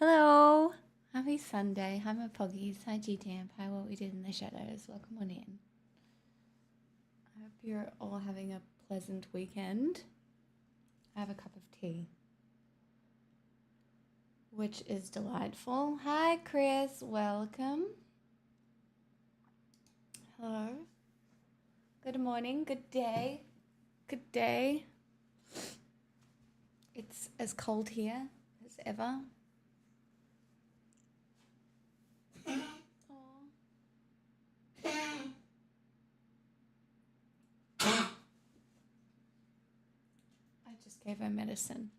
Hello. Happy Sunday. Hi, my poggies. Hi, G-Tamp. Hi, what we did in the shadows. Welcome on in. I hope you're all having a pleasant weekend. I have a cup of tea, which is delightful. Hi, Chris. Welcome. Hello. Good morning. Good day. Good day. It's as cold here as ever. I just gave her medicine.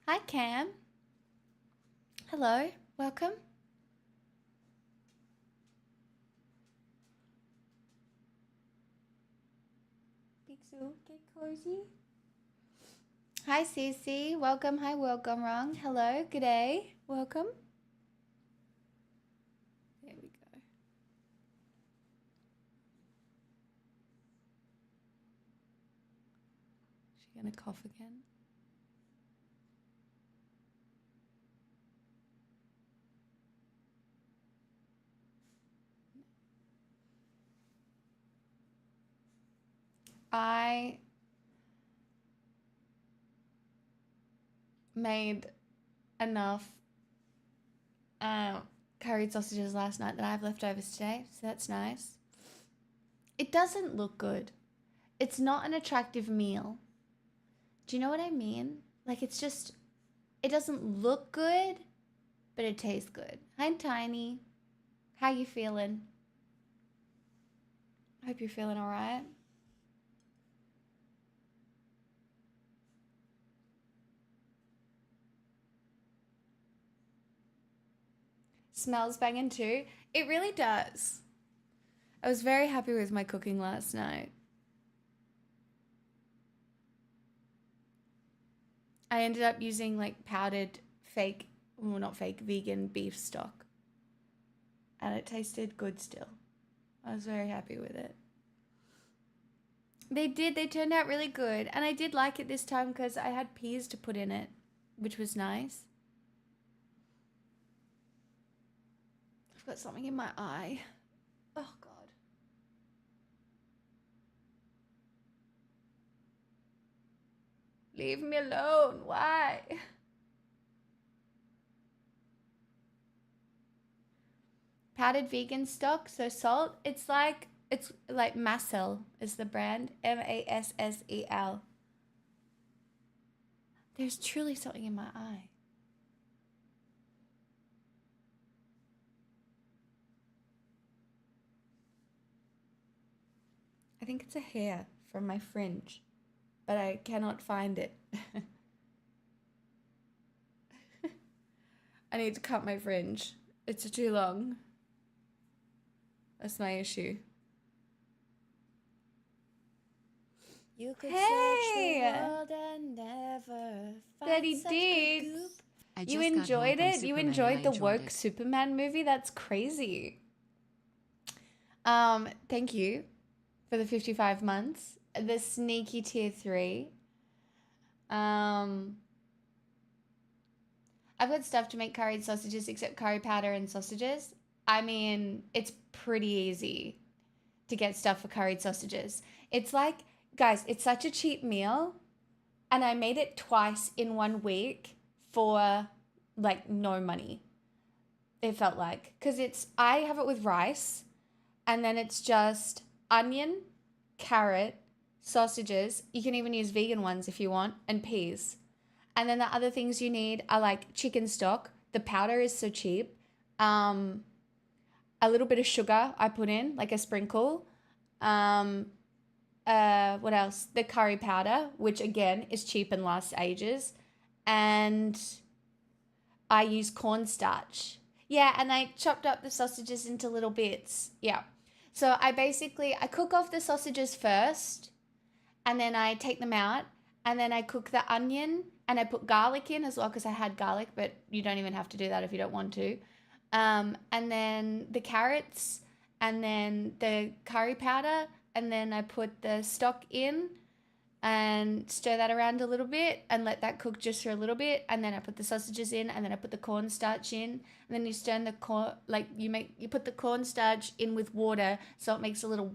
Hi, Cam. Hello. Welcome. Big Sue, get cozy. Hi, Cece. Welcome. Hi, welcome. Wrong. Hello. Good day. Welcome. There we go. She gonna cough again? I made enough curried sausages last night that I have leftovers today, so that's nice. It doesn't look good. It's not an attractive meal. Do you know what I mean? Like, it's just, it doesn't look good, but it tastes good. Hi, Tiny. How you feeling? Hope you're feeling all right. Smells banging too. It really does. I was very happy with my cooking last night. I ended up using like powdered fake, well, not fake, vegan beef stock. And it tasted good still. I was very happy with it. They did. They turned out really good. And I did like it this time because I had peas to put in it, which was nice. I've got something in my eye. Oh, God. Leave me alone. Why? Powdered vegan stock, so salt. It's like Massel is the brand. Massel. There's truly something in my eye. I think it's a hair from my fringe, but I cannot find it. I need to cut my fringe. It's too long. That's my issue. You could search the world and never find such good goop. You enjoyed it? You enjoyed the woke Superman movie? That's crazy. Thank you for the 55 months. The sneaky tier 3. I've got stuff to make curried sausages except curry powder and sausages. I mean, it's pretty easy to get stuff for curried sausages. It's like, guys, it's such a cheap meal. And I made it twice in 1 week for like no money. It felt like, because I have it with rice, and then it's just onion, carrot, sausages. You can even use vegan ones if you want, and peas. And then the other things you need are like chicken stock. The powder is so cheap. A little bit of sugar I put in, like a sprinkle. What else? The curry powder, which again is cheap and lasts ages. And I use cornstarch. Yeah, and I chopped up the sausages into little bits. Yeah. So I cook off the sausages first, and then I take them out, and then I cook the onion, and I put garlic in as well because I had garlic, but you don't even have to do that if you don't want to. And then the carrots, and then the curry powder, and then I put the stock in, and stir that around a little bit and let that cook just for a little bit, and then I put the sausages in, and then I put the cornstarch in, and then you stir the corn, like you put the cornstarch in with water so it makes a little,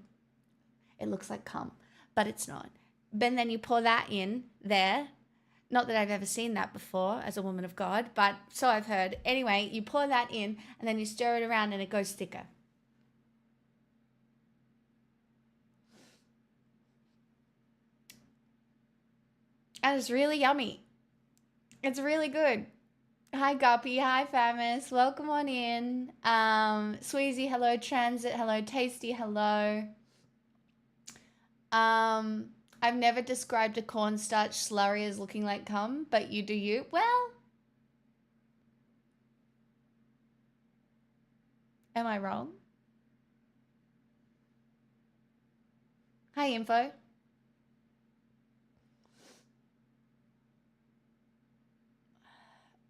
it looks like cum, but it's not. And then you pour that in there. Not that I've ever seen that before as a woman of God, but so I've heard. Anyway, you pour that in and then you stir it around and it goes thicker. And it's really yummy. It's really good. Hi Guppy, hi Famis, welcome on in. Sweezy, hello. Transit, hello. Tasty, hello. I've never described a cornstarch slurry as looking like cum, but you do you. Well, am I wrong? Hi Info.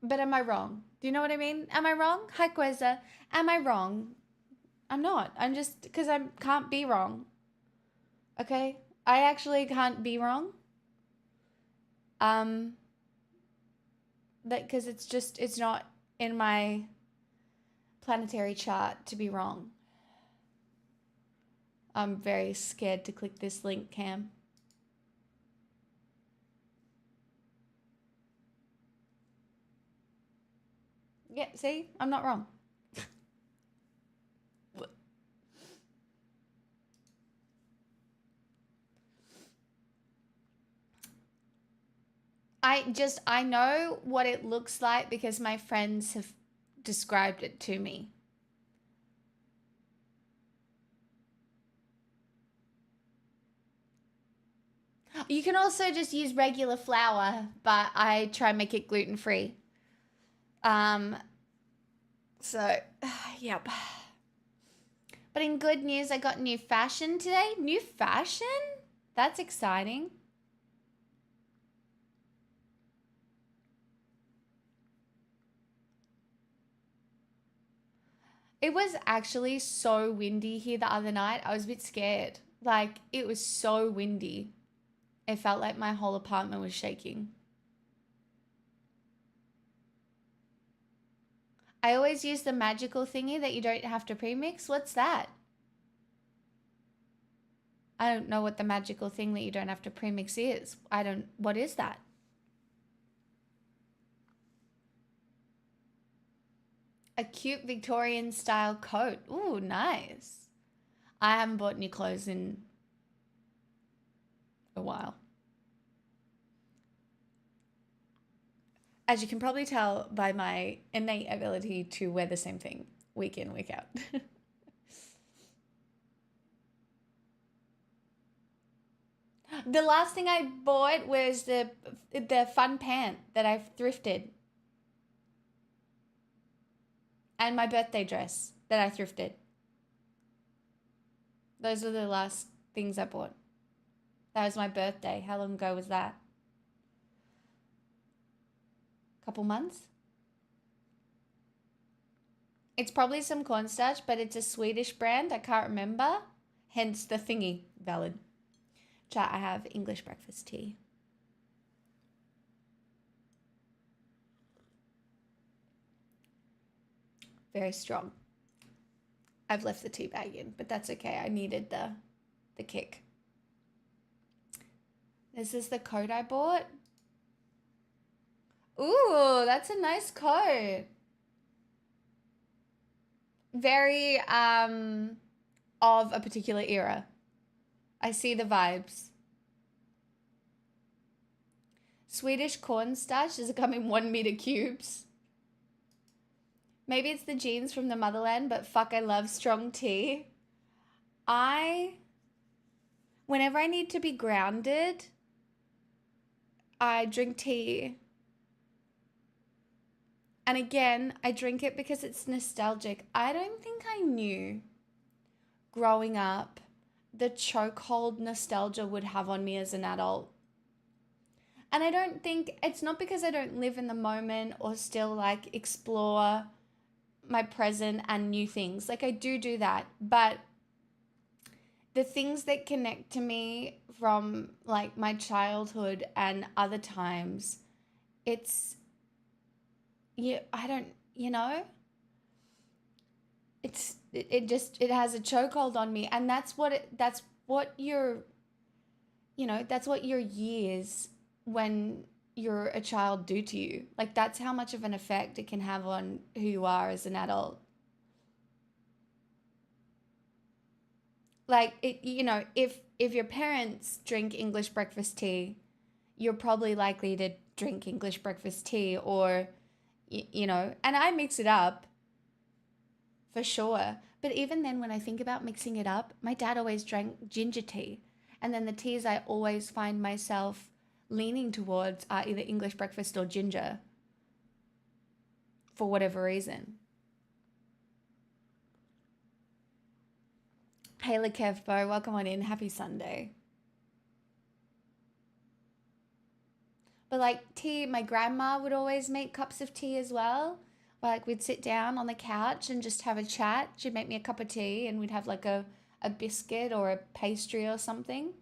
But am I wrong? Do you know what I mean? Am I wrong? Hi Queza. Am I wrong? I'm not. I'm just, because I can't be wrong. Okay? I actually can't be wrong. Because it's not in my planetary chart to be wrong. I'm very scared to click this link, Cam. Yeah, see? I'm not wrong. I know what it looks like because my friends have described it to me. You can also just use regular flour, but I try and make it gluten-free. So, yep. But in good news, I got new fashion today. New fashion? That's exciting. It was actually so windy here the other night. I was a bit scared. Like, it was so windy. It felt like my whole apartment was shaking. I always use the magical thingy that you don't have to premix. What's that? I don't know what the magical thing that you don't have to premix is. What is that? A cute Victorian style coat. Ooh, nice. I haven't bought new clothes in a while. As you can probably tell by my innate ability to wear the same thing week in, week out. The last thing I bought was the fun pant that I've thrifted. And my birthday dress that I thrifted. Those are the last things I bought. That was my birthday. How long ago was that? Couple months? It's probably some cornstarch, but it's a Swedish brand. I can't remember. Hence the thingy. Valid. Chat, I have English breakfast tea. Very strong. I've left the tea bag in, but that's okay. I needed the kick. This is the coat I bought. Ooh, that's a nice coat. Very of a particular era. I see the vibes. Swedish cornstarch, does it come in 1 meter cubes? Maybe it's the genes from the motherland, but fuck, I love strong tea. Whenever I need to be grounded, I drink tea. And again, I drink it because it's nostalgic. I don't think I knew growing up the chokehold nostalgia would have on me as an adult. And I don't think, it's not because I don't live in the moment or still like explore my present and new things. Like I do that, but the things that connect to me from like my childhood and other times, it's, yeah, I don't, you know, it just, it has a chokehold on me. And that's what your, that's what your years when you're a child do to you. Like that's how much of an effect it can have on who you are as an adult. Like it, if your parents drink English breakfast tea, you're probably likely to drink English breakfast tea, or and I mix it up for sure. But even then, when I think about mixing it up, my dad always drank ginger tea. And then the teas I always find myself leaning towards are either English breakfast or ginger for whatever reason. Hey, Lekevbo, welcome on in. Happy Sunday. But like tea, my grandma would always make cups of tea as well. Like we'd sit down on the couch and just have a chat. She'd make me a cup of tea and we'd have like a biscuit or a pastry or something.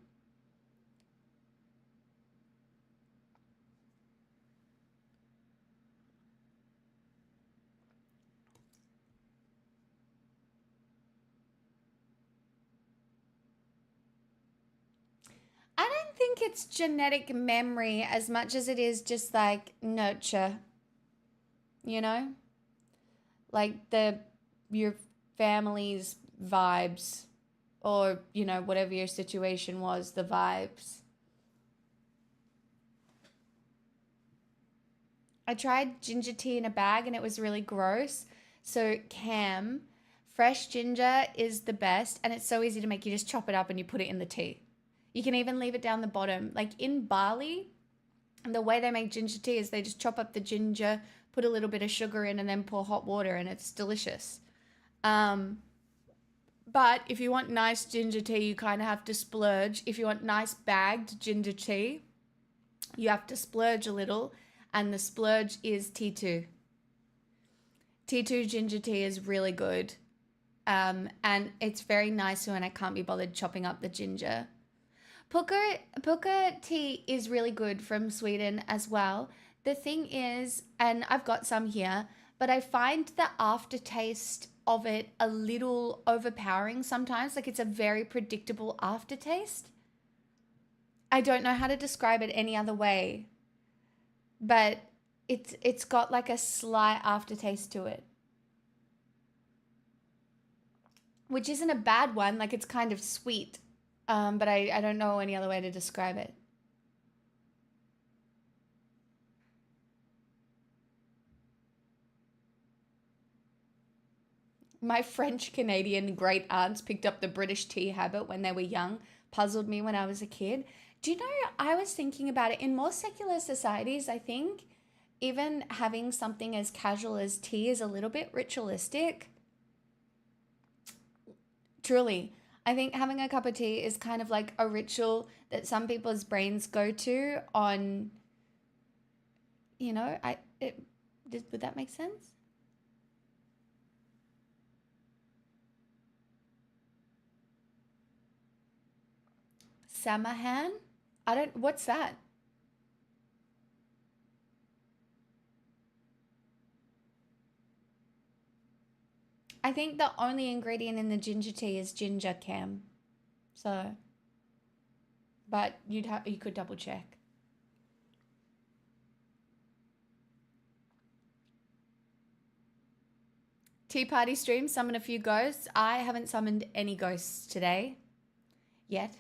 I don't think it's genetic memory as much as it is just like nurture, you know? Like your family's vibes, or, whatever your situation was, the vibes. I tried ginger tea in a bag and it was really gross. So, Cam, fresh ginger is the best and it's so easy to make. You just chop it up and you put it in the tea. You can even leave it down the bottom. Like in Bali, the way they make ginger tea is they just chop up the ginger, put a little bit of sugar in, and then pour hot water, and it's delicious. Um, but if you want nice ginger tea, you kind of have to splurge. If you want nice bagged ginger tea, you have to splurge a little, and the splurge is T2. T2 ginger tea is really good. And it's very nice when I can't be bothered chopping up the ginger. Puka tea is really good from Sweden as well. The thing is, and I've got some here, but I find the aftertaste of it a little overpowering sometimes. Like it's a very predictable aftertaste. I don't know how to describe it any other way, but it's got like a slight aftertaste to it, which isn't a bad one. Like it's kind of sweet, but I don't know any other way to describe it. My French Canadian great aunts picked up the British tea habit when they were young, puzzled me when I was a kid. Do you know, I was thinking about it in more secular societies, I think even having something as casual as tea is a little bit ritualistic. Truly. I think having a cup of tea is kind of like a ritual that some people's brains go to on, would that make sense? Samahan? What's that? I think the only ingredient in the ginger tea is ginger, Cam. So, but you could double check. Tea party stream, summon a few ghosts. I haven't summoned any ghosts today yet.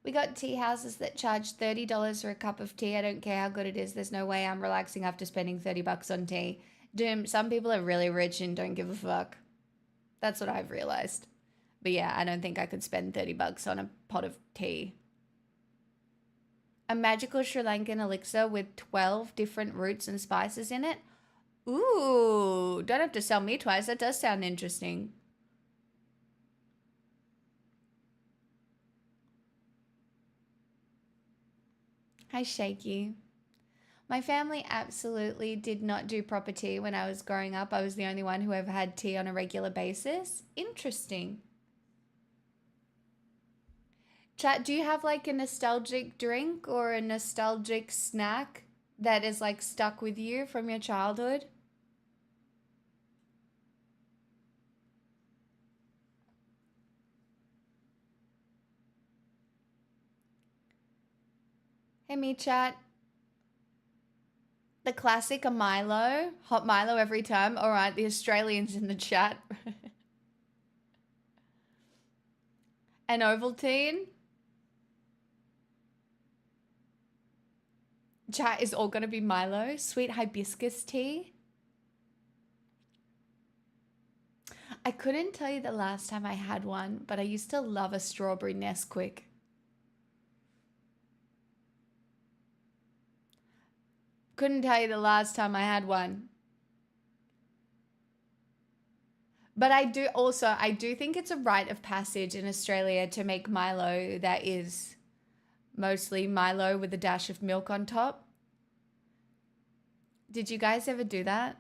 We got tea houses that charge $30 for a cup of tea. I don't care how good it is. There's no way I'm relaxing after spending $30 on tea. Doom, some people are really rich and don't give a fuck. That's what I've realized. But yeah, I don't think I could spend $30 on a pot of tea. A magical Sri Lankan elixir with 12 different roots and spices in it. Ooh, don't have to sell me twice. That does sound interesting. Hi, Shaky. My family absolutely did not do proper tea when I was growing up. I was the only one who ever had tea on a regular basis. Interesting. Chat, do you have like a nostalgic drink or a nostalgic snack that is like stuck with you from your childhood? Hey, me chat. The classic, a Milo. Hot Milo every time. All right, the Australians in the chat. An Ovaltine. Chat is all going to be Milo. Sweet hibiscus tea. I couldn't tell you the last time I had one, but I used to love a strawberry Nesquik. Couldn't tell you the last time I had one. But I do think it's a rite of passage in Australia to make Milo that is mostly Milo with a dash of milk on top. Did you guys ever do that?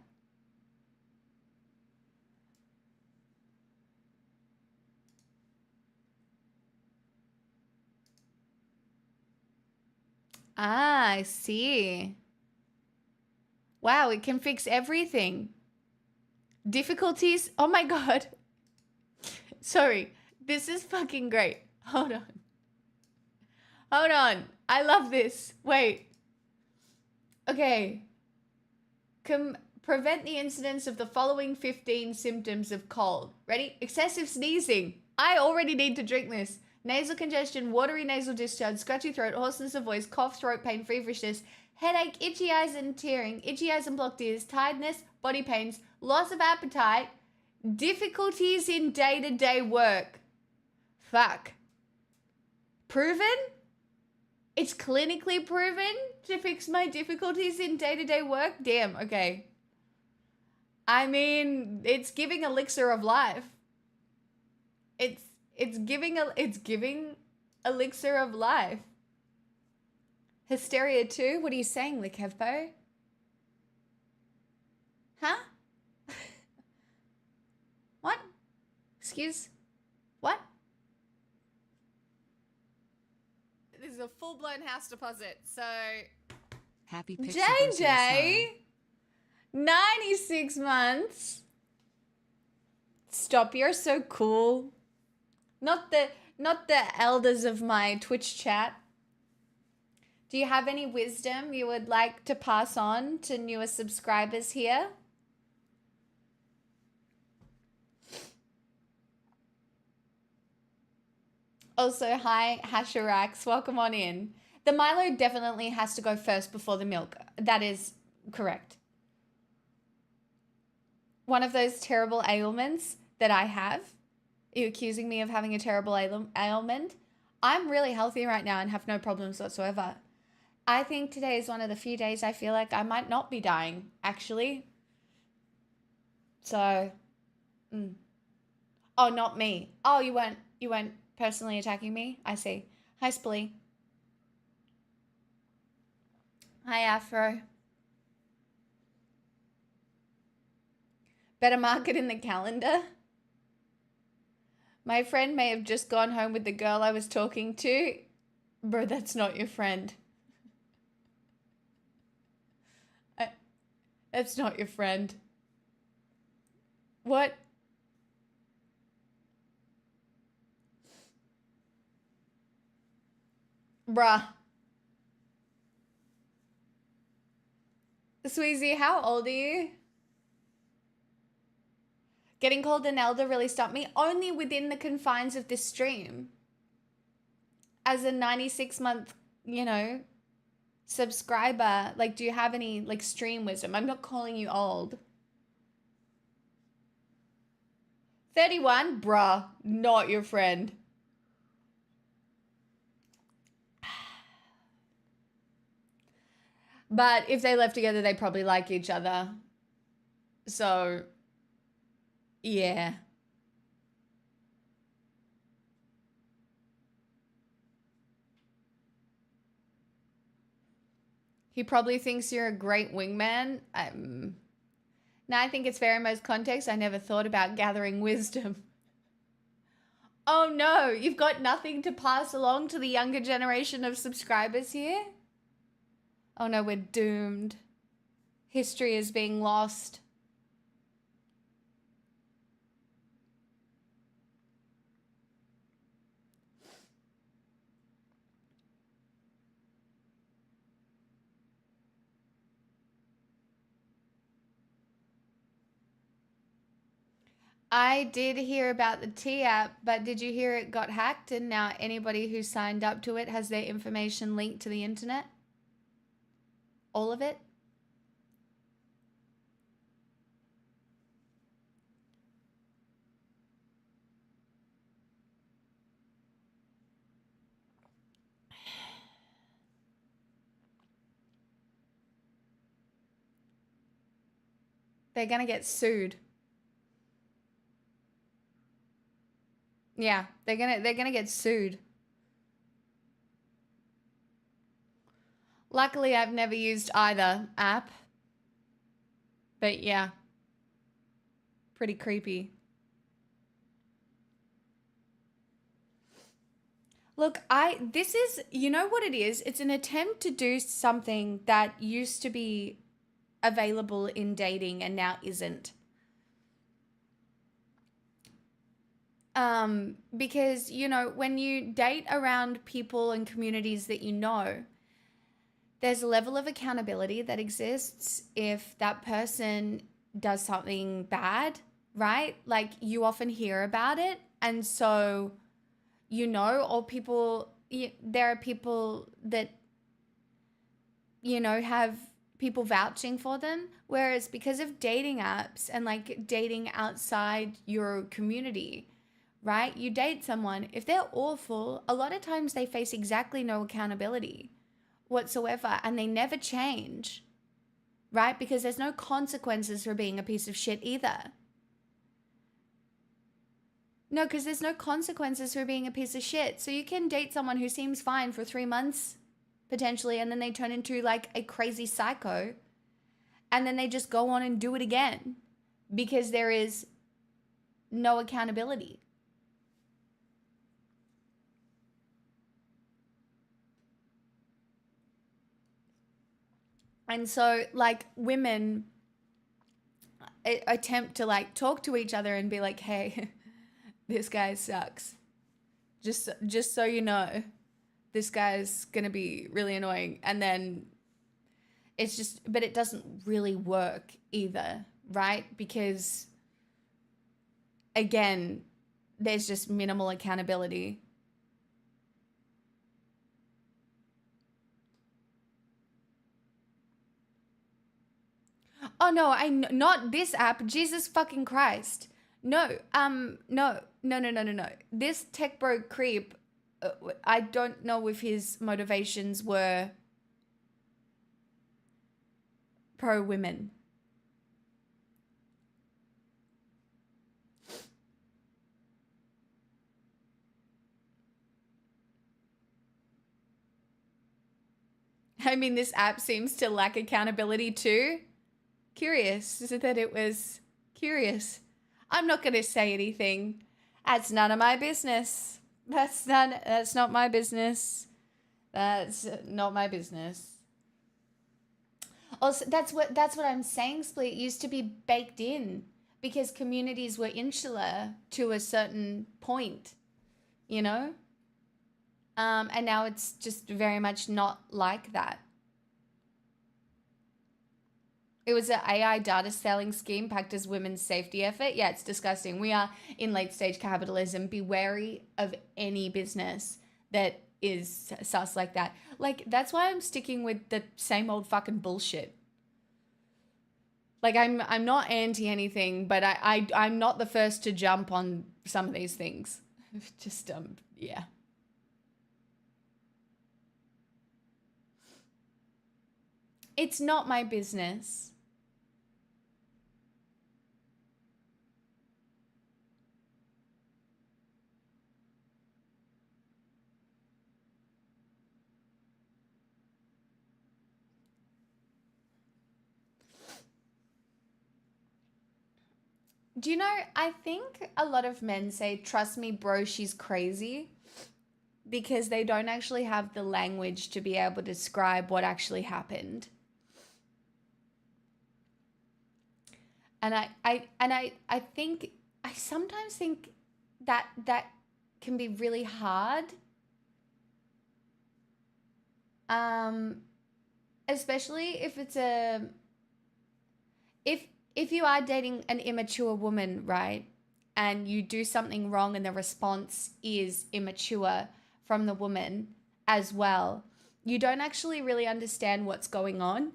Ah, I see. Wow, it can fix everything. Difficulties? Oh my God. Sorry, this is fucking great. Hold on. Hold on. I love this. Wait. Okay. Prevent the incidence of the following 15 symptoms of cold. Ready? Excessive sneezing. I already need to drink this. Nasal congestion, watery nasal discharge, scratchy throat, hoarseness of voice, cough, throat pain, feverishness, headache, itchy eyes and tearing, itchy eyes and blocked ears, tiredness, body pains, loss of appetite, difficulties in day-to-day work. Fuck. Proven? It's clinically proven to fix my difficulties in day-to-day work? Damn, okay. I mean, it's giving elixir of life. It's giving elixir of life. Hysteria 2? What are you saying, Likevpo? Huh? What? Excuse? What? This is a full-blown house deposit, so... Happy Pixie JJ! 96 months. Stop, you're so cool. Not the elders of my Twitch chat. Do you have any wisdom you would like to pass on to newer subscribers here? Also, hi, Hasharax. Welcome on in. The Milo definitely has to go first before the milk. That is correct. One of those terrible ailments that I have. Are you accusing me of having a terrible ailment? I'm really healthy right now and have no problems whatsoever. I think today is one of the few days I feel like I might not be dying, actually. So, Oh, not me. Oh, you weren't personally attacking me? I see. Hi, Splee. Hi, Afro. Better mark it in the calendar. My friend may have just gone home with the girl I was talking to. Bro, that's not your friend. That's not your friend. What? Bruh. Sweezy, how old are you? Getting called an elder really stopped me. Only within the confines of this stream. As a 96-month, subscriber, like, do you have any, like, stream wisdom? I'm not calling you old. 31? Bruh, not your friend. But if they left together, they probably like each other. So, yeah. He probably thinks you're a great wingman. Now I think it's fair in most contexts. I never thought about gathering wisdom. Oh no, you've got nothing to pass along to the younger generation of subscribers here? Oh no, we're doomed. History is being lost. I did hear about the T app, but did you hear it got hacked and now anybody who signed up to it has their information linked to the internet? All of it? They're gonna get sued. Yeah, they're gonna get sued. Luckily, I've never used either app. But yeah, pretty creepy. Look, this is, you know what it is? It's an attempt to do something that used to be available in dating and now isn't. Because, you know, when you date around people and communities that you know, there's a level of accountability that exists if that person does something bad, right? Like you often hear about it. And so, you know, or people, there are people that, you know, have people vouching for them. Whereas because of dating apps and like dating outside your community, right? You date someone, if they're awful, a lot of times they face exactly no accountability whatsoever and they never change, right? Because there's no consequences for being a piece of shit either. No, because there's no consequences for being a piece of shit. So you can date someone who seems fine for 3 months, potentially, and then they turn into like a crazy psycho. And then they just go on and do it again because there is no accountability. And so, like, women attempt to like talk to each other and be like, hey, this guy sucks. Just so you know, this guy's gonna be really annoying. And then it's just, but it doesn't really work either, right? Because again, there's just minimal accountability. Oh no, not this app. Jesus fucking Christ. No, no. This tech bro creep, I don't know if his motivations were pro women. I mean, this app seems to lack accountability too. Curious that it was curious. I'm not going to say anything. That's none of my business. That's not my business. That's not my business. Also, that's what I'm saying, Split. It used to be baked in because communities were insular to a certain point, you know? And now it's just very much not like that. It was an AI data selling scheme packed as women's safety effort. Yeah, it's disgusting. We are in late stage capitalism. Be wary of any business that is sus like that. Like, that's why I'm sticking with the same old fucking bullshit. Like, I'm not anti anything, but I'm not the first to jump on some of these things. Just yeah. It's not my business. Do you know, I think a lot of men say, trust me, bro, she's crazy, because they don't actually have the language to be able to describe what actually happened. And I think, I sometimes think that that can be really hard. Um, Especially if it's a, if if you are dating an immature woman, right? And you do something wrong and the response is immature from the woman as well. You don't actually really understand what's going on.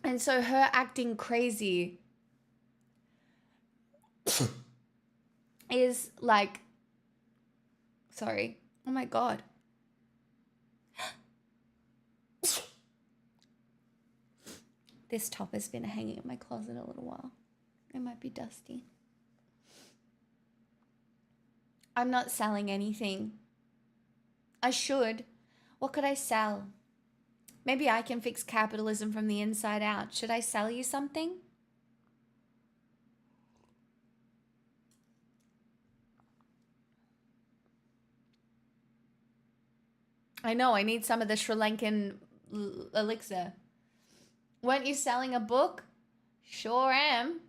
And so her acting crazy is like, sorry. Oh my God. This top has been hanging in my closet a little while. It might be dusty. I'm not selling anything. I should. What could I sell? Maybe I can fix capitalism from the inside out. Should I sell you something? I know, I need some of the Sri Lankan elixir. Weren't you selling a book? Sure am.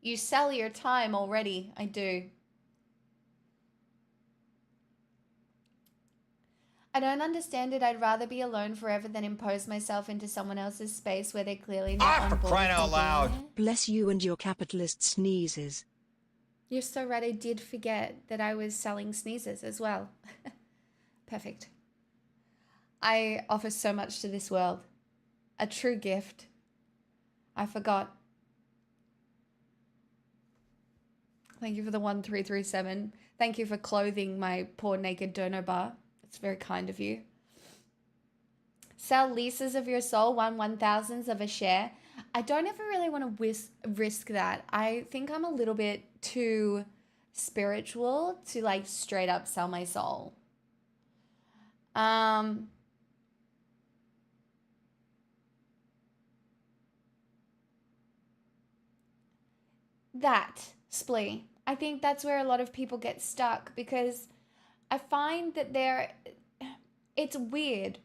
You sell your time already. I do. I don't understand it. I'd rather be alone forever than impose myself into someone else's space where they're clearly not on For board crying with me out being loud. there. Bless you and your capitalist sneezes. You're so right. I did forget that I was selling sneezes as well. Perfect. I offer so much to this world. A true gift. I forgot. Thank you for the 1337. Thank you for clothing my poor naked dono bar. It's very kind of you. Sell leases of your soul, 1/1000th of a share. I don't ever really want to risk that. I think I'm a little bit too spiritual to like straight up sell my soul. That splee. I think that's where a lot of people get stuck, because I find that it's weird.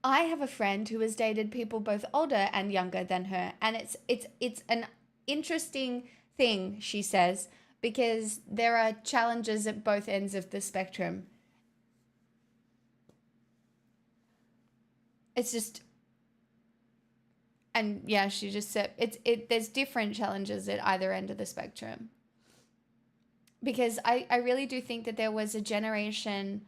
I have a friend who has dated people both older and younger than her, and it's an interesting thing, she says, because there are challenges at both ends of the spectrum. It's just, and yeah, she just said there's different challenges at either end of the spectrum. Because I really do think that there was a generation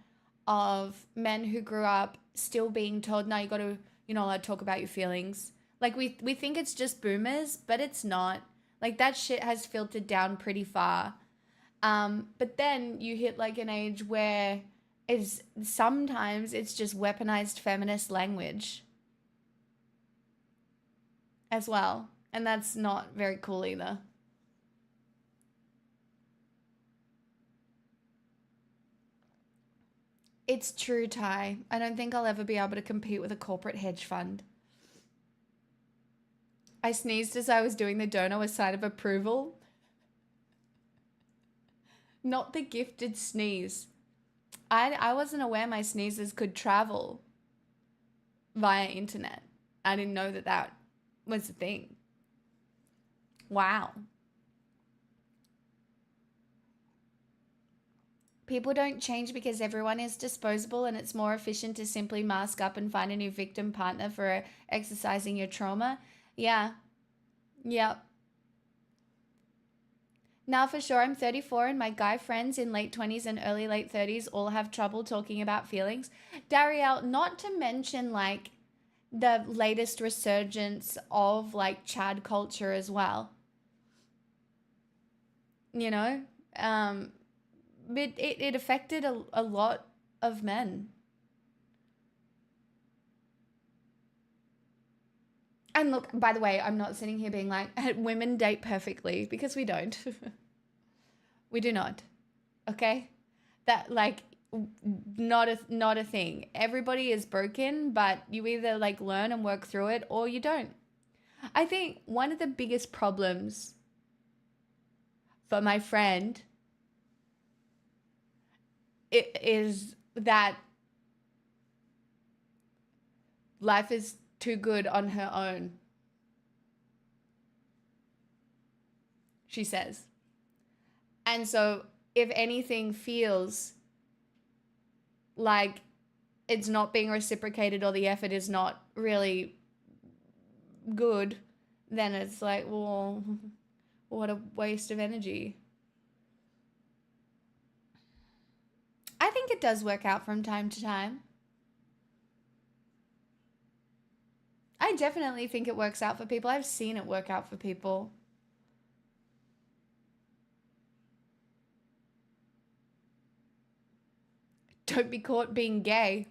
of men who grew up still being told, no, you're not allowed to talk about your feelings. Like we think it's just boomers, but it's not. Like that shit has filtered down pretty far. But then you hit like an age where sometimes it's just weaponized feminist language as well. And that's not very cool either. It's true, Ty. I don't think I'll ever be able to compete with a corporate hedge fund. I sneezed as I was doing the dono, a sign of approval. Not the gifted sneeze. I wasn't aware my sneezes could travel via internet. I didn't know that that was a thing. Wow. People don't change because everyone is disposable, and it's more efficient to simply mask up and find a new victim partner for exercising your trauma. Yeah. Yep. Now, for sure, I'm 34 and my guy friends in late 20s and early late 30s all have trouble talking about feelings. Darielle, not to mention like the latest resurgence of like Chad culture as well. You know? It affected a lot of men. And look, by the way, I'm not sitting here being like, women date perfectly, because we don't. We do not. Okay? That like not a thing. Everybody is broken, but you either like learn and work through it or you don't. I think one of the biggest problems for my friend is that life is too good on her own, she says. And so if anything feels like it's not being reciprocated or the effort is not really good, then it's like, well, what a waste of energy. I think it does work out from time to time. I definitely think it works out for people. I've seen it work out for people. Don't be caught being gay.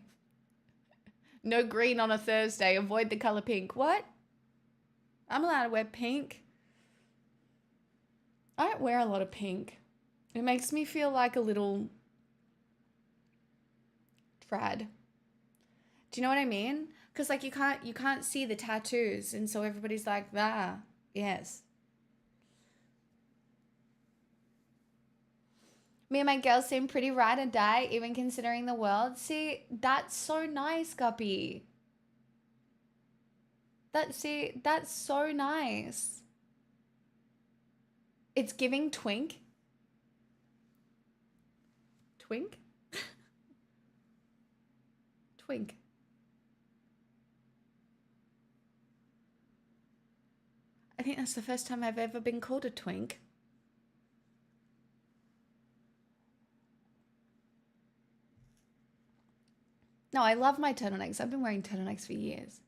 No green on a Thursday. Avoid the color pink. What? I'm allowed to wear pink. I don't wear a lot of pink. It makes me feel like a little trad. Do you know what I mean? Because like you can't see the tattoos, and so everybody's like, ah, yes. Me and my girls seem pretty ride or die, even considering the world. See, that's so nice, Guppy. That's so nice. It's giving twink. Twink? Twink. I think that's the first time I've ever been called a twink. No, I love my turtlenecks. I've been wearing turtlenecks for years.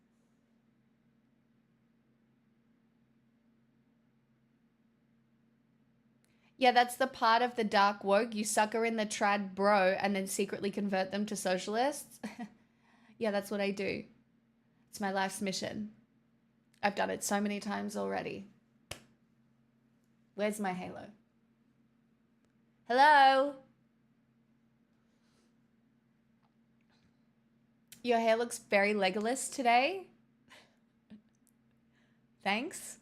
Yeah, that's the part of the dark woke. You sucker in the trad bro and then secretly convert them to socialists. Yeah, that's what I do. It's my life's mission. I've done it so many times already. Where's my halo? Hello? Your hair looks very Legolas today. Thanks.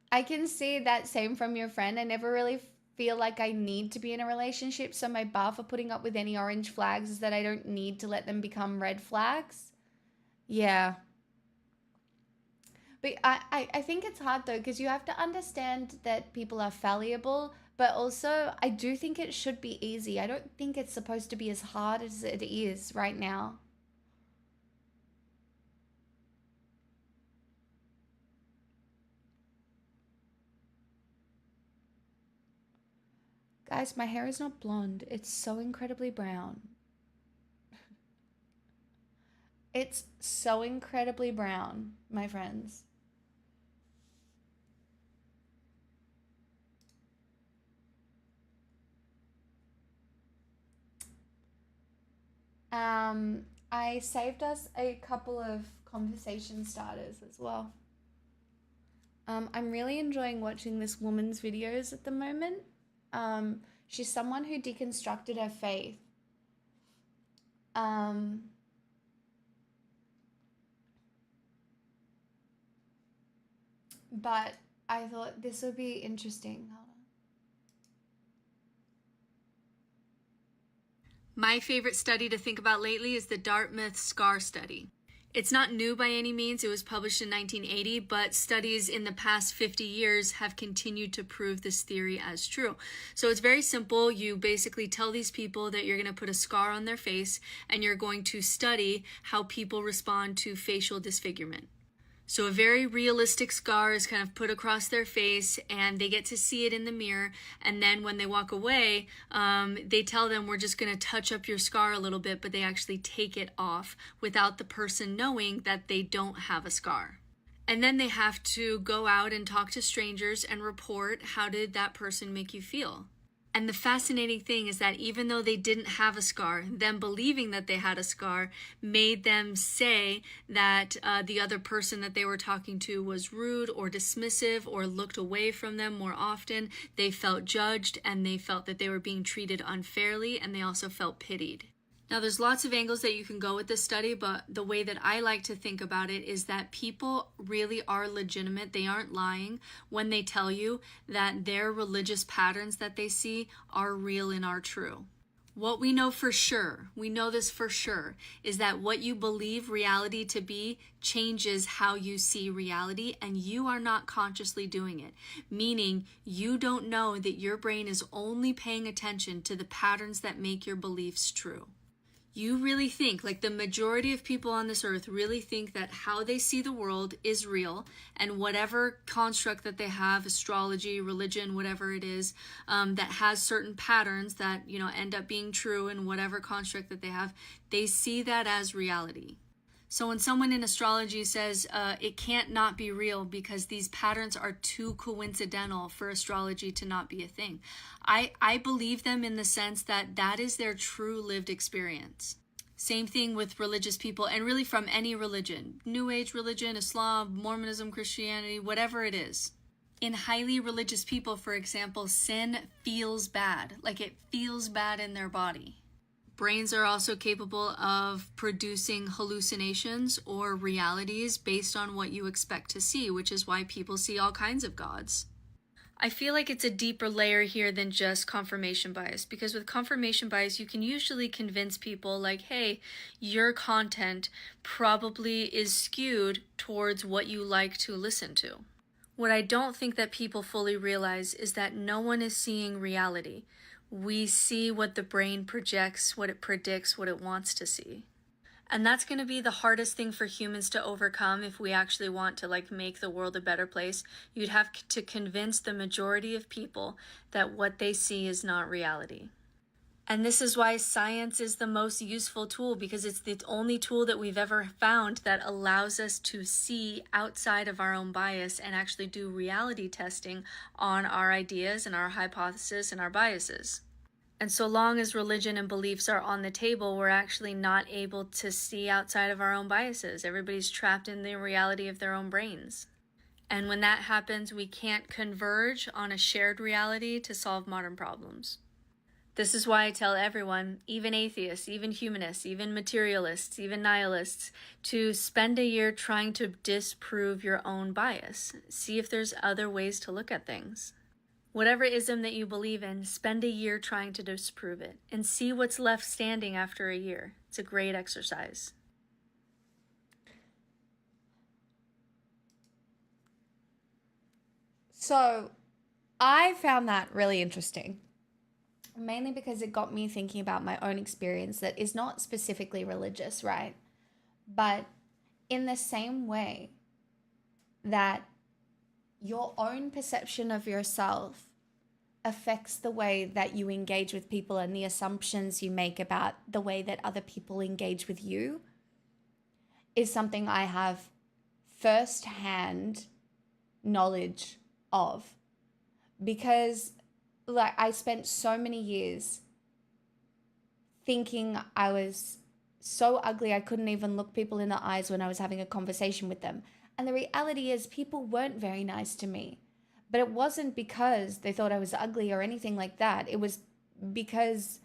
I can see that same from your friend. I never really feel like I need to be in a relationship, so my bar for putting up with any orange flags is that I don't need to let them become red flags. Yeah. But I think it's hard though, because you have to understand that people are fallible, but also I do think it should be easy. I don't think it's supposed to be as hard as it is right now. Guys, my hair is not blonde. It's so incredibly brown. It's so incredibly brown, my friends. I saved us a couple of conversation starters as well. I'm really enjoying watching this woman's videos at the moment. She's someone who deconstructed her faith. Um, but I thought this would be interesting. Hold on. My favorite study to think about lately is the Dartmouth SCAR study. It's not new by any means. It was published in 1980, but studies in the past 50 years have continued to prove this theory as true. So it's very simple. You basically tell these people that you're going to put a scar on their face and you're going to study how people respond to facial disfigurement. So a very realistic scar is kind of put across their face and they get to see it in the mirror. And then when they walk away, they tell them we're just going to touch up your scar a little bit, but they actually take it off without the person knowing that they don't have a scar. And then they have to go out and talk to strangers and report how did that person make you feel. And the fascinating thing is that even though they didn't have a scar, them believing that they had a scar made them say that the other person that they were talking to was rude or dismissive or looked away from them more often. They felt judged and they felt that they were being treated unfairly, and they also felt pitied. Now, there's lots of angles that you can go with this study, but the way that I like to think about it is that people really are legitimate. They aren't lying when they tell you that their religious patterns that they see are real and are true. What we know for sure, we know this for sure, is that what you believe reality to be changes how you see reality, and you are not consciously doing it. Meaning, you don't know that your brain is only paying attention to the patterns that make your beliefs true. You really think, like the majority of people on this earth really think that how they see the world is real, and whatever construct that they have, astrology, religion, whatever it is, that has certain patterns that, end up being true in whatever construct that they have, they see that as reality. So when someone in astrology says it can't not be real because these patterns are too coincidental for astrology to not be a thing, I believe them in the sense that that is their true lived experience. Same thing with religious people, and really from any religion, New Age religion, Islam, Mormonism, Christianity, whatever it is. In highly religious people, for example, sin feels bad, like it feels bad in their body. Brains are also capable of producing hallucinations or realities based on what you expect to see, which is why people see all kinds of gods. I feel like it's a deeper layer here than just confirmation bias, because with confirmation bias, you can usually convince people like, hey, your content probably is skewed towards what you like to listen to. What I don't think that people fully realize is that no one is seeing reality. We see what the brain projects, what it predicts, what it wants to see. And that's going to be the hardest thing for humans to overcome if we actually want to make the world a better place. You'd have to convince the majority of people that what they see is not reality. And this is why science is the most useful tool, because it's the only tool that we've ever found that allows us to see outside of our own bias and actually do reality testing on our ideas and our hypotheses and our biases. And so long as religion and beliefs are on the table, we're actually not able to see outside of our own biases. Everybody's trapped in the reality of their own brains. And when that happens, we can't converge on a shared reality to solve modern problems. This is why I tell everyone, even atheists, even humanists, even materialists, even nihilists, to spend a year trying to disprove your own bias. See if there's other ways to look at things. Whatever ism that you believe in, spend a year trying to disprove it and see what's left standing after a year. It's a great exercise. So I found that really interesting, mainly because it got me thinking about my own experience that is not specifically religious, right? But in the same way that your own perception of yourself affects the way that you engage with people and the assumptions you make about the way that other people engage with you is something I have firsthand knowledge of, because I spent so many years thinking I was so ugly I couldn't even look people in the eyes when I was having a conversation with them. And the reality is people weren't very nice to me. But it wasn't because they thought I was ugly or anything like that. It was because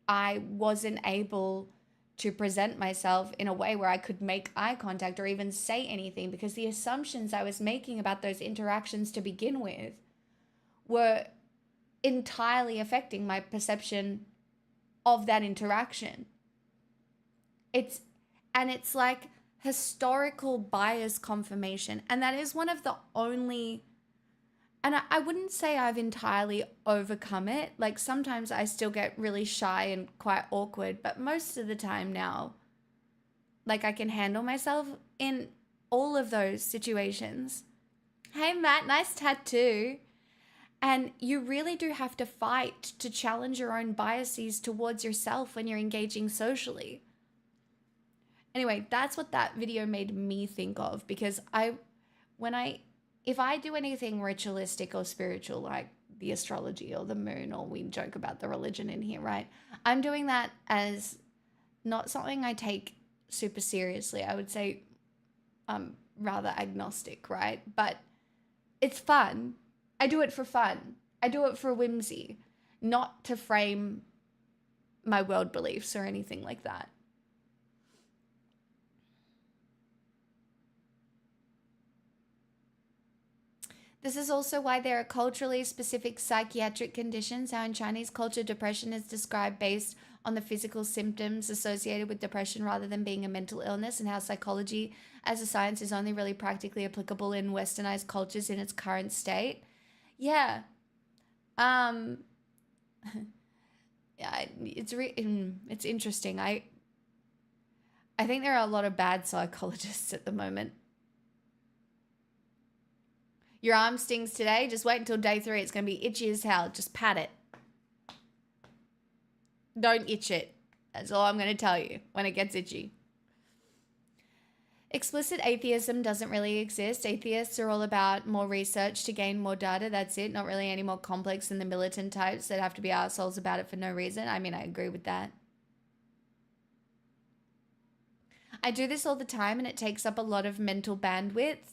I wasn't able to present myself in a way where I could make eye contact or even say anything, because the assumptions I was making about those interactions to begin with were entirely affecting my perception of that interaction. It's like historical bias confirmation. And that is one of the only, and I wouldn't say I've entirely overcome it. Like sometimes I still get really shy and quite awkward, but most of the time now, like I can handle myself in all of those situations. Hey Matt, nice tattoo. And you really do have to fight to challenge your own biases towards yourself when you're engaging socially. Anyway, that's what that video made me think of, because if I do anything ritualistic or spiritual, like the astrology or the moon, or we joke about the religion in here, right? I'm doing that as not something I take super seriously. I would say rather agnostic, right? But it's fun. I do it for fun. I do it for whimsy, not to frame my world beliefs or anything like that. This is also why there are culturally specific psychiatric conditions. How in Chinese culture, depression is described based on the physical symptoms associated with depression rather than being a mental illness, and how psychology as a science is only really practically applicable in westernized cultures in its current state. Yeah. Um yeah, it's interesting. I think there are a lot of bad psychologists at the moment. Your arm stings today, just wait until day 3. It's going to be itchy as hell. Just pat it. Don't itch it. That's all I'm going to tell you when it gets itchy. Explicit atheism doesn't really exist. Atheists are all about more research to gain more data. That's it. Not really any more complex than the militant types that have to be assholes about it for no reason. I mean, I agree with that. I do this all the time and it takes up a lot of mental bandwidth.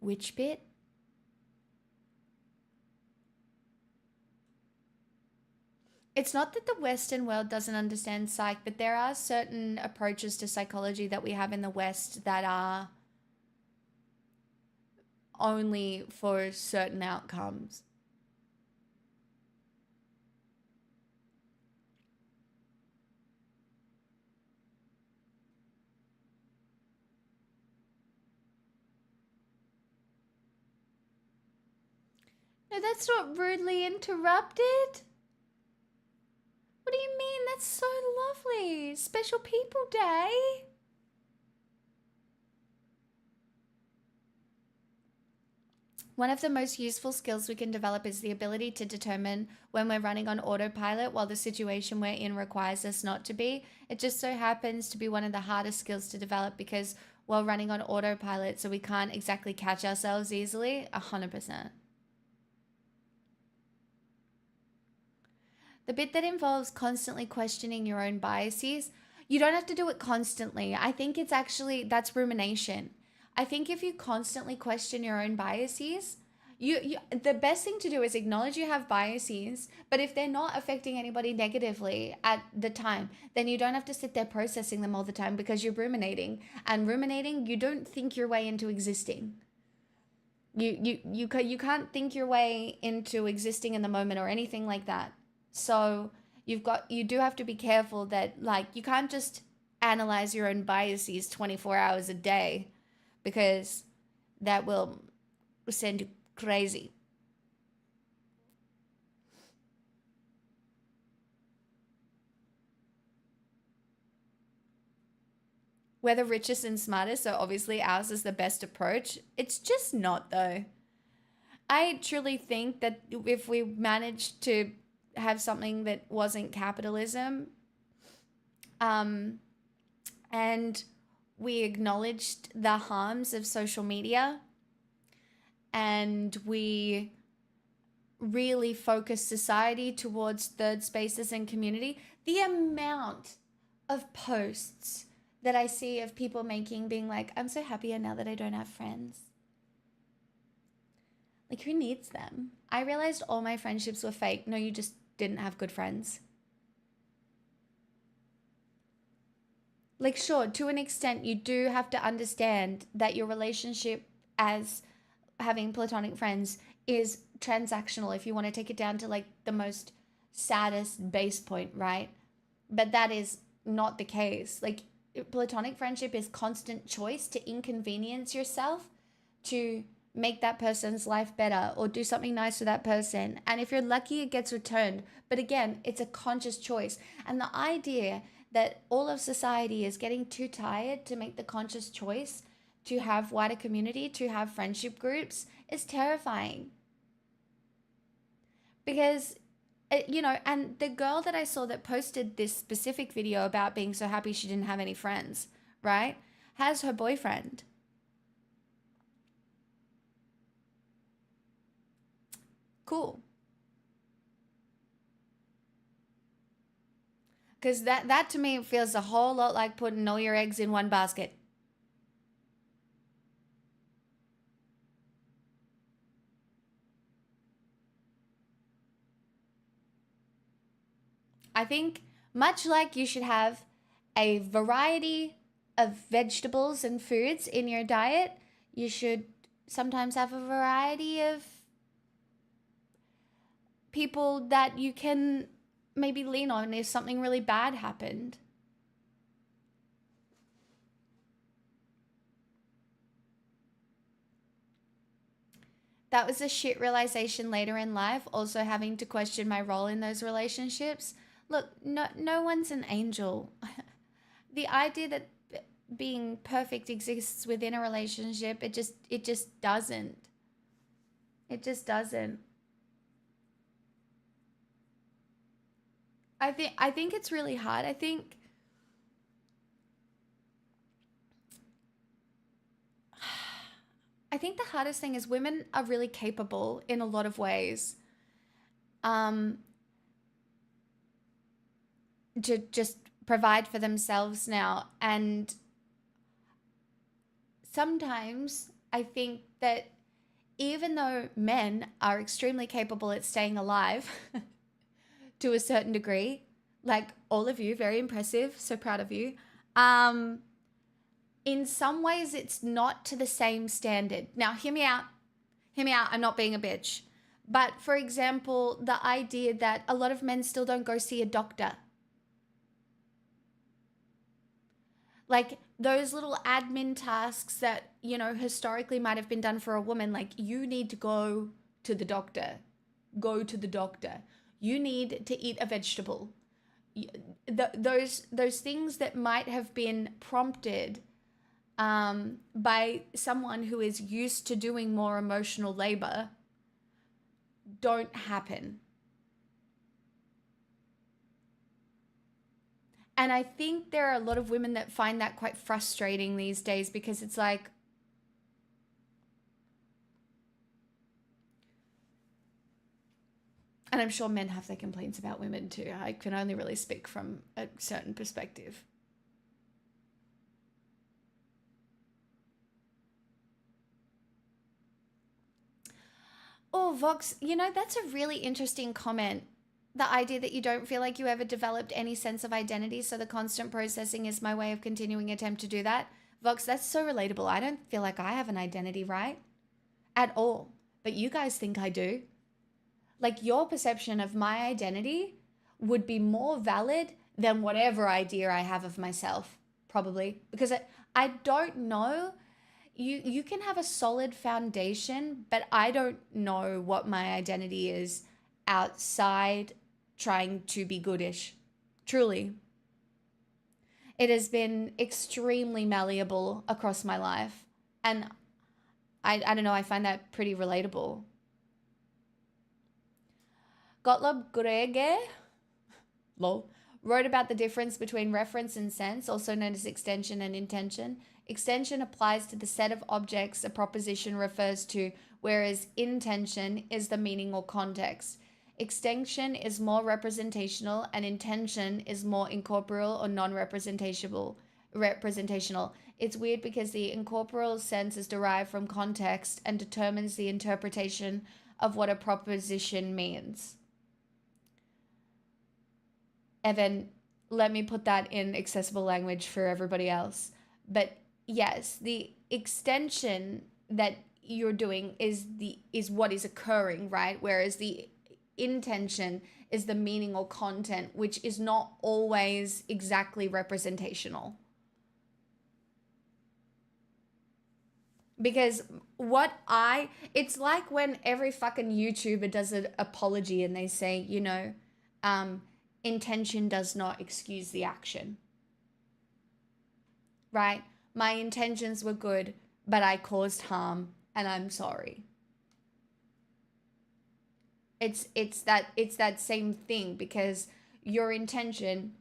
Which bit? It's not that the Western world doesn't understand psych, but there are certain approaches to psychology that we have in the West that are only for certain outcomes. No, that's not rudely interrupted. What do you mean? That's so lovely. Special People Day. One of the most useful skills we can develop is the ability to determine when we're running on autopilot while the situation we're in requires us not to be. It just so happens to be one of the hardest skills to develop because we're running on autopilot, so we can't exactly catch ourselves easily. 100%. The bit that involves constantly questioning your own biases, you don't have to do it constantly. I think it's actually, that's rumination. I think if you constantly question your own biases, the best thing to do is acknowledge you have biases, but if they're not affecting anybody negatively at the time, then you don't have to sit there processing them all the time because you're ruminating. And ruminating, you don't think your way into existing. You can't think your way into existing in the moment or anything like that. So you do have to be careful that, like, you can't just analyze your own biases 24 hours a day because that will send you crazy. We're the richest and smartest, so obviously ours is the best approach. It's just not, though. I truly think that if we managed to have something that wasn't capitalism, and we acknowledged the harms of social media, and we really focused society towards third spaces and community, the amount of posts that I see of people making being like, I'm so happier now that I don't have friends. Like, who needs them? I realized all my friendships were fake. No, you just didn't have good friends. Like, sure, to an extent, you do have to understand that your relationship as having platonic friends is transactional if you want to take it down to like the most saddest base point, right? But that is not the case. Like, platonic friendship is constant choice to inconvenience yourself to make that person's life better or do something nice for that person. And if you're lucky, it gets returned. But again, it's a conscious choice. And the idea that all of society is getting too tired to make the conscious choice to have wider community, to have friendship groups, is terrifying. Because, and the girl that I saw that posted this specific video about being so happy she didn't have any friends, right, has her boyfriend. Cool. Because that to me feels a whole lot like putting all your eggs in one basket. I think much like you should have a variety of vegetables and foods in your diet, you should sometimes have a variety of people that you can maybe lean on if something really bad happened. That was a shit realization later in life, also having to question my role in those relationships. Look, no one's an angel. The idea that being perfect exists within a relationship, it just doesn't. It just doesn't. I think it's really hard. I think the hardest thing is women are really capable in a lot of ways. Um, to just provide for themselves now. And sometimes I think that even though men are extremely capable at staying alive to a certain degree, like all of you, very impressive, so proud of you. Um, in some ways, it's not to the same standard. Now, hear me out. Hear me out. I'm not being a bitch. But for example, the idea that a lot of men still don't go see a doctor. Like those little admin tasks that, historically might have been done for a woman, like you need to go to the doctor. Go to the doctor. You need to eat a vegetable. Those things that might have been prompted by someone who is used to doing more emotional labor don't happen. And I think there are a lot of women that find that quite frustrating these days because it's like, and I'm sure men have their complaints about women too. I can only really speak from a certain perspective. Oh, Vox, that's a really interesting comment. The idea that you don't feel like you ever developed any sense of identity, so the constant processing is my way of continuing attempt to do that. Vox, that's so relatable. I don't feel like I have an identity, right? At all. But you guys think I do. Like your perception of my identity would be more valid than whatever idea I have of myself, probably. Because I don't know. You can have a solid foundation, but I don't know what my identity is outside trying to be goodish. Truly. It has been extremely malleable across my life. And I don't know, I find that pretty relatable. Gottlob Grege, lol, wrote about the difference between reference and sense, also known as extension and intention. Extension applies to the set of objects a proposition refers to, whereas intention is the meaning or context. Extension is more representational and intention is more incorporeal or non-representational. It's weird because the incorporeal sense is derived from context and determines the interpretation of what a proposition means. Evan, let me put that in accessible language for everybody else. But yes, the extension that you're doing is what is occurring, right? Whereas the intention is the meaning or content, which is not always exactly representational. Because it's like when every fucking YouTuber does an apology and they say, intention does not excuse the action. Right? My intentions were good, but I caused harm and I'm sorry. It's that same thing because your intention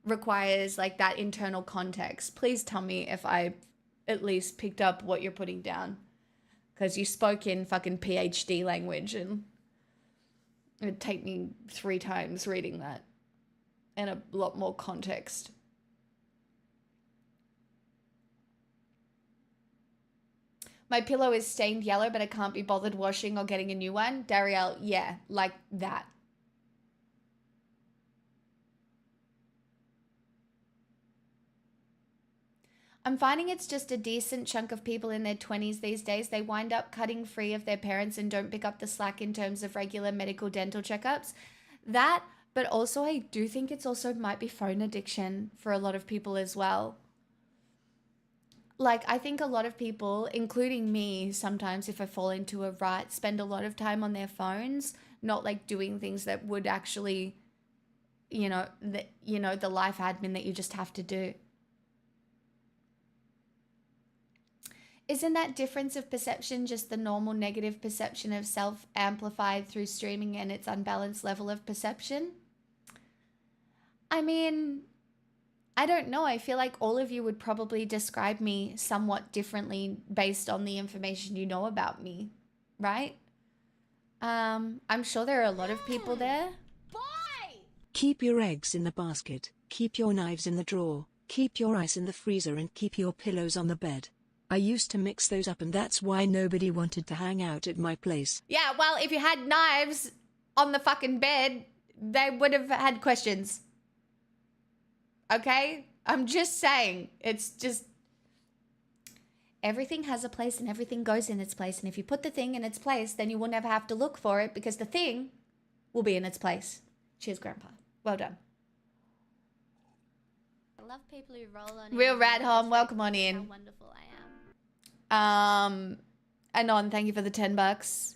requires like that internal context. Please tell me if I at least picked up what you're putting down, because you spoke in fucking PhD language and it'd take me 3 times reading that and a lot more context. My pillow is stained yellow, but I can't be bothered washing or getting a new one. Dariel, yeah, like that. I'm finding it's just a decent chunk of people in their 20s these days. They wind up cutting free of their parents and don't pick up the slack in terms of regular medical dental checkups. That, but also I do think it's also might be phone addiction for a lot of people as well. Like, I think a lot of people, including me, sometimes if I fall into a rut, spend a lot of time on their phones, not like doing things that would actually, the life admin that you just have to do. Isn't that difference of perception just the normal negative perception of self amplified through streaming and its unbalanced level of perception? I mean, I don't know. I feel like all of you would probably describe me somewhat differently based on the information you know about me, right? I'm sure there are a lot of people there. Keep your eggs in the basket, keep your knives in the drawer, keep your ice in the freezer and keep your pillows on the bed. I used to mix those up and that's why nobody wanted to hang out at my place. Yeah, well, if you had knives on the fucking bed, they would have had questions. Okay? I'm just saying. It's just everything has a place and everything goes in its place. And if you put the thing in its place, then you will never have to look for it because the thing will be in its place. Cheers, Grandpa. Well done. I love people who roll on Real it. Rad Home, welcome on How in. wonderful I am. Anon, thank you for the $10.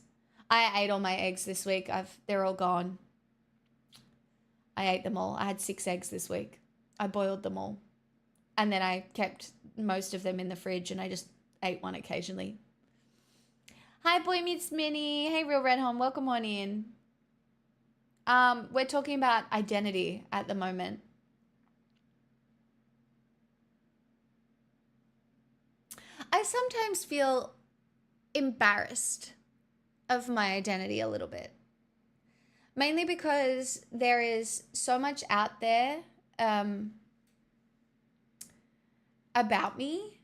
I ate all my eggs this week. They're all gone. I ate them all. I had 6 eggs this week. I boiled them all. And then I kept most of them in the fridge and I just ate one occasionally. Hi, Boy Meets Minnie. Hey, Real Red Home. Welcome on in. We're talking about identity at the moment. I sometimes feel embarrassed of my identity a little bit. Mainly because there is so much out there about me.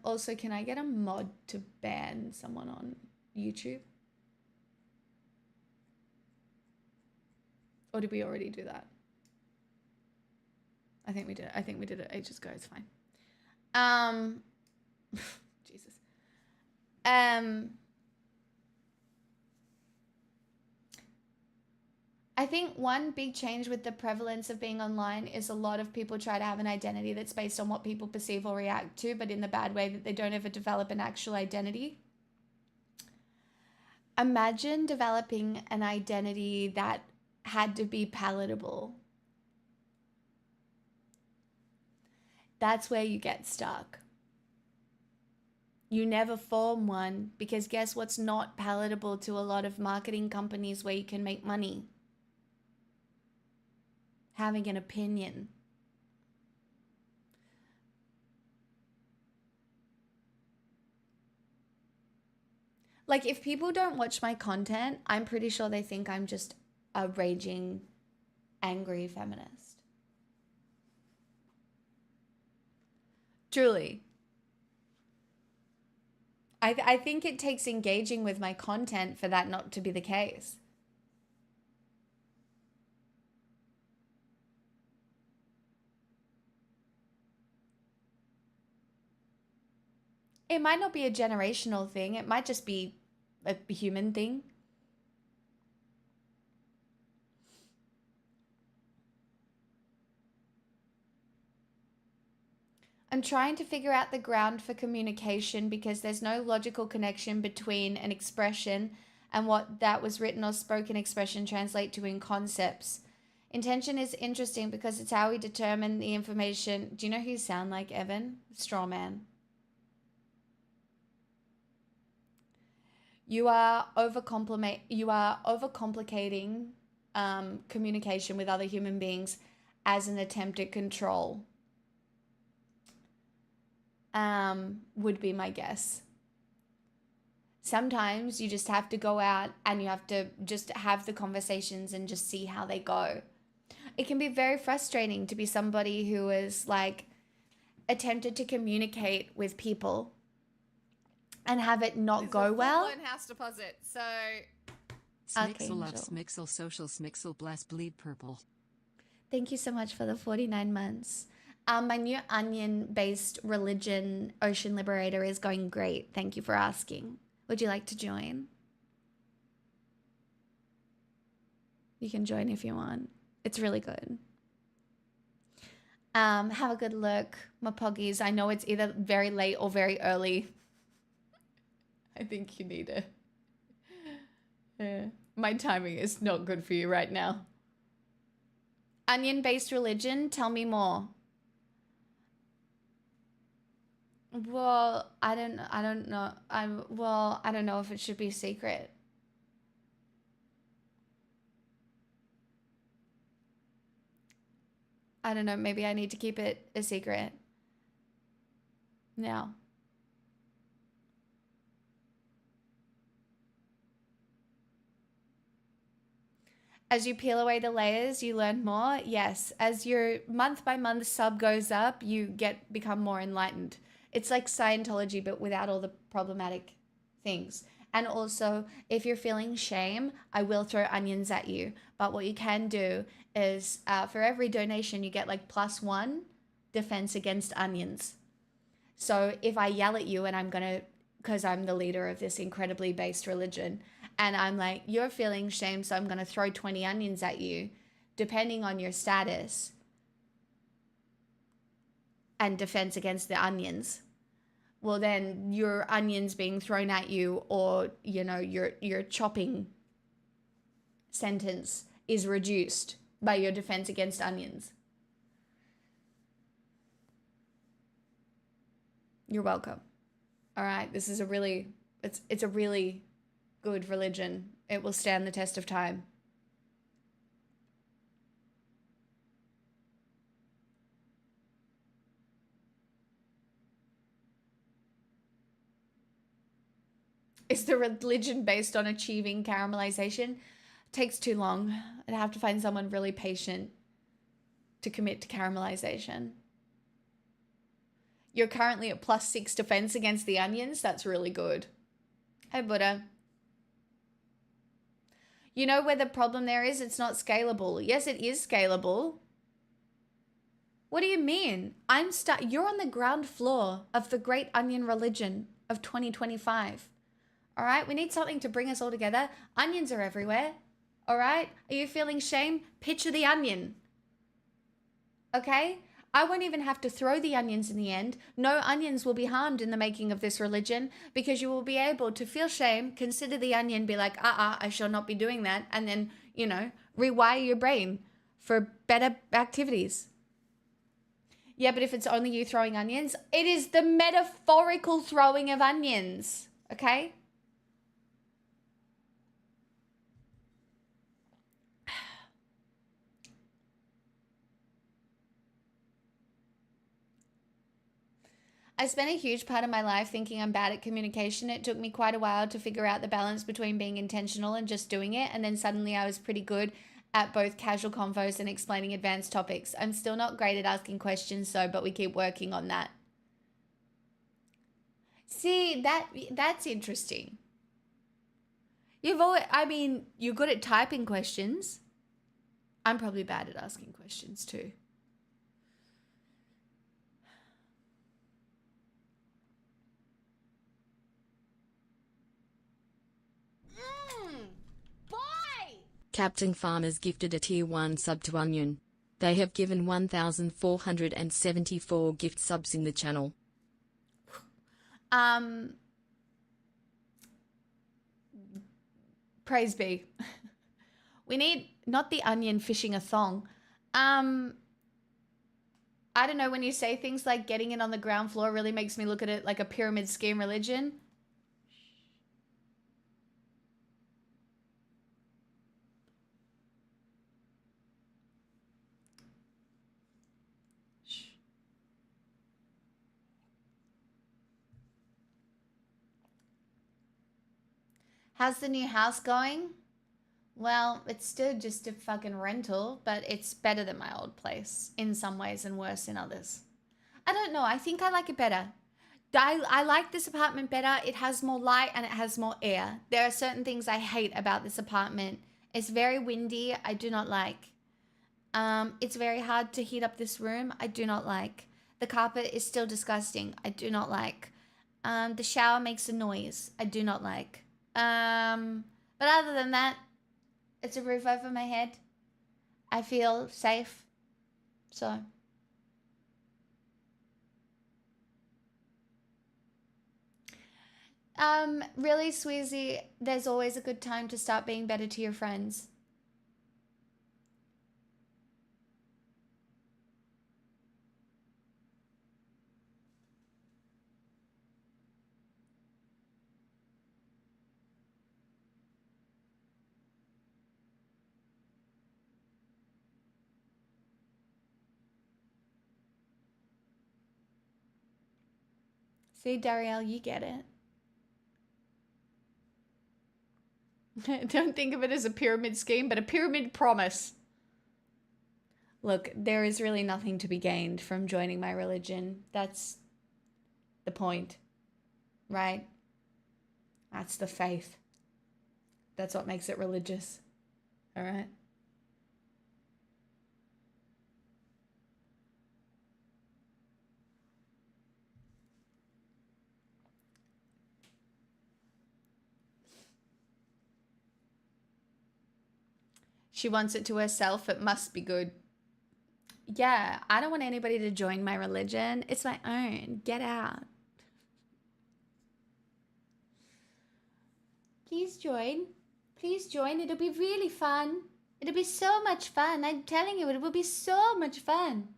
Also, can I get a mod to ban someone on YouTube? Or did we already do that? I think we did it. I think we did it ages ago. It's fine. Jesus. I think one big change with the prevalence of being online is a lot of people try to have an identity that's based on what people perceive or react to, but in the bad way that they don't ever develop an actual identity. Imagine developing an identity that had to be palatable. That's where you get stuck. You never form one because guess what's not palatable to a lot of marketing companies where you can make money? Having an opinion. Like, if people don't watch my content, I'm pretty sure they think I'm just a raging, angry feminist. Truly. I think it takes engaging with my content for that not to be the case. It might not be a generational thing. It might just be a human thing. I'm trying to figure out the ground for communication because there's no logical connection between an expression and what that was written or spoken expression translate to in concepts. Intention is interesting because it's how we determine the information. Do you know who you sound like, Evan? Straw man. You are overcomplicating communication with other human beings as an attempt at control. Would be my guess. Sometimes you just have to go out and you have to just have the conversations and just see how they go. It can be very frustrating to be somebody who is like attempted to communicate with people and have it not go well. House deposit. So Smixel love Archangel. Smixel social Smixel bless bleed purple. Thank you so much for the 49 months. My new onion-based religion, Ocean Liberator, is going great. Thank you for asking. Would you like to join? You can join if you want. It's really good. Have a good look, my poggies. I know it's either very late or very early. I think you need it. Yeah. My timing is not good for you right now. Onion-based religion, tell me more. Well, I don't know. I don't know if it should be secret. I don't know, maybe I need to keep it a secret. Now. As you peel away the layers, you learn more. Yes, as your month by month sub goes up, you become more enlightened. It's like Scientology, but without all the problematic things. And also, if you're feeling shame, I will throw onions at you. But what you can do is for every donation, you get like +1 defense against onions. So if I yell at you and I'm going to, because I'm the leader of this incredibly based religion, and I'm like, you're feeling shame, so I'm going to throw 20 onions at you, depending on your status and defense against the onions. Well, then your onions being thrown at you, or, you know, your chopping sentence is reduced by your defense against onions. You're welcome. All right, this is a really, it's a really good religion. It will stand the test of time. Is the religion based on achieving caramelization? Takes too long. I'd have to find someone really patient to commit to caramelization. You're currently at +6 defense against the onions. That's really good. Hey, Buddha. You know where the problem there is? It's not scalable. Yes, it is scalable. What do you mean? You're on the ground floor of the great onion religion of 2025. All right? We need something to bring us all together. Onions are everywhere. All right? Are you feeling shame? Picture the onion. Okay? I won't even have to throw the onions in the end. No onions will be harmed in the making of this religion, because you will be able to feel shame, consider the onion, be like, I shall not be doing that. And then, you know, rewire your brain for better activities. Yeah, but if it's only you throwing onions, it is the metaphorical throwing of onions. Okay? I spent a huge part of my life thinking I'm bad at communication. It took me quite a while to figure out the balance between being intentional and just doing it. And then suddenly I was pretty good at both casual convos and explaining advanced topics. I'm still not great at asking questions though, but we keep working on that. See, that's interesting. You're good at typing questions. I'm probably bad at asking questions too. Captain Farmers gifted a tier 1 sub to Onion. They have given 1,474 gift subs in the channel. Praise be. We need not the onion fishing a thong. I don't know, when you say things like getting it on the ground floor really makes me look at it like a pyramid scheme religion. How's the new house going? Well, it's still just a fucking rental, but it's better than my old place in some ways and worse in others. I don't know. I think I like it better. I like this apartment better. It has more light and it has more air. There are certain things I hate about this apartment. It's very windy. I do not like. It's very hard to heat up this room. I do not like. The carpet is still disgusting. I do not like. The shower makes a noise. I do not like. But other than that, it's a roof over my head. I feel safe. So. Really, Sweezy, there's always a good time to start being better to your friends. See, Darielle, you get it. Don't think of it as a pyramid scheme, but a pyramid promise. Look, there is really nothing to be gained from joining my religion. That's the point, right? That's the faith. That's what makes it religious. All right? She wants it to herself. It must be good. Yeah, I don't want anybody to join my religion. It's my own. Get out. Please join. Please join. It'll be really fun. It'll be so much fun. I'm telling you, it will be so much fun.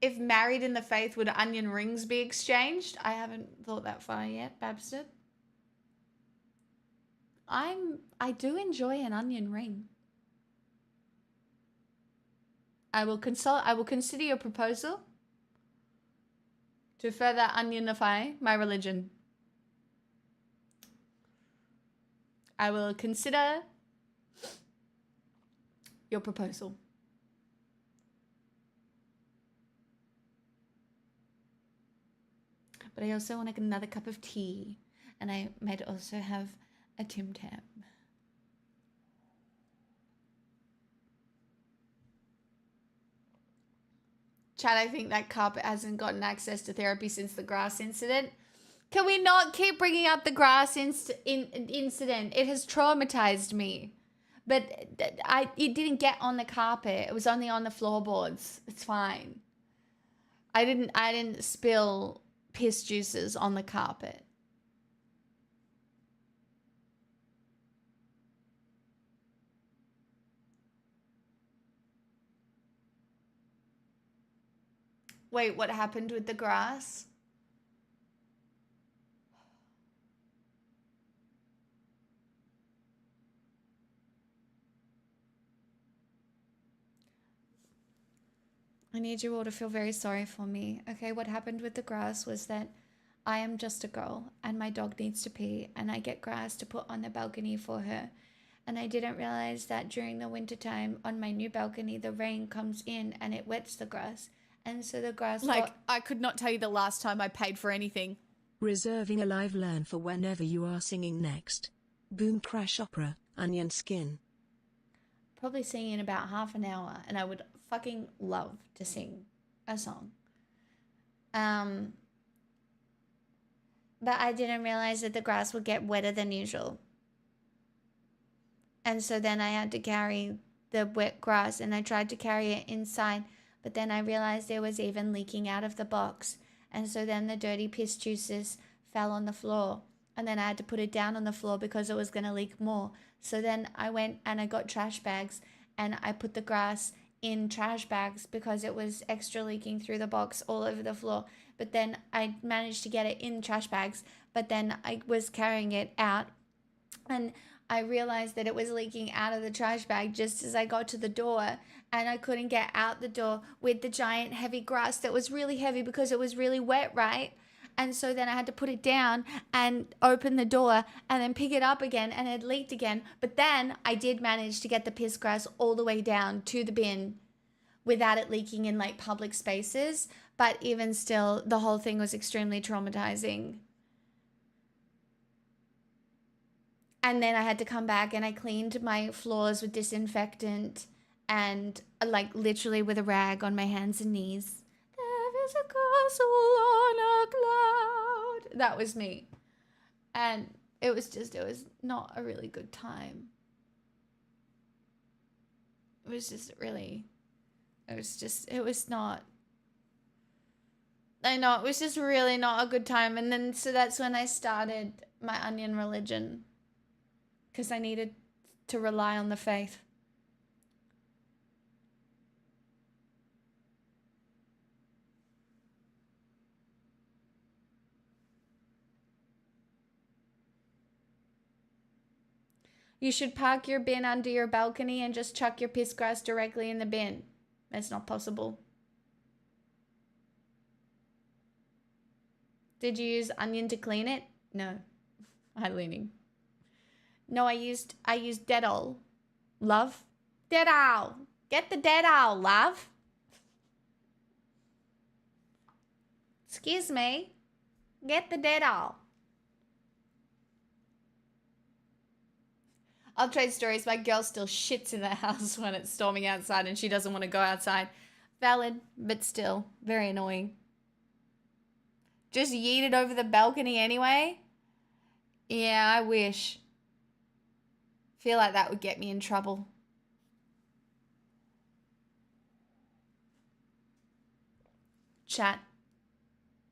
If married in the faith, would onion rings be exchanged? I haven't thought that far yet, Babster. I do enjoy an onion ring. I will consider your proposal to further onionify my religion. I will consider your proposal. But I also want another cup of tea. And I might also have a Tim Tam. Chad, I think that carpet hasn't gotten access to therapy since the grass incident. Can we not keep bringing up the grass incident? It has traumatized me. But it didn't get on the carpet. It was only on the floorboards. It's fine. I didn't spill piss juices on the carpet. Wait, what happened with the grass? I need you all to feel very sorry for me. Okay, what happened with the grass was that I am just a girl and my dog needs to pee and I get grass to put on the balcony for her. And I didn't realize that during the wintertime on my new balcony, the rain comes in and it wets the grass. And so the grass I could not tell you the last time I paid for anything. Reserving a live learn for whenever you are singing next. Boom Crash Opera, Onion Skin. Probably sing in about half an hour, and I would fucking love to sing a song. But I didn't realize that the grass would get wetter than usual. And so then I had to carry the wet grass, and I tried to carry it inside, but then I realized there was even leaking out of the box. And so then the dirty piss juices fell on the floor. And then I had to put it down on the floor because it was going to leak more. So then I went and I got trash bags and I put the grass in trash bags because it was extra leaking through the box all over the floor. But then I managed to get it in trash bags, but then I was carrying it out and I realized that it was leaking out of the trash bag just as I got to the door, and I couldn't get out the door with the giant heavy grass that was really heavy because it was really wet, right? And so then I had to put it down and open the door and then pick it up again, and it leaked again. But then I did manage to get the piss grass all the way down to the bin without it leaking in like public spaces. But even still, the whole thing was extremely traumatizing. And then I had to come back and I cleaned my floors with disinfectant and like literally with a rag on my hands and knees. There is a castle on a cloud. That was me. And it was not a really good time. It was not, I know, it was just really not a good time. And then, so that's when I started my onion religion. Because I needed to rely on the faith. You should park your bin under your balcony and just chuck your piss grass directly in the bin. That's not possible. Did you use onion to clean it? No. I'm leaning. No, I used Dettol. Love? Dettol. Get the Dettol, love. Excuse me. Get the Dettol. I'll trade stories. My girl still shits in the house when it's storming outside and she doesn't want to go outside. Valid, but still very annoying. Just yeet it over the balcony anyway? Yeah, I wish. Feel like that would get me in trouble. Chat.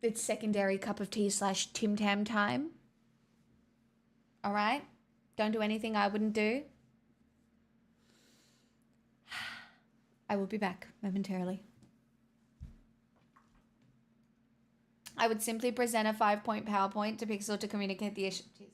It's secondary cup of tea / Tim Tam time. Alright? Don't do anything I wouldn't do. I will be back momentarily. I would simply present a 5-point PowerPoint to Pixel to communicate the issue. Jesus.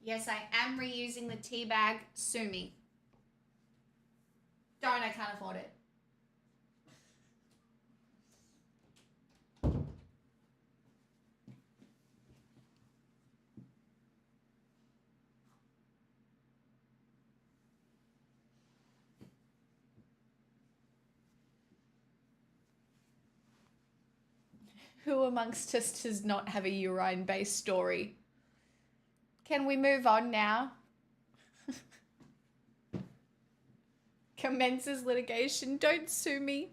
Yes, I am reusing the tea bag. Sue me. Don't, I can't afford it. Who amongst us does not have a urine-based story? Can we move on now? Commences litigation. Don't sue me.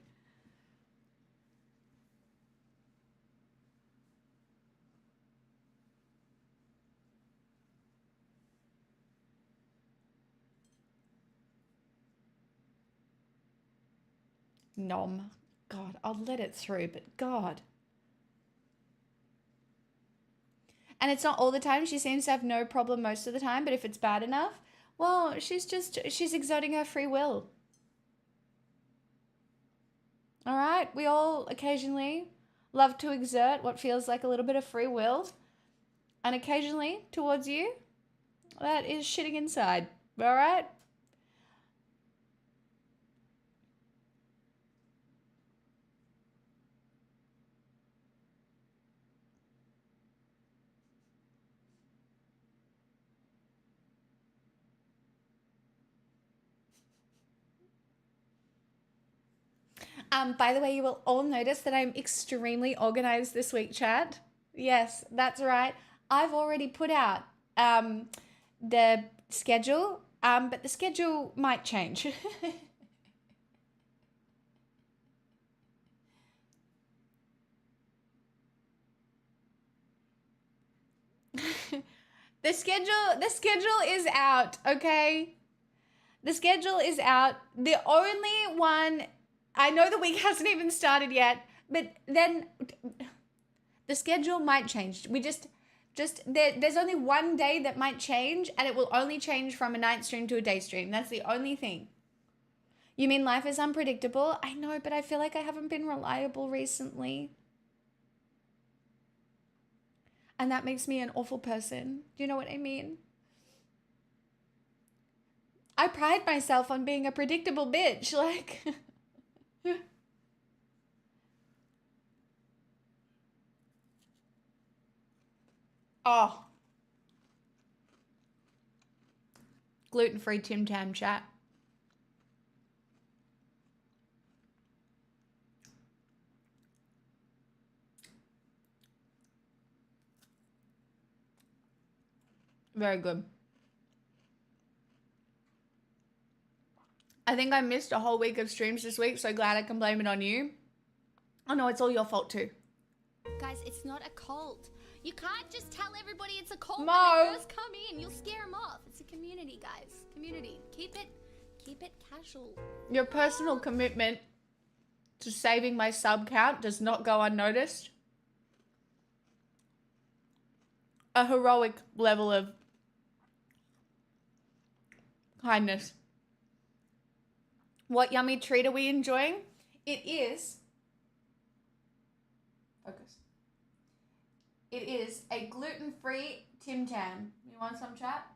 Nom. God, I'll let it through, but God. And it's not all the time. She seems to have no problem most of the time, but if it's bad enough, well, she's exerting her free will. All right? We all occasionally love to exert what feels like a little bit of free will. And occasionally, towards you, that is shitting inside. All right? By the way, you will all notice that I'm extremely organized this week, chat. Yes, that's right. I've already put out the schedule, but the schedule might change. The schedule is out, okay? The schedule is out. The only one, I know the week hasn't even started yet, but then the schedule might change. There's only one day that might change, and it will only change from a night stream to a day stream. That's the only thing. You mean life is unpredictable? I know, but I feel like I haven't been reliable recently. And that makes me an awful person. Do you know what I mean? I pride myself on being a predictable bitch. Like, oh, gluten-free Tim Tam chat. Very good. I think I missed a whole week of streams this week, so glad I can blame it on you. Oh no, it's all your fault too. Guys, it's not a cult. You can't just tell everybody it's a cult Mo. when they first come in. You'll scare them off. It's a community, guys. Community. Keep it casual. Your personal commitment to saving my sub count does not go unnoticed. A heroic level of kindness. What yummy treat are we enjoying? It is, focus. It is a gluten-free Tim Tam. You want some, chat?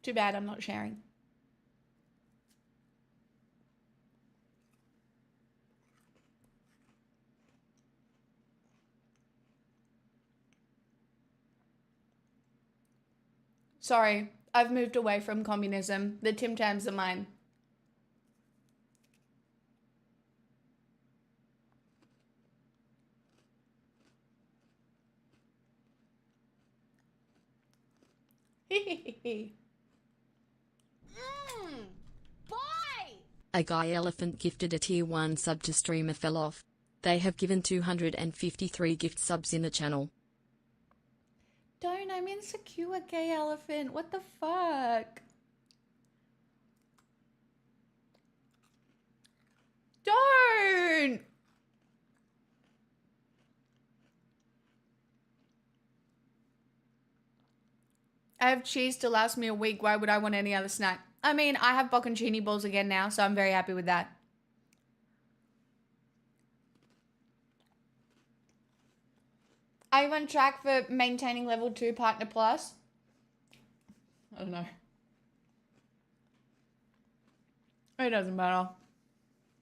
Too bad I'm not sharing. Sorry, I've moved away from communism. The Tim Tams are mine. Boy! A guy elephant gifted a tier 1 sub to streamer fell off. They have given 253 gift subs in the channel. Don't, I'm insecure, gay elephant. What the fuck? Don't! I have cheese to last me a week. Why would I want any other snack? I mean, I have bocconcini balls again now, so I'm very happy with that. Are you on track for maintaining level 2 partner plus? I don't know. It doesn't matter.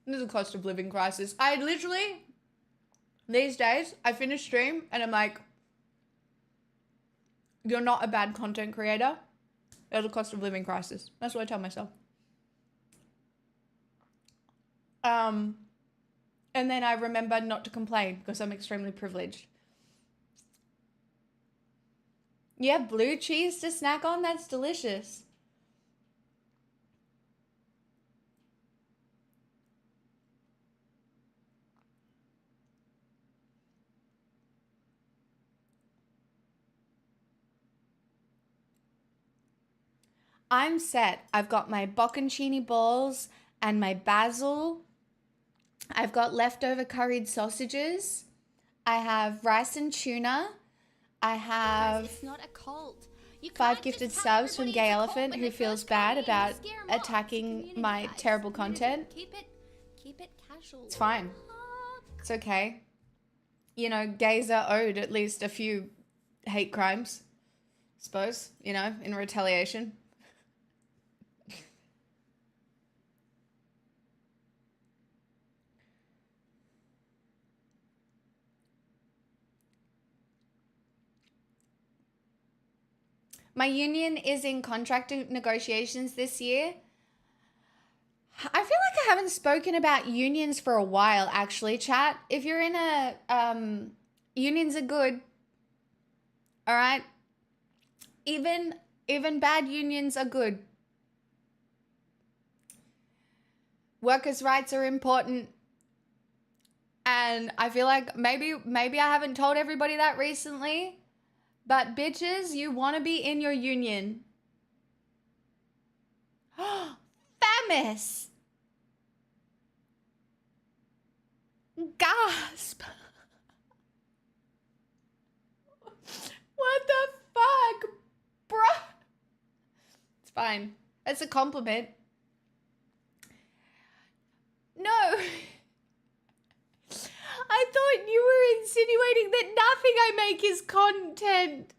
There's a cost of living crisis. I literally, these days, I finish stream and I'm like, you're not a bad content creator. There's a cost of living crisis. That's what I tell myself. And then I remember not to complain because I'm extremely privileged. You have blue cheese to snack on? That's delicious. I'm set. I've got my bocconcini balls and my basil. I've got leftover curried sausages. I have rice and tuna. I have Guys, it's not a cult. You 5 can't gifted just tell subs from everybody Gay it's a cult Elephant when who they feels first come bad in. You'll about scare 'em off. It's a attacking community, my guys. terrible Community. content. Keep it casual. It's fine. It's okay. You know, gays are owed at least a few hate crimes, I suppose, you know, in retaliation. My union is in contract negotiations this year. I feel like I haven't spoken about unions for a while, actually, chat. If you're in a, unions are good, all right? Even bad unions are good. Workers' rights are important. And I feel like maybe I haven't told everybody that recently, but bitches, you want to be in your union. Famous. Gasp. What the fuck, bruh? It's fine. It's a compliment. No. I thought you were insinuating that nothing I make is content.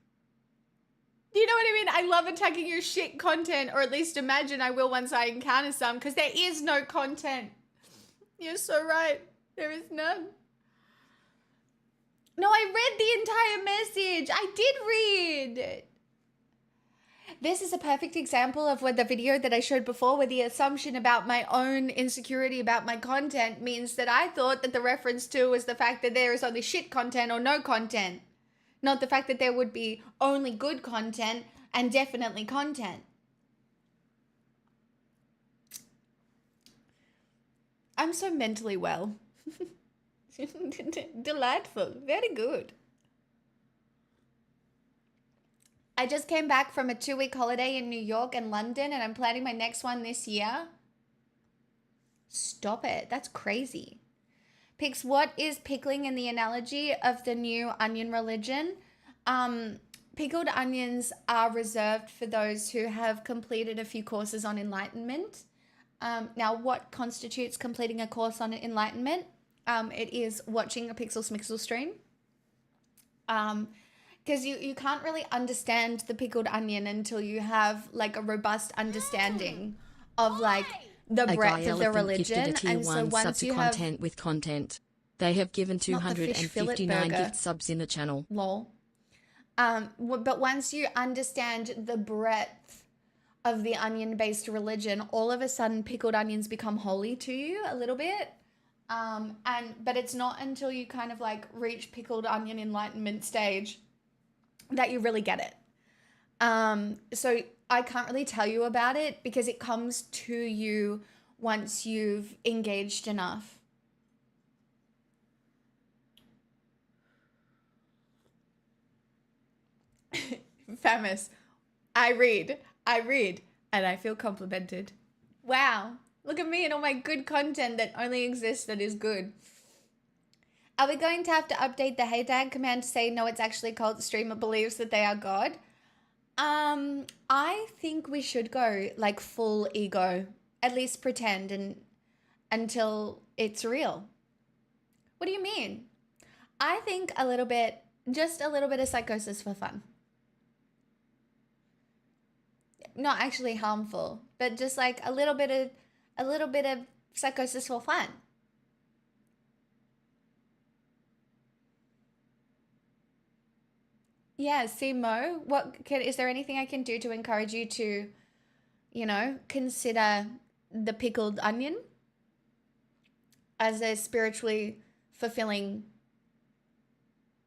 Do you know what I mean? I love attacking your shit content, or at least imagine I will once I encounter some, because there is no content. You're so right. There is none. No, I read the entire message. I did read. This is a perfect example of where the video that I showed before, where the assumption about my own insecurity about my content means that I thought that the reference to was the fact that there is only shit content or no content. Not the fact that there would be only good content and definitely content. I'm so mentally well. Delightful. Very good. I just came back from a 2-week holiday in New York and London, and I'm planning my next one this year. Stop it. That's crazy. Pix, what is pickling in the analogy of the new onion religion? Pickled onions are reserved for those who have completed a few courses on enlightenment. Now, what constitutes completing a course on enlightenment? It is watching a Pixel Smixel stream. Because you can't really understand the pickled onion until you have like a robust understanding of like the breadth of the religion. And so once you have content with content, they have given not the fish fillet 259 burger. gift subs in the channel. Lol. But once you understand the breadth of the onion-based religion, all of a sudden pickled onions become holy to you a little bit. But it's not until you kind of like reach pickled onion enlightenment stage that you really get it. So I can't really tell you about it because it comes to you once you've engaged enough. Famous. I read, and I feel complimented. Wow. Look at me and all my good content that only exists that is good. Are we going to have to update the hey dad command to say no, it's actually called the streamer believes that they are God? I think we should go like full ego, at least pretend until it's real. What do you mean? I think just a little bit of psychosis for fun. Not actually harmful, but just like a little bit of psychosis for fun. Yeah, see Mo, is there anything I can do to encourage you to, consider the pickled onion as a spiritually fulfilling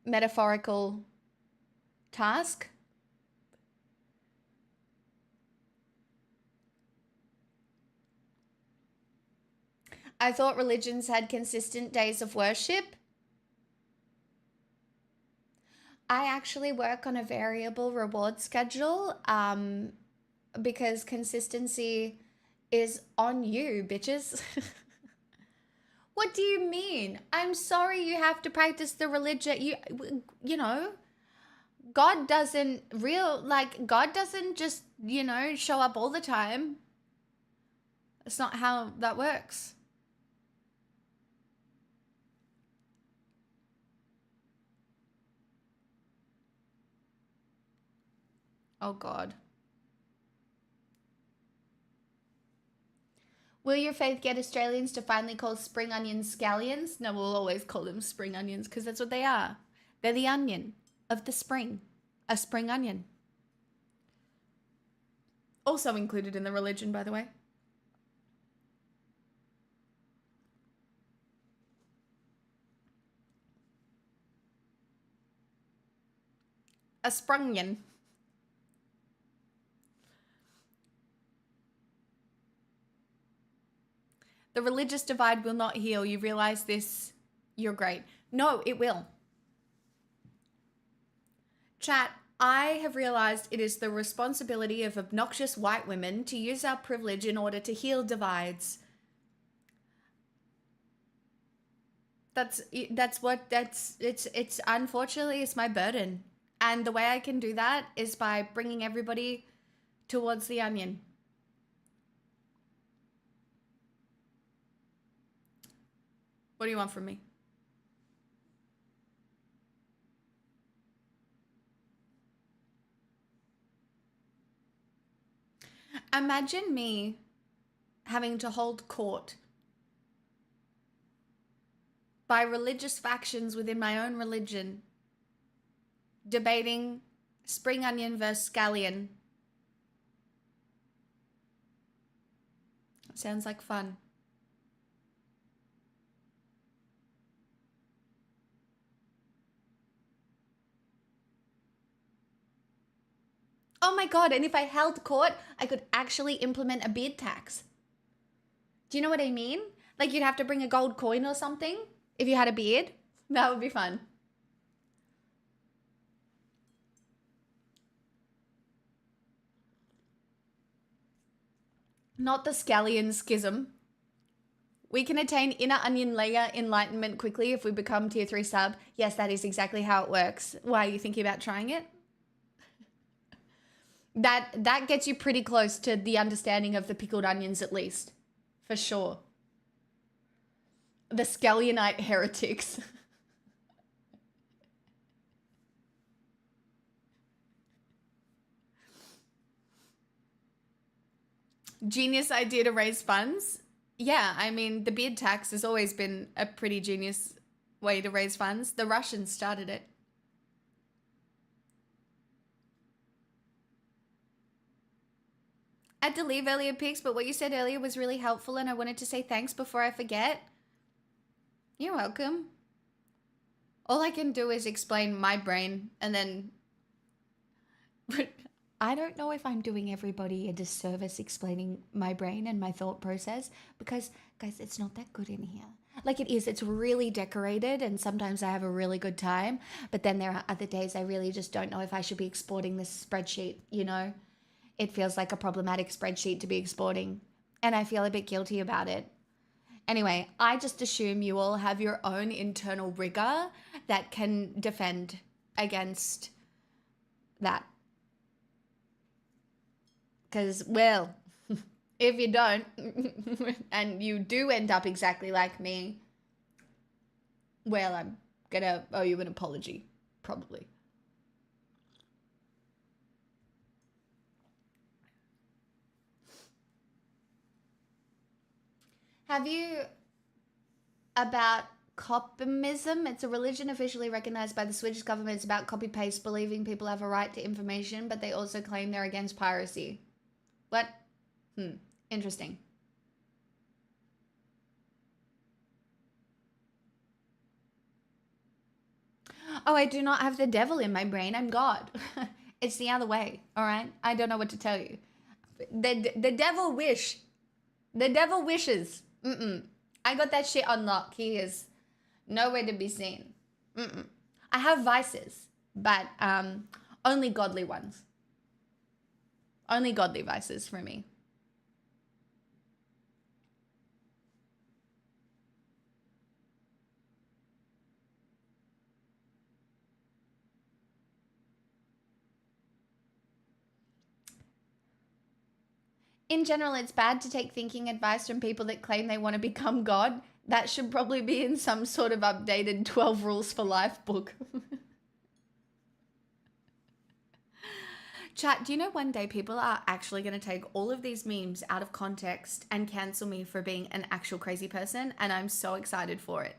metaphorical task? I thought religions had consistent days of worship. I actually work on a variable reward schedule because consistency is on you, bitches. What do you mean? I'm sorry you have to practice the religion. God doesn't just, show up all the time. It's not how that works. Oh, God. Will your faith get Australians to finally call spring onions scallions? No, we'll always call them spring onions because that's what they are. They're the onion of the spring. A spring onion. Also included in the religion, by the way. A sprungen. The religious divide will not heal. You realize this? You're great. No, it will. Chat, I have realized it is the responsibility of obnoxious white women to use our privilege in order to heal divides. It's unfortunately it's my burden. And the way I can do that is by bringing everybody towards the onion. What do you want from me? Imagine me having to hold court by religious factions within my own religion, debating spring onion versus scallion. Sounds like fun. Oh my god, and if I held court, I could actually implement a beard tax. Do you know what I mean? Like you'd have to bring a gold coin or something if you had a beard. That would be fun. Not the scallion schism. We can attain inner onion layer enlightenment quickly if we become tier 3 sub. Yes, that is exactly how it works. Why are you thinking about trying it? That gets you pretty close to the understanding of the pickled onions at least. For sure. The Scallionite heretics. Genius idea to raise funds. Yeah, I mean, the beard tax has always been a pretty genius way to raise funds. The Russians started it. I had to leave earlier, Pix, but what you said earlier was really helpful and I wanted to say thanks before I forget. You're welcome. All I can do is explain my brain and then... I don't know if I'm doing everybody a disservice explaining my brain and my thought process because, guys, it's not that good in here. Like it is, it's really decorated and sometimes I have a really good time, but then there are other days I really just don't know if I should be exporting this spreadsheet, you know? It feels like a problematic spreadsheet to be exporting and I feel a bit guilty about it. Anyway, I just assume you all have your own internal rigor that can defend against that. Because, well, if you don't, and you do end up exactly like me, well, I'm gonna owe you an apology, probably. Have you about copimism? It's a religion officially recognized by the Swedish government. It's about copy-paste, believing people have a right to information, but they also claim they're against piracy. What? Interesting. Oh, I do not have the devil in my brain. I'm God. It's the other way, all right? I don't know what to tell you. The devil wish. The devil wishes. I got that shit on lock. He is nowhere to be seen. I have vices, but only godly ones. Only godly vices for me. In general, it's bad to take thinking advice from people that claim they want to become God. That should probably be in some sort of updated 12 Rules for Life book. Chat, do you know one day people are actually going to take all of these memes out of context and cancel me for being an actual crazy person? And I'm so excited for it.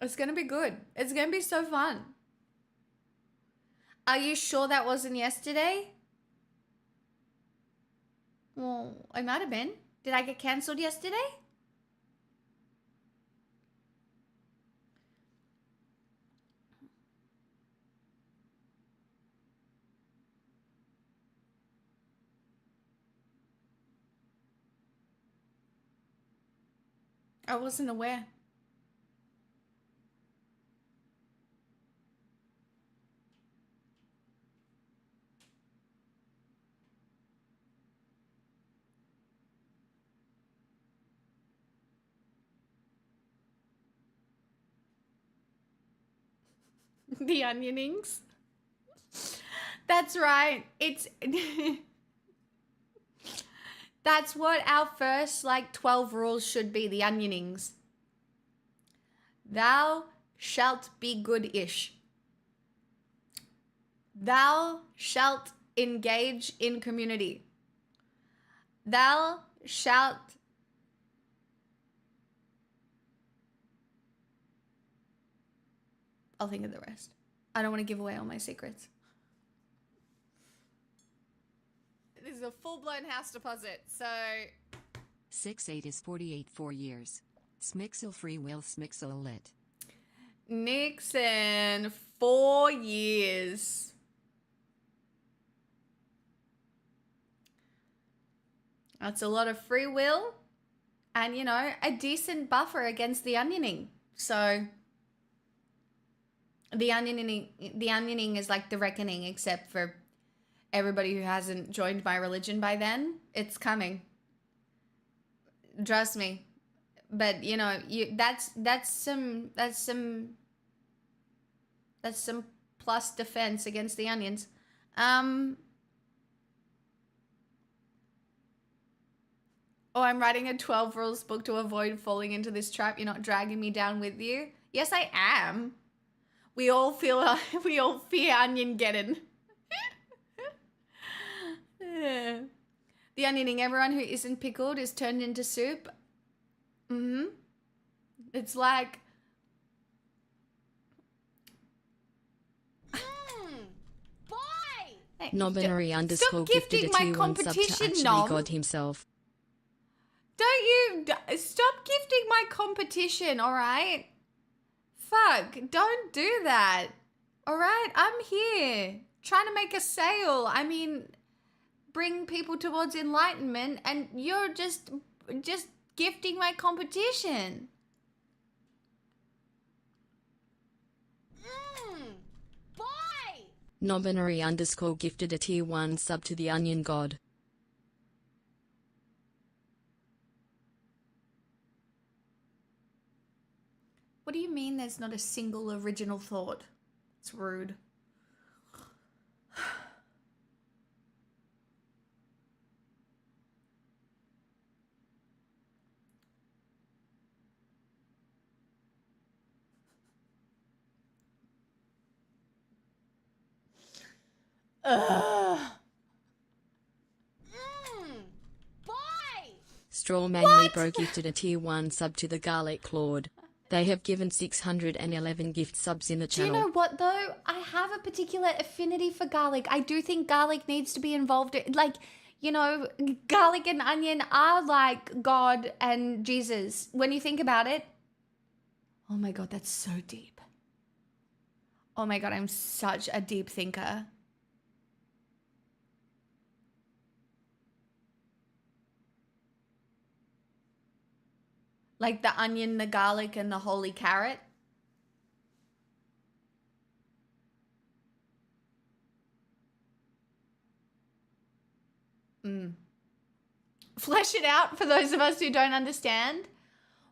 It's going to be good. It's going to be so fun. Are you sure that wasn't yesterday? Well, I might have been. Did I get cancelled yesterday? I wasn't aware. The onionings. That's right. It's that's what our first 12 rules should be, the onionings. Thou shalt be good-ish. Thou shalt engage in community. Thou shalt I'll think of the rest. I don't want to give away all my secrets. This is a full-blown house deposit, so 6-8 is 48 4 years. Smixel free will smixel lit. Nixon, 4 years. That's a lot of free will and, a decent buffer against the onioning. So the onioning is like the reckoning, except for everybody who hasn't joined my religion by then. It's coming. Trust me. But that's some plus defense against the onions. Oh, I'm writing a 12 rules book to avoid falling into this trap. You're not dragging me down with you. Yes, I am. We all fear onion getting. The onioning. Everyone who isn't pickled is turned into soup. It's like Boy! hey, Non-binary underscore stop gifted a gifting my tier 1 sub to competition, actually Nom. God himself. Don't you stop gifting my competition, all right? Fuck, don't do that. All right, I'm here trying to make a sale. I mean, bring people towards enlightenment, and you're just gifting my competition. Boy! Non-binary underscore gifted a tier 1 sub to the onion god. What do you mean there's not a single original thought? It's rude. Ugh. Boy! Strawman Libro gifted a tier 1 sub to the garlic lord. They have given 611 gift subs in the Do you channel. know what though? I have a particular affinity for garlic. I do think garlic needs to be involved. Garlic and onion are like God and Jesus. When you think about it. Oh my God, that's so deep. Oh my God, I'm such a deep thinker. Like the onion, the garlic, and the holy carrot. Flesh it out for those of us who don't understand.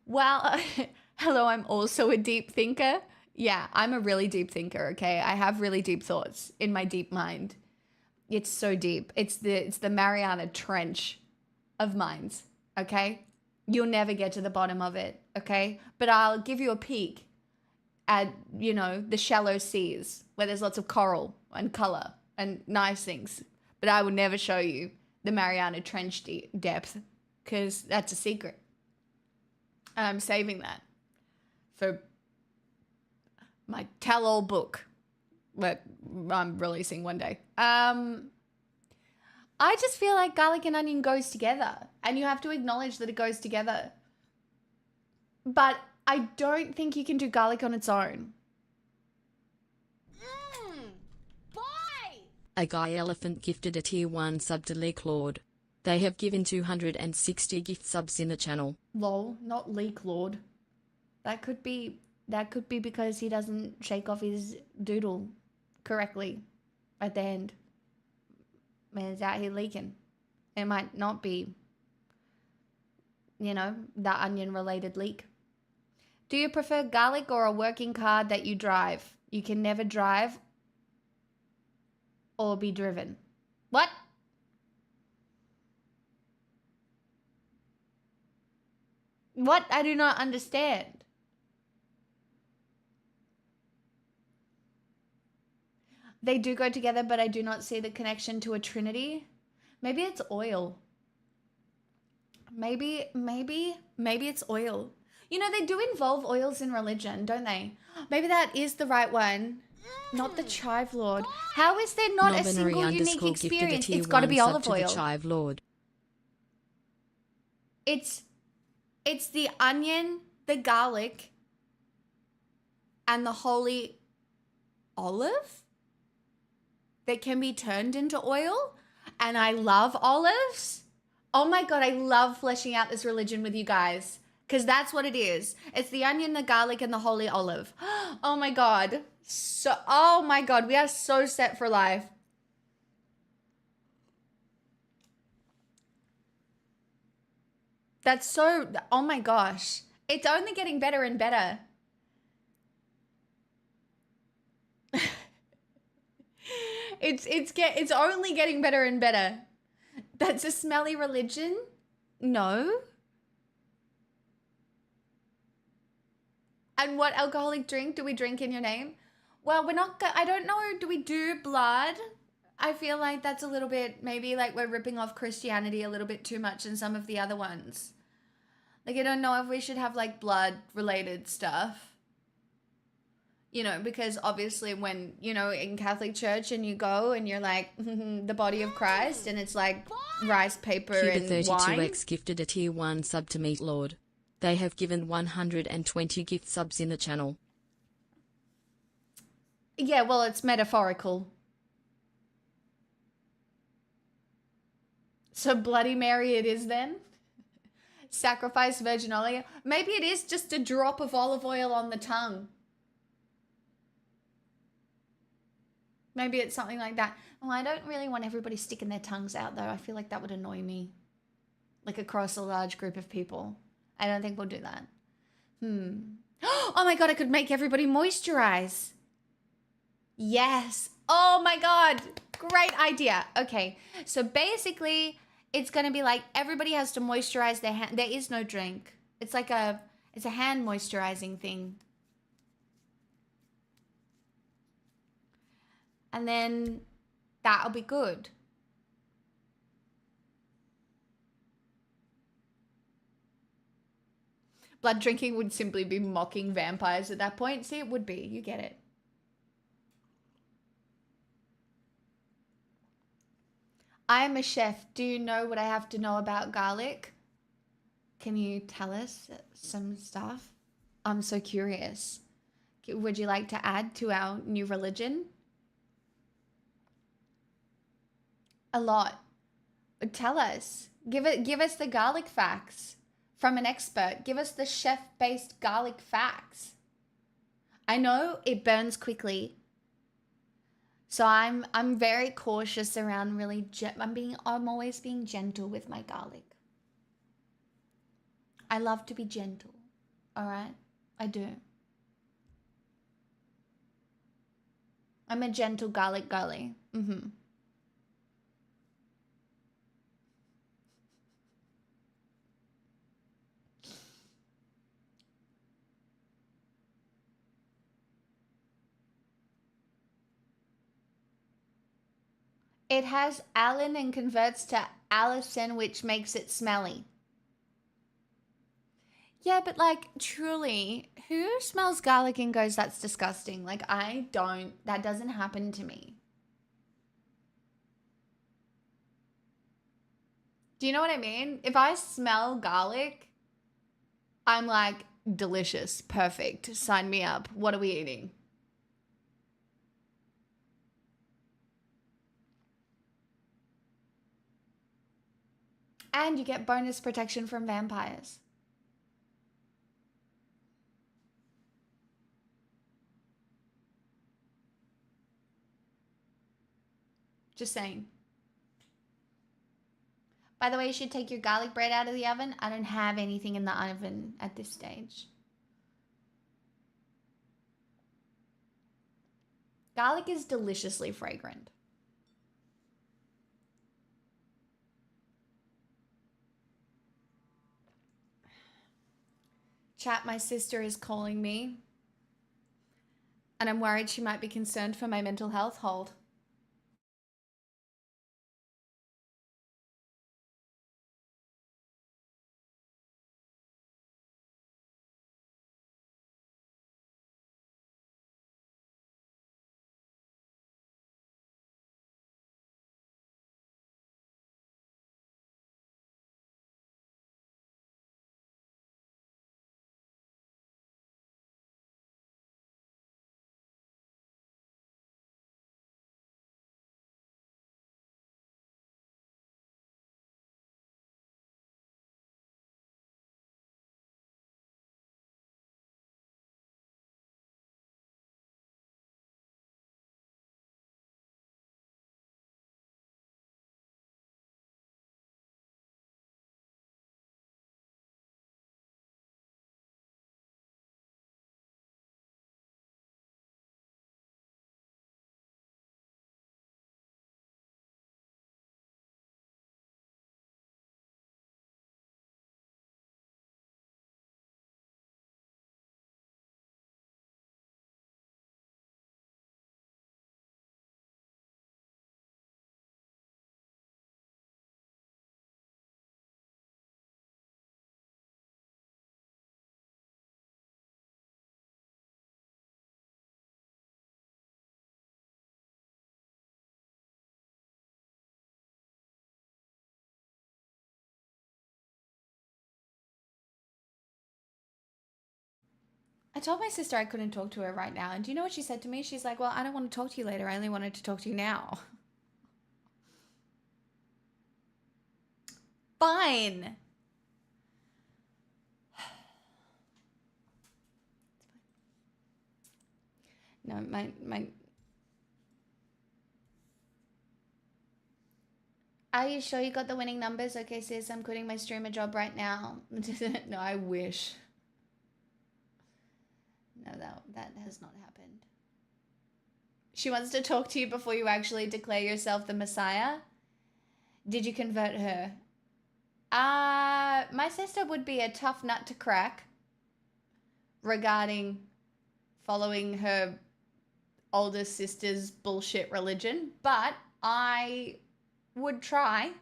Well, hello, I'm also a deep thinker. Yeah, I'm a really deep thinker, okay? I have really deep thoughts in my deep mind. It's so deep. It's the Mariana Trench of minds, okay? You'll never get to the bottom of it, okay? But I'll give you a peek at, the shallow seas where there's lots of coral and color and nice things. But I will never show you the Mariana Trench depth because that's a secret. And I'm saving that for my tell-all book that I'm releasing one day. I just feel like garlic and onion goes together, and you have to acknowledge that it goes together. But I don't think you can do garlic on its own. Boy! A guy elephant gifted a tier 1 sub to Lee Claude. They have given 260 gift subs in the channel. Lol, not Leak Lord. That could be because he doesn't shake off his doodle correctly at the end. Man, it's out here leaking. It might not be, the onion related leak. Do you prefer garlic or a working car that you drive? You can never drive or be driven. What? What? I do not understand. They do go together, but I do not see the connection to a trinity. Maybe it's oil. Maybe it's oil. They do involve oils in religion, don't they? Maybe that is the right one. Not the Chive Lord. How is there not a single unique experience? It's got to be olive oil. Chive Lord. It's the onion, the garlic, and the holy olive that can be turned into oil. And I love olives. Oh my God, I love fleshing out this religion with you guys. Because that's what it is. It's the onion, the garlic, and the holy olive. Oh my God. Oh my God, we are so set for life. That's so, oh my gosh. It's only getting better and better. It's only getting better and better. That's a smelly religion? No. And what alcoholic drink do we drink in your name? Well, I don't know, do we do blood? I feel like that's a little bit, maybe like we're ripping off Christianity a little bit too much in some of the other ones. Like, I don't know if we should have like blood related stuff. Because obviously when, in Catholic Church and you go and you're like, the body of Christ, and it's like rice paper and wine. Cuba32X gifted a tier 1 sub to Meat Lord. They have given 120 gift subs in the channel. Yeah, well, it's metaphorical. So Bloody Mary it is then? Sacrifice virgin olive? Maybe it is just a drop of olive oil on the tongue. Maybe it's something like that. Oh, I don't really want everybody sticking their tongues out, though. I feel like that would annoy me. Like across a large group of people. I don't think we'll do that. Oh my God, I could make everybody moisturize. Yes. Oh my God. Great idea. Okay. So basically, it's going to be like everybody has to moisturize their hand. There is no drink. It's like it's a hand moisturizing thing. And then that'll be good. Blood drinking would simply be mocking vampires at that point. See, it would be. You get it. I am a chef. Do you know what I have to know about garlic? Can you tell us some stuff? I'm so curious. Would you like to add to our new religion? A lot. Tell us. Give us the garlic facts from an expert. Give us the chef-based garlic facts. I know it burns quickly. So I'm very cautious around really I'm always being gentle with my garlic. I love to be gentle. All right? I do. I'm a gentle garlic girly. It has Alan and converts to Allison, which makes it smelly. Yeah, but like truly, who smells garlic and goes, that's disgusting? Like I don't, that doesn't happen to me. Do you know what I mean? If I smell garlic, I'm like, delicious, perfect, sign me up. What are we eating? And you get bonus protection from vampires. Just saying. By the way, you should take your garlic bread out of the oven. I don't have anything in the oven at this stage. Garlic is deliciously fragrant. Chat, my sister is calling me. And I'm worried she might be concerned for my mental health. Hold. I told my sister I couldn't talk to her right now. And do you know what she said to me? She's like, well, I don't want to talk to you later. I only wanted to talk to you now. Fine. No, my. Are you sure you got the winning numbers? Okay, sis, I'm quitting my streamer job right now. No, I wish. No, that has not happened. She wants to talk to you before you actually declare yourself the Messiah. Did you convert her? My sister would be a tough nut to crack regarding following her older sister's bullshit religion, but I would try.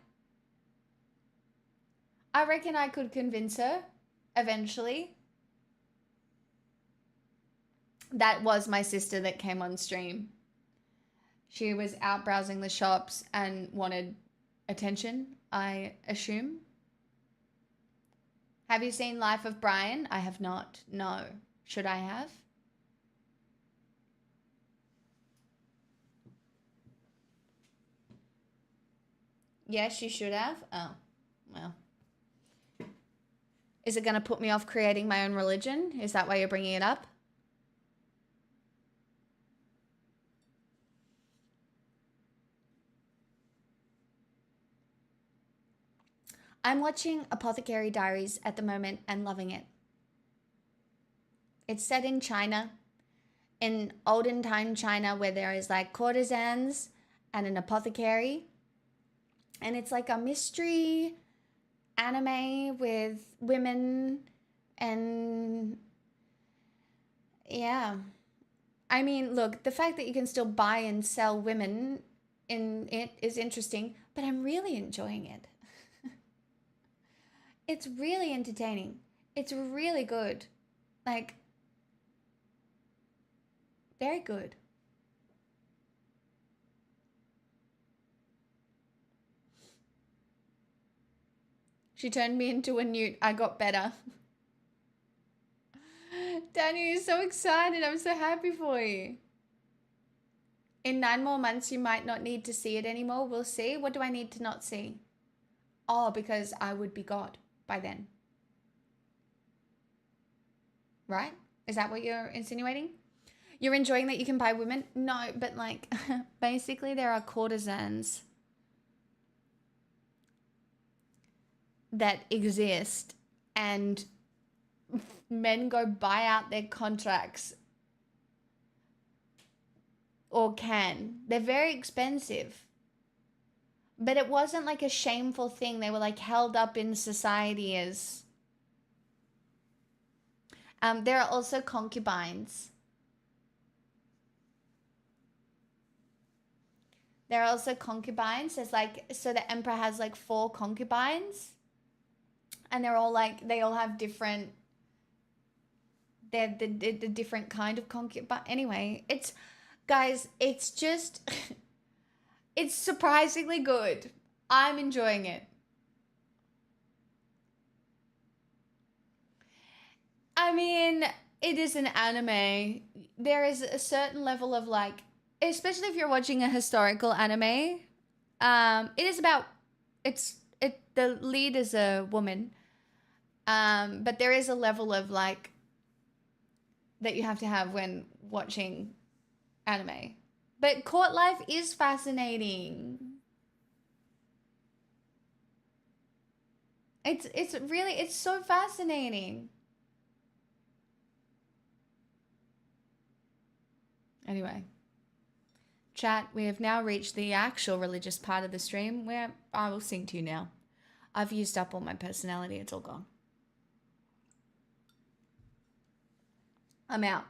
I reckon I could convince her eventually. That was my sister that came on stream. She was out browsing the shops and wanted attention, I assume. Have you seen Life of Brian? I have not. No. Should I have? Yes, you should have. Oh, well. Is it going to put me off creating my own religion? Is that why you're bringing it up? I'm watching Apothecary Diaries at the moment and loving it. It's set in China, in olden time China, where there is like courtesans and an apothecary. And it's like a mystery anime with women and yeah. I mean, look, the fact that you can still buy and sell women in it is interesting, but I'm really enjoying it. It's really entertaining. It's really good. Like, very good. She turned me into a newt. I got better. Daniel, you're so excited. I'm so happy for you. In 9 more months, you might not need to see it anymore. We'll see. What do I need to not see? Oh, because I would be God by then. Right? Is that what you're insinuating? You're enjoying that you can buy women? No, but like, basically there are courtesans that exist and men go buy out their contracts or can. They're very expensive. But it wasn't like a shameful thing. They were like held up in society as... there are also concubines. There are also concubines. There's like, so the emperor has like 4 concubines. And they're all like, they all have different... They're the different kind of concubine. Anyway, it's... Guys, it's just... It's surprisingly good. I'm enjoying it. I mean, it is an anime. There is a certain level of like, especially if you're watching a historical anime, it is about, the lead is a woman, but there is a level of like, that you have to have when watching anime. But court life is fascinating. It's so fascinating. Anyway, chat, we have now reached the actual religious part of the stream where I will sing to you now. I've used up all my personality. It's all gone. I'm out.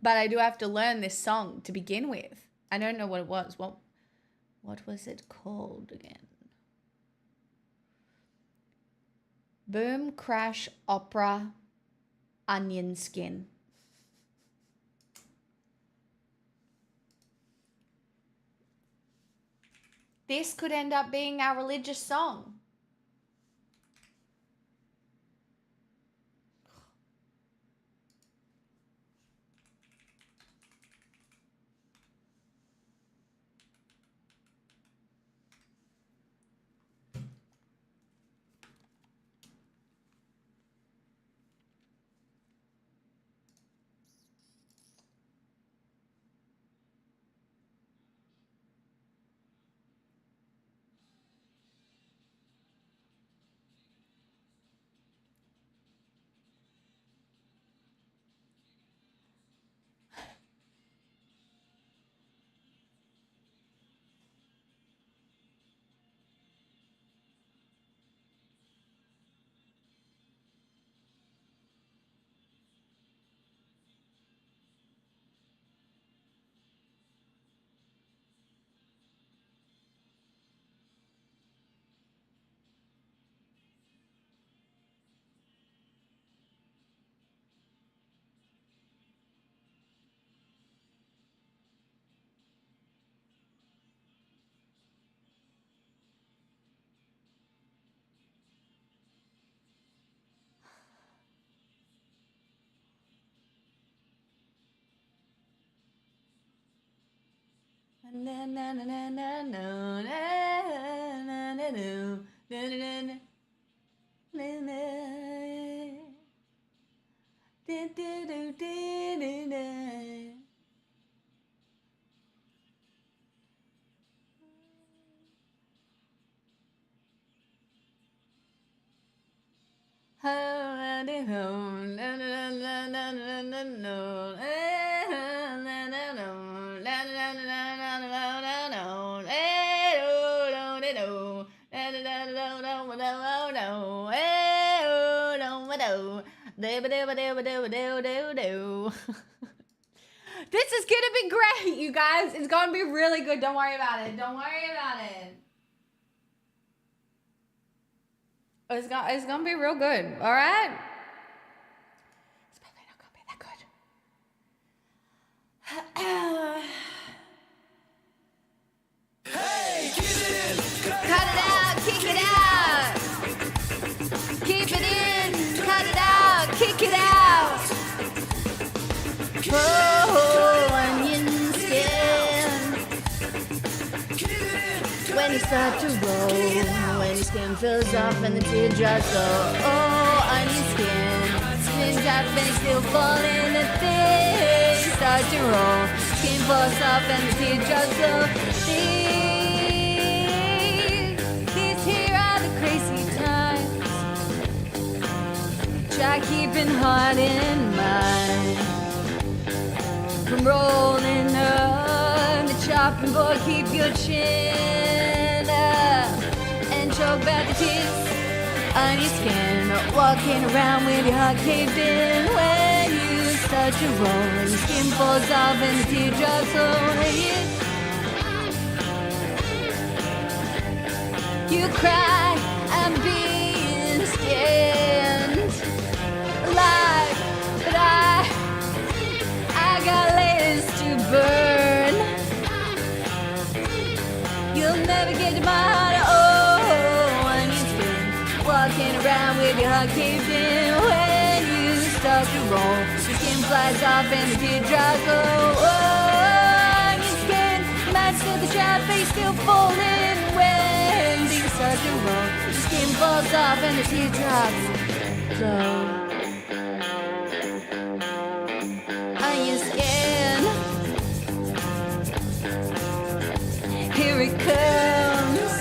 But I do have to learn this song to begin with. I don't know what it was. What was it called again? Boom, crash, opera, onion skin. This could end up being our religious song. This is gonna be great, you guys. It's gonna be really good. Don't worry about it. Don't worry about it. It's gonna be real good. All right. start to roll. When your skin fills up and the teardrops go. Oh, on your skin. Skin drop and it's still falling. The things start to roll. Skin falls off and the teardrops go. These here are the crazy times. Try keeping heart in mind. From rolling on the chopping board, keep your chin up and choke back the tears on your skin. Walking around with your heart caved in. When you start to roll and your skin falls off and the teardrops over you cry, I'm being skinned alive, but I got layers to burn. You'll never get to my heart, oh, on your skin. Walking around with your heart caved in. When you start to roll, your skin flies off and the teardrops go. Oh, on your skin, you might still the sharp face still falling. When things start to roll, your skin falls off and the teardrops flow. On your skin, here it comes.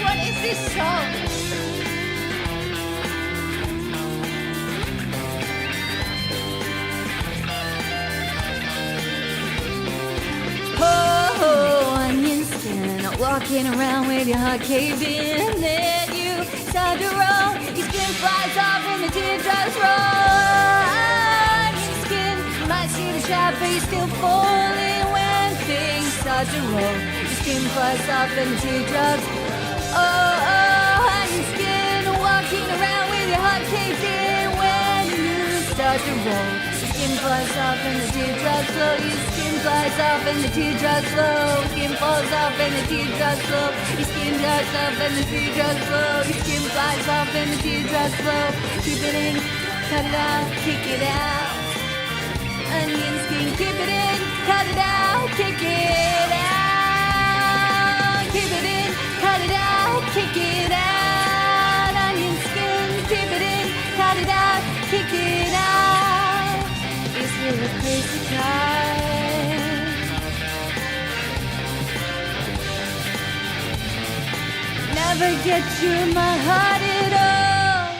What is this song? Oh, onion skin, walking around with your heart caved in. Then you start to roll, your skin flies off and the teardrops roll. Onion skin, you might see the sharp face still falling. When things start to roll, your skin flies off and the teardrops. Oh, onion skin, walking around with your heart caved in. When you start to roll, your skin flies off and the teardrops flow. Your skin flies off and the teardrops flow. Skin falls off and the teardrops flow. Your skin flies off and the teardrops flow. Your skin flies off and the teardrops flow. Keep it in, cut it out, kick it out. Onion skin, keep it in, cut it out, kick it out. Keep it in, cut it out, kick it out. Onion skin, keep it in, cut it out, kick it out. Is here a crazy time? Never get you my heart at all.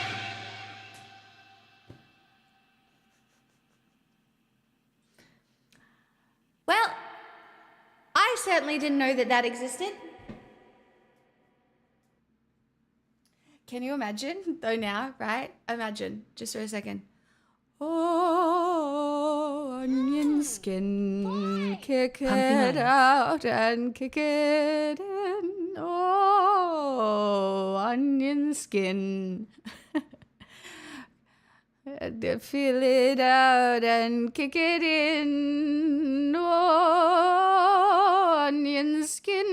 Well, I certainly didn't know that that existed. Can you imagine, though now, right? Imagine, just for a second. Oh, onion skin, kick it out and kick it in. Oh, onion skin. Feel it out and kick it in. Oh, onion skin.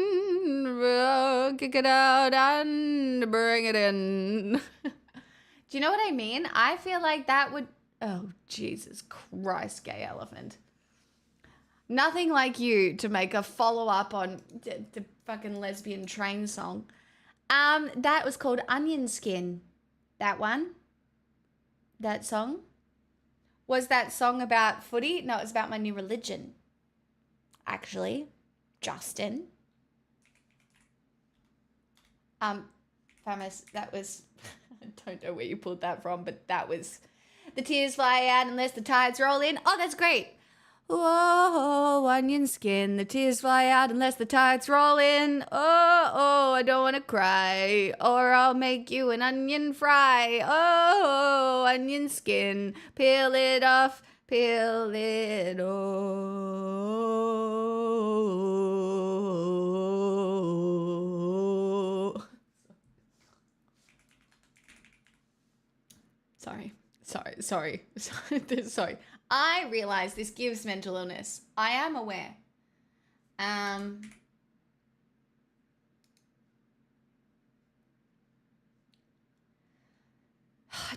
Kick it out and bring it in. Do you know what I mean? I feel like that would... Oh, Jesus Christ, gay elephant. Nothing like you to make a follow-up on the fucking lesbian train song. That was called Onion Skin. That one. That song. Was that song about footy? No, it was about my new religion. Actually, Justin. Famous, that was... I don't know where you pulled that from, but that was... The tears fly out unless the tides roll in. Oh, that's great. Whoa, onion skin. The tears fly out unless the tides roll in. Oh, I don't want to cry. Or I'll make you an onion fry. Oh, onion skin. Peel it off. Peel it off. Sorry. I realize this gives mental illness. I am aware.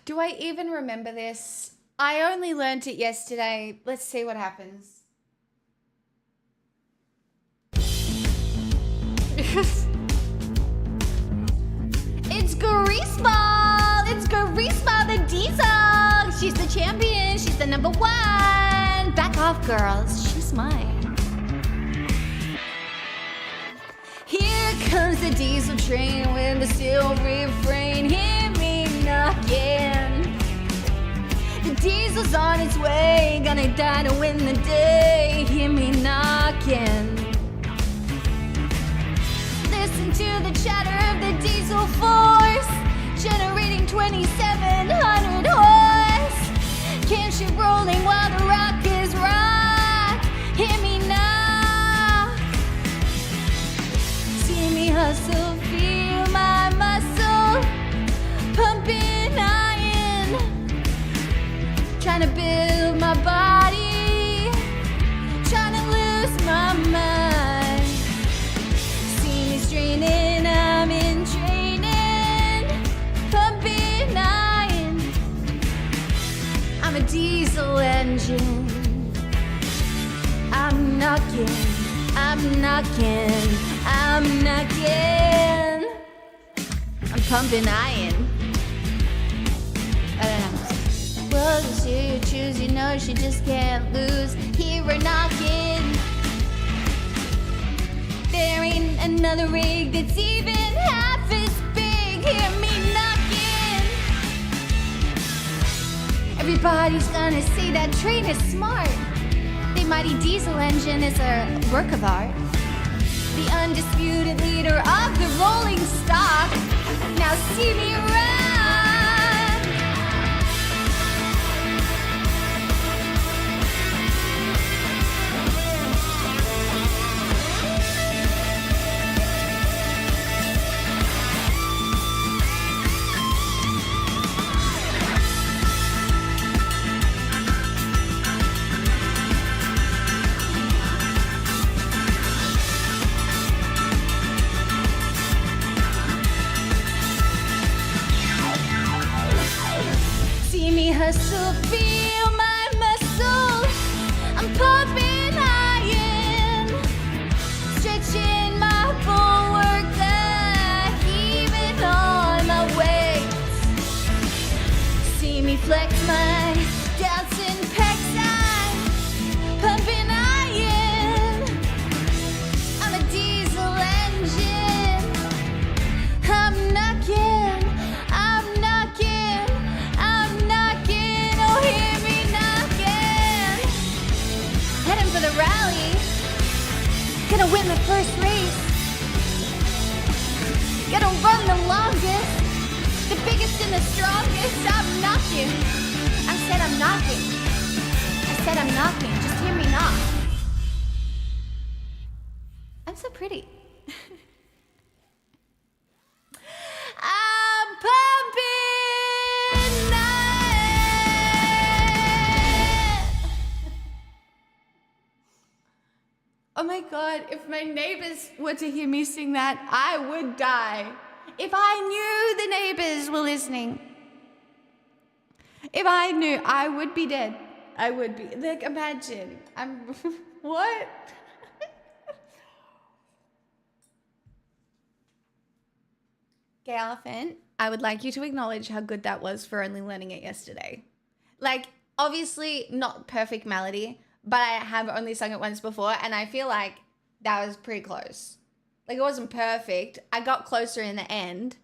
Do I even remember this? I only learnt it yesterday. Let's see what happens. It's Greaseball! It's Greaseball the Diesel! She's the champion, she's the number one! Back off, girls, she's mine. Here comes the diesel train with the steel refrain. Hear me knocking. The diesel's on its way, gonna die to win the day. Hear me knocking. Listen to the chatter of the diesel force, generating 2,700 horse. Can she rolling while the rock is rock? Hear me knock. See me hustle, feel my muscle, pumping iron. Trying to build my body, trying to lose my mind. See me straining, I'm in training, pumping iron. I'm a diesel engine. I'm knocking, I'm knocking, I'm knocking. I'm pumping iron. I don't know. Well, the see you choose, you know she just can't lose. Hear her knocking. There ain't another rig that's even half as big. Hear me knocking. Everybody's gonna say that train is smart. The mighty diesel engine is a work of art. The undisputed leader of the rolling stock. Now see me run. See me hustle, feel my muscle. I'm pumping iron, stretching my bulwark, heaving all my weight. See me flex my delts and pecs, I'm pumping iron. I'm a diesel engine. I'm knocking, I'm knocking, I'm knocking. Oh, hear me knocking. Heading for the rally. Gonna win the first race. Gonna run the longest. The biggest and the strongest. I'm knocking. I said I'm knocking. I said I'm knocking. Just hear me knock. I'm so pretty. I'm pumping iron. Oh my god, if my neighbors were to hear me sing that, I would die. If I knew the neighbors were listening, if I knew, I would be dead. I would be. Like, imagine. I'm. What? Gay Elephant, I would like you to acknowledge how good that was for only learning it yesterday. Like, obviously not perfect melody, but I have only sung it once before, and I feel like that was pretty close. Like, it wasn't perfect. I got closer in the end.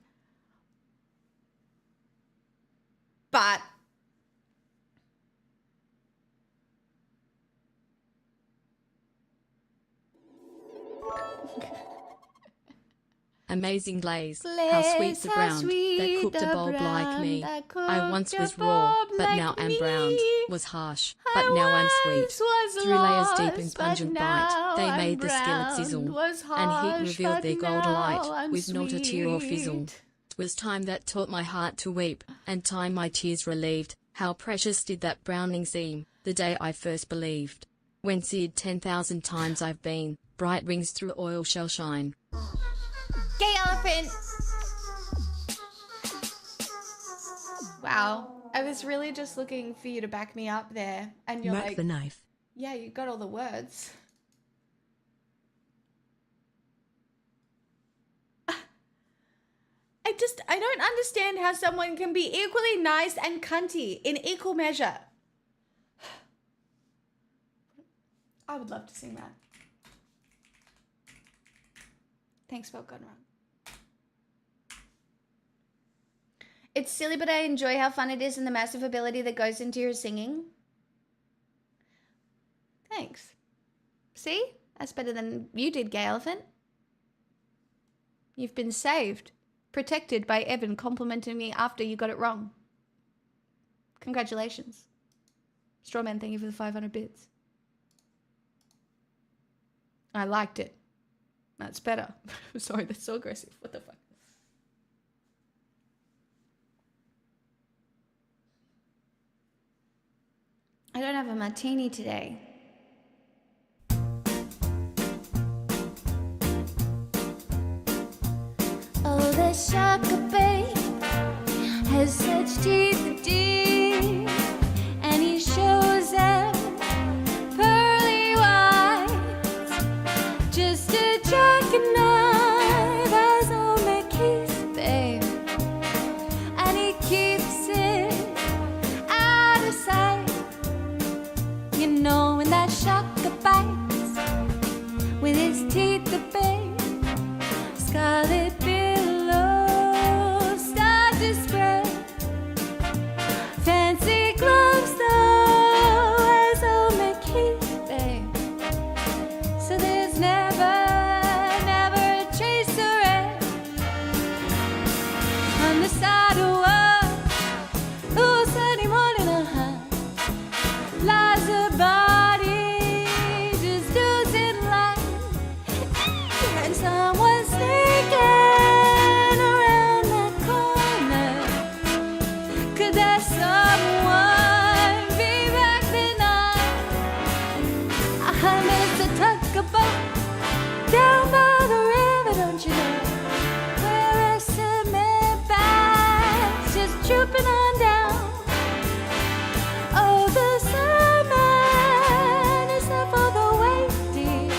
But Amazing glaze, how sweet the ground that cooked a bulb like me. I once was raw, but now am browned, was harsh, but now I'm sweet. Through layers deep in pungent bite, they made the skillet sizzle, and heat revealed their gold light, with not a tear or fizzle. 'Twas time that taught my heart to weep, and time my tears relieved. How precious did that browning seem, the day I first believed. When seared 10,000 times I've been, bright rings through oil shall shine. Gay Elephant. Wow. Wow. I was really just looking for you to back me up there. And you're Mac like, the knife. yeah, you got all the words. I don't understand how someone can be equally nice and cunty in equal measure. I would love to sing that. Thanks, Spelled Gone Wrong. It's silly, but I enjoy how fun it is and the massive ability that goes into your singing. Thanks. See? That's better than you did, Gay Elephant. You've been saved. Protected by Evan complimenting me after you got it wrong. Congratulations. Strawman, thank you for the 500 bits. I liked it. That's better. Sorry, that's so aggressive. What the fuck? I don't have a martini today. Oh, the shaka babe has such teeth of deep, and he shows them pearly whites. Just a jackknife has on the keys, babe, and he keeps it out of sight. You know when that shaka bites with his teeth, the babe, scarlet billows start to spread. Fancy gloves though as old McKee, babe, so there's never a trace of red on the sidewalk. Oh, Sunday morning, lies a body just oozing light, and someone's sneaking around that corner. Could that someone be back tonight? I missed a tugboat down by the river, don't you know, where cement bags just trooping on down. Oh, the salmon is there for the waiting.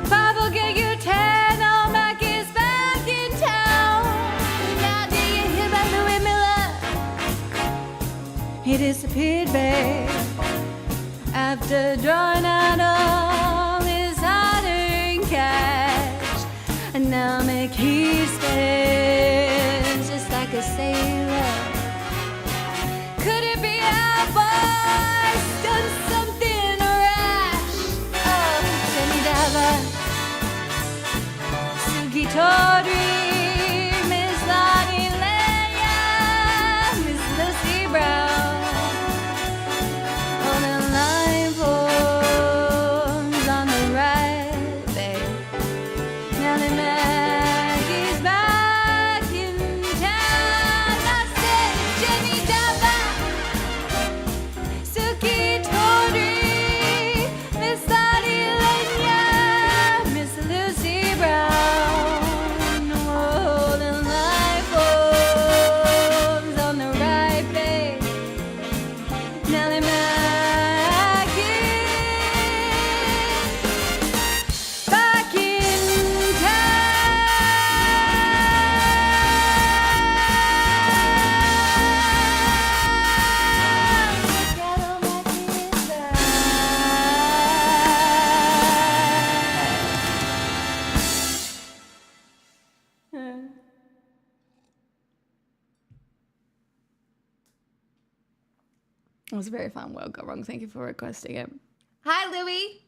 5 will get you 10, oh, Mac is back in town. Now do you hear about Louis Miller? He disappeared, babe, after drawing out all his hard-earned cash. And now McKee spends just like a sailor. Could it be our boys done something rash? Oh, Jenny Dava, Sugi Tawdry, Miss Lottie Leia, Miss Lucy Brown. Oh, the line forms on the right, babe. Now the Maggie's back in town. I said Jenny Dava, Suki Tawdry, Miss Lottie Lenya, Miss Lucy Brown. Oh, the line forms on the right, babe. Now the Maggie's back in town. It was a very fun World Got Wrong. Thank you for requesting it. Hi, Louie.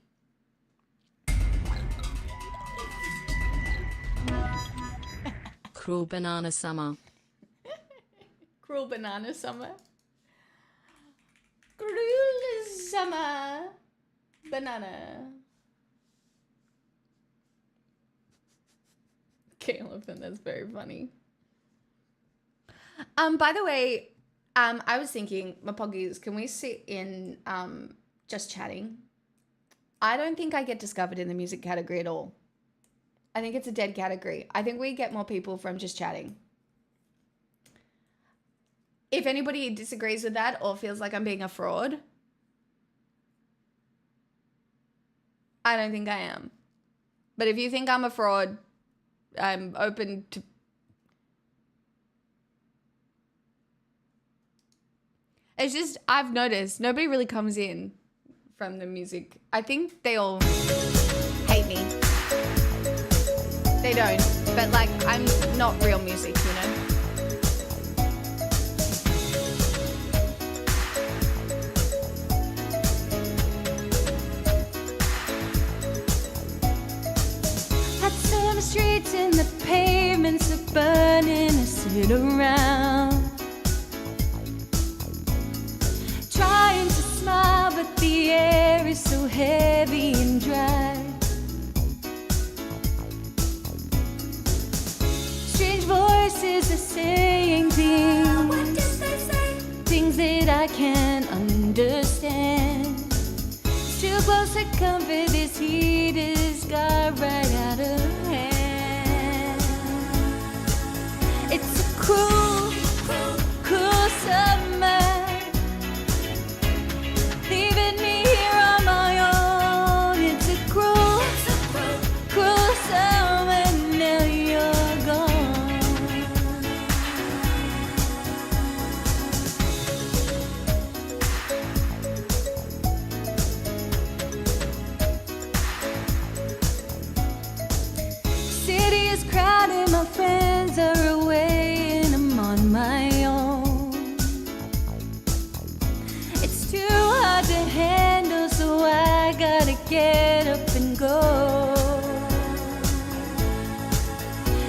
Cruel banana summer. Cruel banana summer. Cruel summer. Banana. Caleb, and that's very funny. By the way, I was thinking, Mapoggies, can we sit in just chatting? I don't think I get discovered in the music category at all. I think it's a dead category. I think we get more people from just chatting. if anybody disagrees with that or feels like I'm being a fraud, I don't think I am. But if you think I'm a fraud, I'm open to... It's just, I've noticed nobody really comes in from the music. I think they all hate me. They don't. But like, I'm not real music, you know? The streets and the pavements are burning. I sit around trying to smile, but the air is so heavy and dry. Strange voices are saying things, what did they say? Things that I can't understand. Still close to comfort, this heat has got right out of hand. It's a cruel, cruel summer, leaving me here on my own. It's a cruel, cruel summer, now you're gone. City is crowded, my friends are away, and I'm on my own. It's too hard to handle, so I gotta get up and go.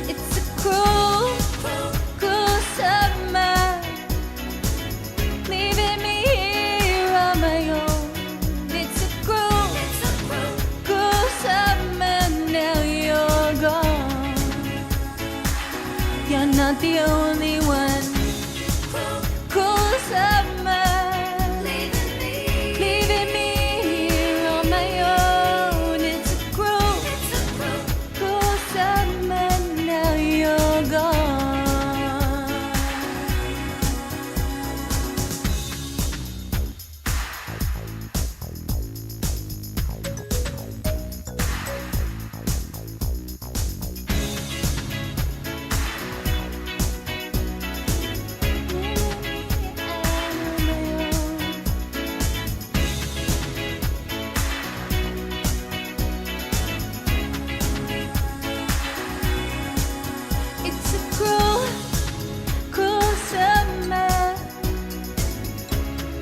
It's a cruel, cruel summer, leaving me here on my own. It's a cruel, cruel summer, now you're gone. You're not the only one. Cruel summer, leaving me here on my own. It's a cruel, cruel summer, now you're gone. It's a cruel, cruel summer,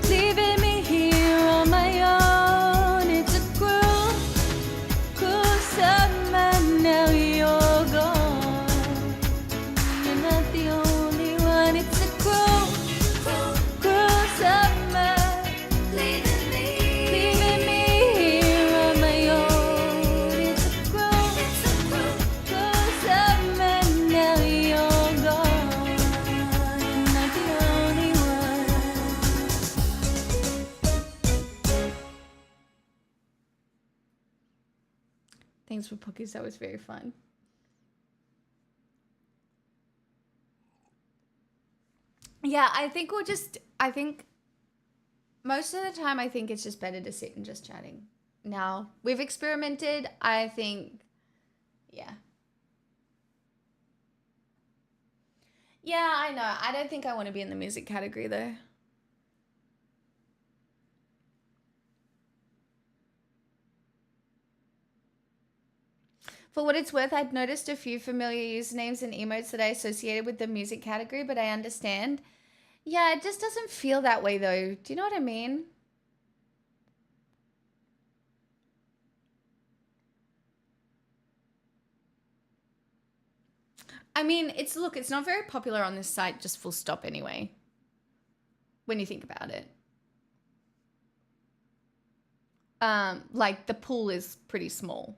leaving me here on my own. It's a cruel, cruel summer, now you're gone. You're not the only one. It's a cruel, cruel summer, leaving me here on my own. It's a cruel, cruel summer, now you're gone. You're not the only one. Thanks for Pookies, that was very fun. Yeah, I think most of the time, I think it's just better to sit and just chatting. Now, we've experimented, I think, yeah. Yeah, I know. I don't think I want to be in the music category, though. For what it's worth, I'd noticed a few familiar usernames and emotes that I associated with the music category, but I understand. Yeah, it just doesn't feel that way, though. Do you know what I mean? I mean, it's not very popular on this site, just full stop anyway, when you think about it. Like, the pool is pretty small.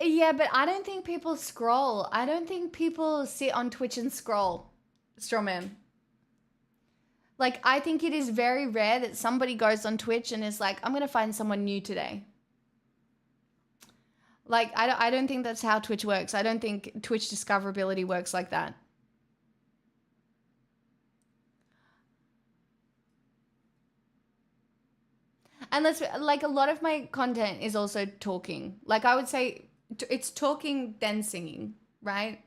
Yeah, but I don't think people scroll. I don't think people sit on Twitch and scroll. Strawman. Like, I think it is very rare that somebody goes on Twitch and is like, I'm going to find someone new today. Like, I don't think that's how Twitch works. I don't think Twitch discoverability works like that. And like, a lot of my content is also talking. Like, I would say it's talking, then singing, right?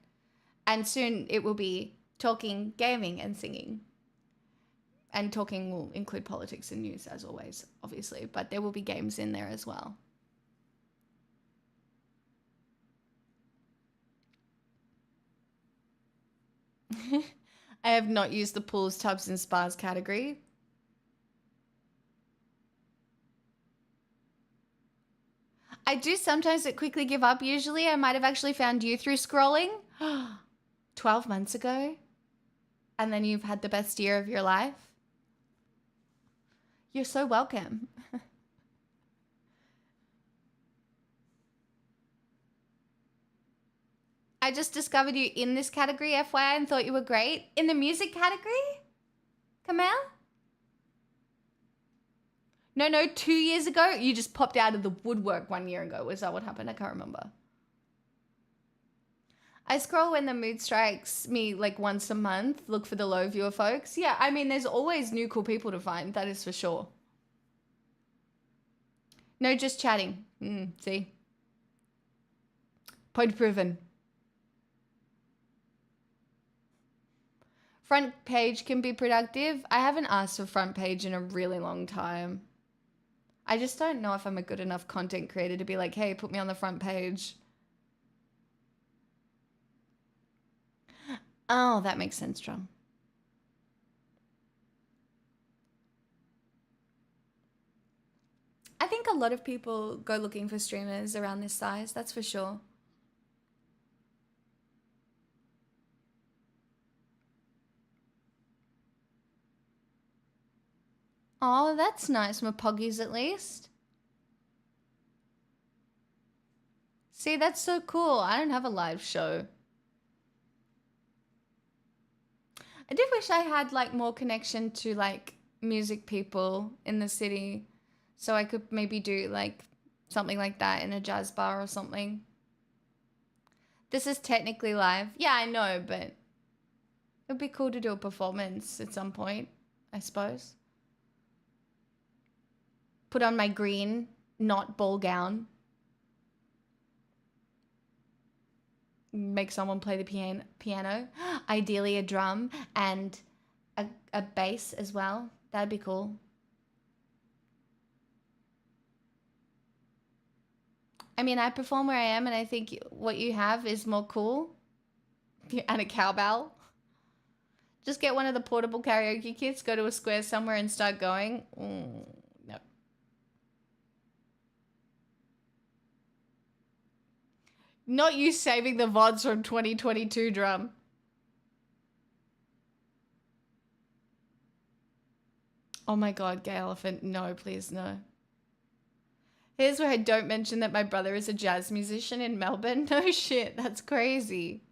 And soon it will be talking, gaming, and singing. And talking will include politics and news, as always, obviously. But there will be games in there as well. I have not used the pools, tubs, and spas category. I do sometimes quickly give up. Usually I might have actually found you through scrolling 12 months ago. And then you've had the best year of your life. You're so welcome. I just discovered you in this category, FYI, and thought you were great. In the music category? Kamal? No, 2 years ago, you just popped out of the woodwork 1 year ago. Was that what happened? I can't remember. I scroll when the mood strikes me like once a month, look for the low viewer folks. Yeah, I mean, there's always new cool people to find, that is for sure. No, just chatting. See? Point proven. Front page can be productive. I haven't asked for front page in a really long time. I just don't know if I'm a good enough content creator to be like, hey, put me on the front page. Oh, that makes sense, John. I think a lot of people go looking for streamers around this size, that's for sure. Oh, that's nice. My poggies at least. See, that's so cool. I don't have a live show. I did wish I had like more connection to like music people in the city, so I could maybe do like something like that in a jazz bar or something. This is technically live. Yeah, I know, but it would be cool to do a performance at some point, I suppose. Put on my green, not ball gown. Make someone play the piano. Ideally a drum and a bass as well. That'd be cool. I mean, I perform where I am, and I think what you have is more cool. And a cowbell. Just get one of the portable karaoke kits, go to a square somewhere and start going. No. Not you saving the VODs from 2022, drum. Oh my god, gay elephant. No, please, no. Here's where I don't mention that my brother is a jazz musician in Melbourne. No shit, that's crazy.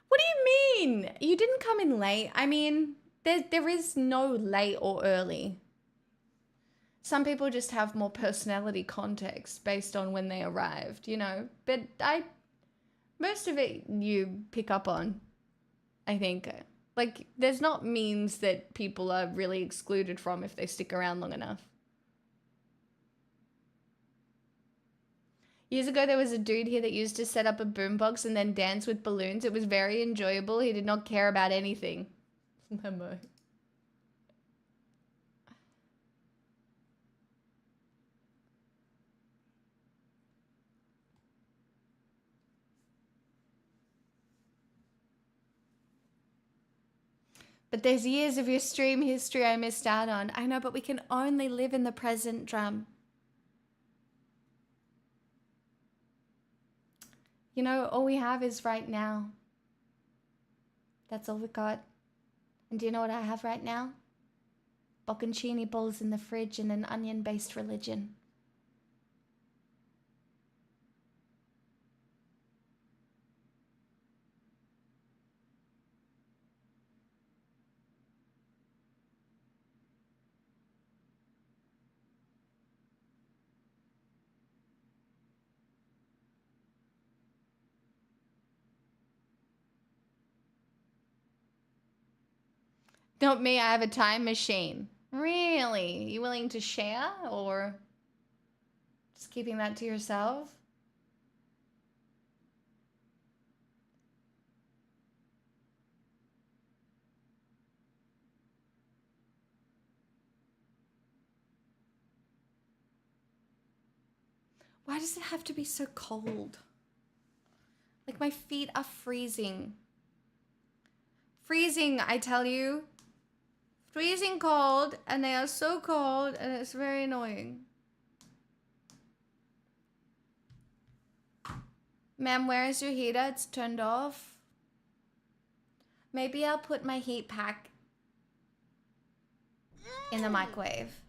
What do you mean? You didn't come in late. I mean, there is no late or early. Some people just have more personality context based on when they arrived, you know. But most of it you pick up on, I think. Like, there's not means that people are really excluded from if they stick around long enough. Years ago, there was a dude here that used to set up a boombox and then dance with balloons. It was very enjoyable. He did not care about anything. Memo. But there's years of your stream history I missed out on. I know, but we can only live in the present, drum. You know, all we have is right now. That's all we got. And do you know what I have right now? Bocconcini balls in the fridge and an onion-based religion. Not me, I have a time machine. Really? You willing to share or just keeping that to yourself? Why does it have to be so cold? Like my feet are freezing. Freezing, I tell you. Freezing cold, and they are so cold, and it's very annoying. Ma'am, where is your heater? It's turned off. Maybe I'll put my heat pack in the microwave.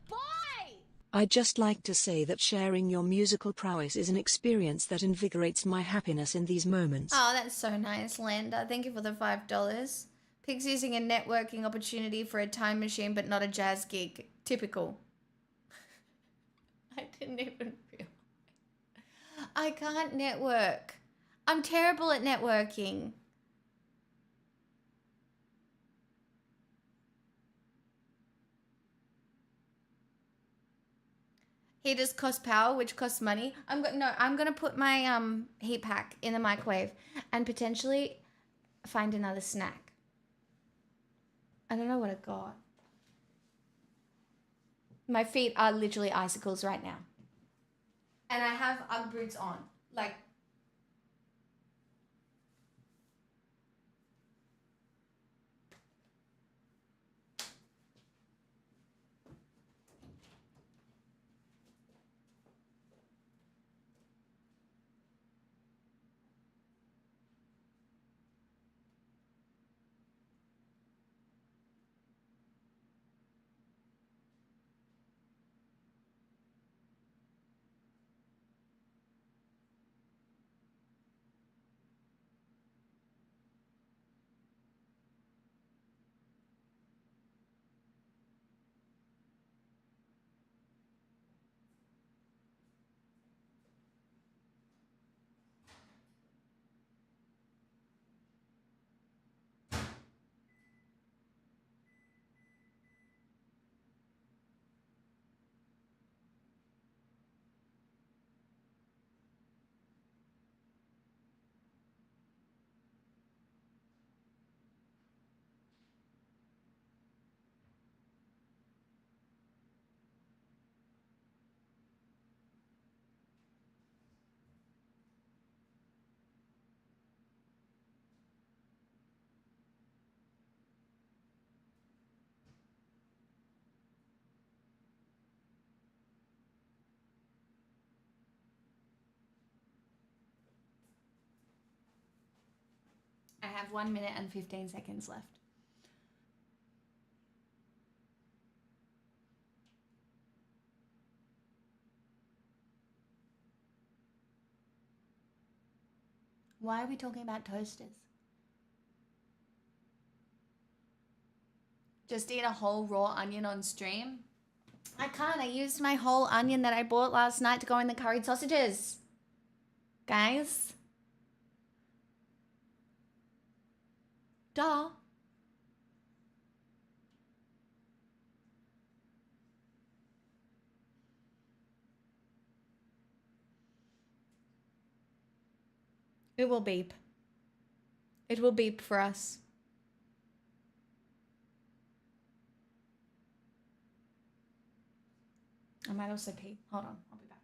I'd just like to say that sharing your musical prowess is an experience that invigorates my happiness in these moments. Oh, that's so nice, Linda. Thank you for the $5. Pig's using a networking opportunity for a time machine, but not a jazz gig. Typical. I didn't even realize. I can't network. I'm terrible at networking. Heaters cost power, which costs money. I'm gonna put my heat pack in the microwave and potentially find another snack. I don't know what I got. My feet are literally icicles right now. And I have Ugg boots on. Like, I have 1 minute and 15 seconds left. Why are we talking about toasters? Just eat a whole raw onion on stream? I can't. I used my whole onion that I bought last night to go in the curried sausages. Guys. Duh. It will beep. It will beep for us. I might also pee. Hold on. I'll be back.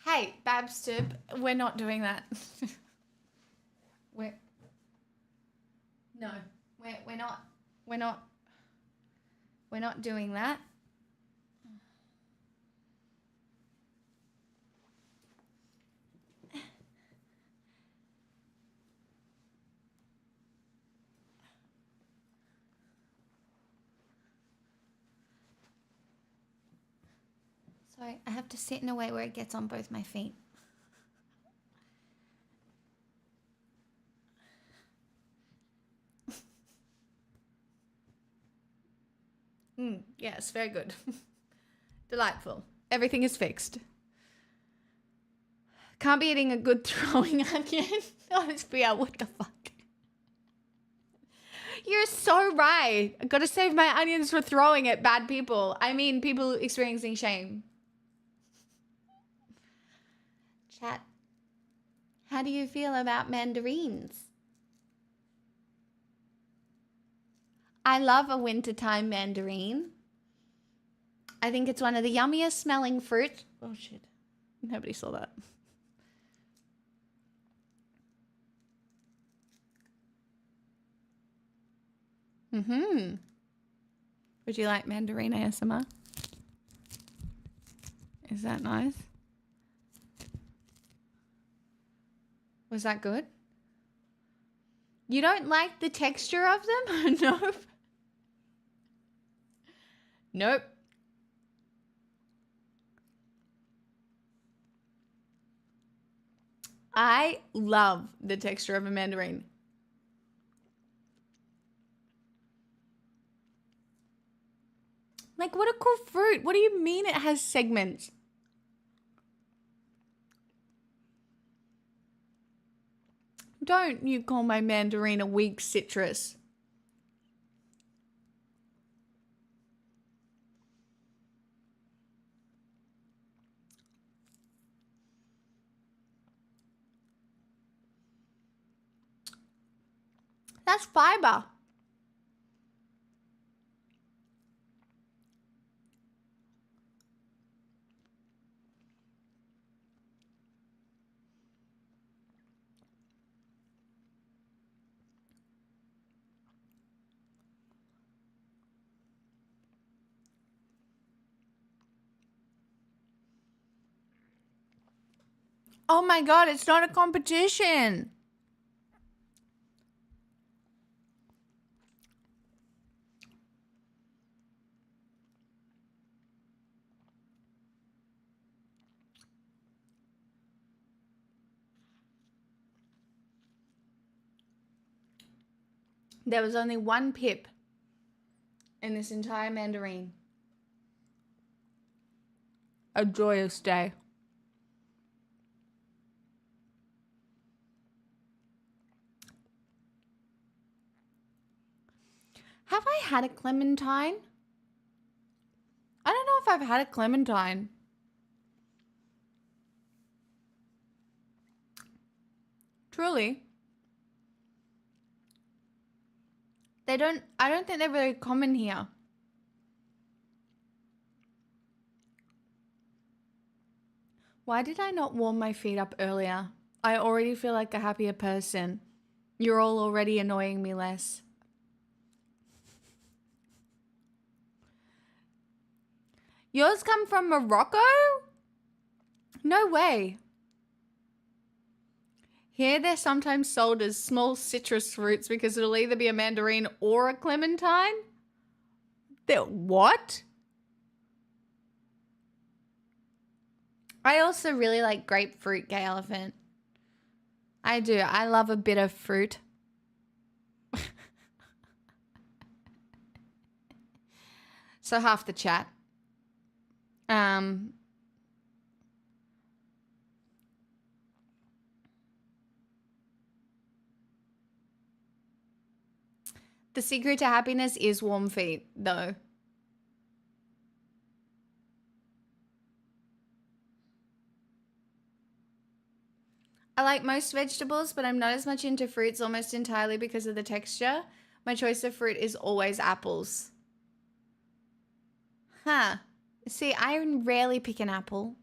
Hey, Babstub, we're not doing that. we're no, we're not doing that. Sorry, I have to sit in a way where it gets on both my feet. Yes, very good. Delightful. Everything is fixed. Can't be eating a good throwing onion. Honestly, what the fuck? You're so right. I gotta save my onions for throwing at bad people. I mean, people experiencing shame. Chat. How do you feel about mandarins? I love a wintertime mandarin. I think it's one of the yummiest smelling fruit. Oh shit. Nobody saw that. Would you like mandarin ASMR? Is that nice? Was that good? You don't like the texture of them? Nope. Nope. I love the texture of a mandarin. Like, what a cool fruit. What do you mean it has segments? Don't you call my mandarin a weak citrus. That's fiber. Oh my God, it's not a competition. There was only one pip in this entire mandarin. A joyous day. Have I had a clementine? I don't know if I've had a clementine. Truly. I don't think they're very common here. Why did I not warm my feet up earlier? I already feel like a happier person. You're all already annoying me less. Yours come from Morocco? No way. Here they're sometimes sold as small citrus fruits because it'll either be a mandarin or a clementine. What? I also really like grapefruit, Gay Elephant. I do. I love a bit of fruit. So half the chat. The secret to happiness is warm feet, though. I like most vegetables, but I'm not as much into fruits almost entirely because of the texture. My choice of fruit is always apples. Huh. See, I rarely pick an apple.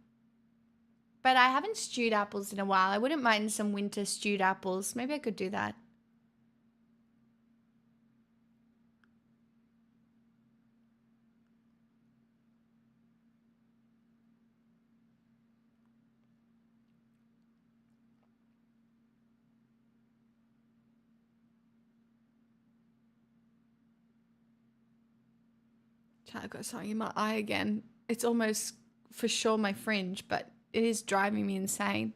But I haven't stewed apples in a while. I wouldn't mind some winter stewed apples. Maybe I could do that. I got something in my eye again. It's almost for sure my fringe, but it is driving me insane.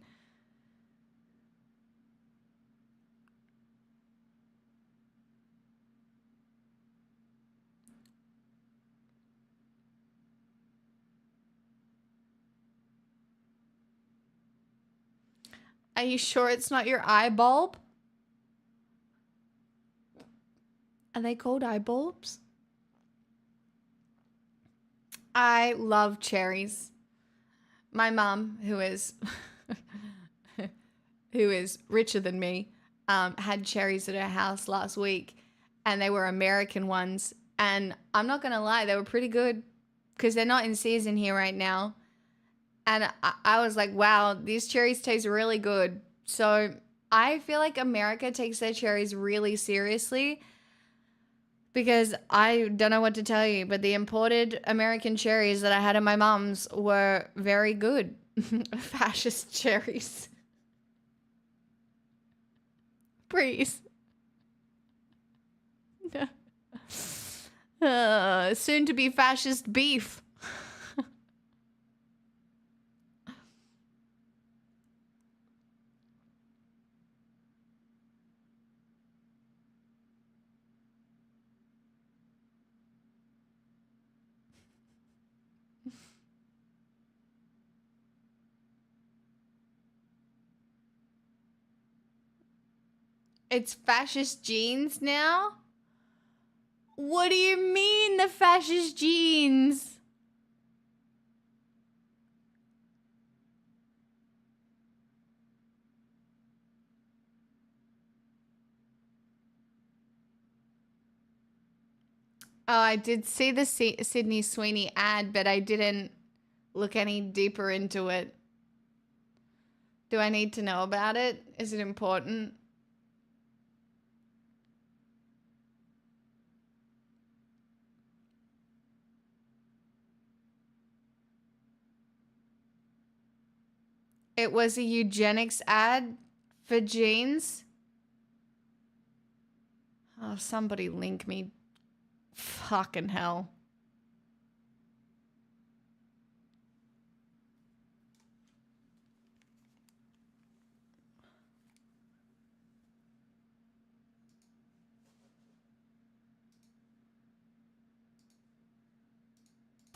Are you sure it's not your eye bulb? Are they called eye bulbs? I love cherries. My mum, who is richer than me, had cherries at her house last week, and they were American ones. And I'm not gonna lie, they were pretty good because they're not in season here right now. And I was like, wow, these cherries taste really good. So I feel like America takes their cherries really seriously. Because I don't know what to tell you, but the imported American cherries that I had at my mom's were very good. Fascist cherries. Please. Soon to be fascist beef. It's fascist jeans now? What do you mean, the fascist jeans? Oh, I did see the Sydney Sweeney ad, but I didn't look any deeper into it. Do I need to know about it? Is it important? It was a eugenics ad for jeans. Oh, somebody link me. Fucking hell.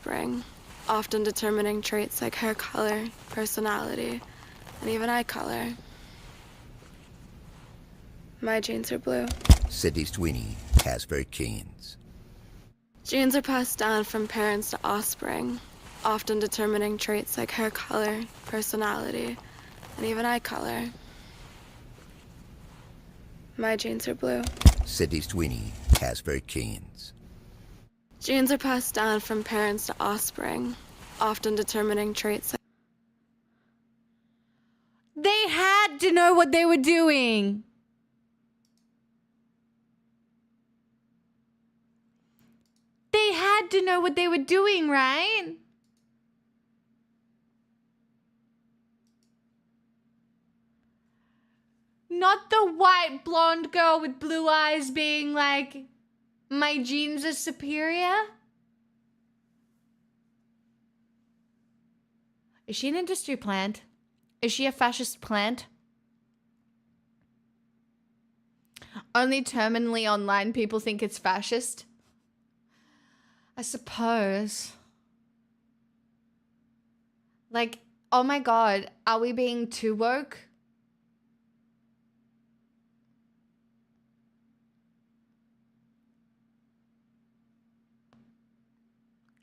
Spring, often determining traits like hair color, personality, and even eye color. My genes are blue. Sydney Sweeney has very genes. Genes are passed down from parents to offspring, often determining traits like hair color, personality, and even eye color. My genes are blue. Sydney Sweeney has very genes. Genes are passed down from parents to offspring, often determining traits like... They had to know what they were doing. They had to know what they were doing, right? Not the white blonde girl with blue eyes being like, my genes are superior. Is she an industry plant? Is she a fascist plant? Only terminally online people think it's fascist? I suppose. Like, oh my god, are we being too woke?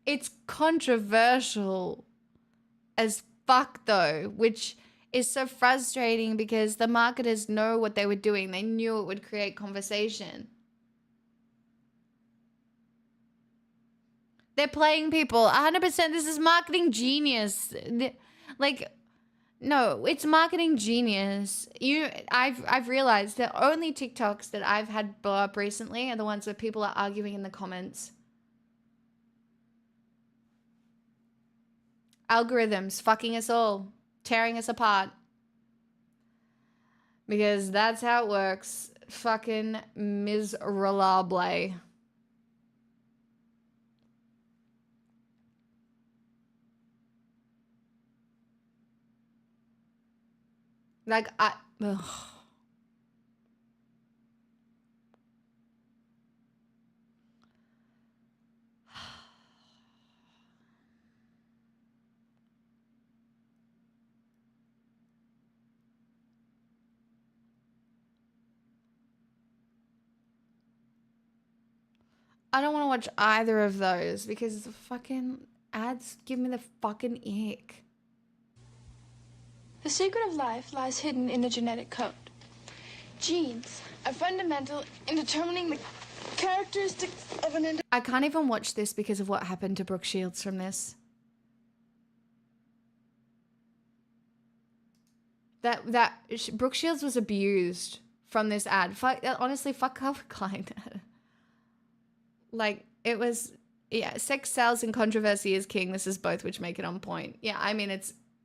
It's controversial as fuck though, which is so frustrating because the marketers know what they were doing. They knew it would create conversation. They're playing people. 100% this is marketing genius. Like, No, it's marketing genius. I've realized that only TikToks that I've had blow up recently are the ones where people are arguing in the comments. Algorithms fucking us all, tearing us apart. Because that's how it works. Fucking miserable. Like, ugh. I don't want to watch either of those because the fucking ads give me the fucking ick. The secret of life lies hidden in the genetic code. Genes are fundamental in determining the characteristics of an individual. I can't even watch this because of what happened to Brooke Shields from this. Brooke Shields was abused from this ad. Honestly, fuck Calvin Klein. Like, it was, yeah, sex sells and controversy is king. This is both, which make it on point. Yeah, I mean,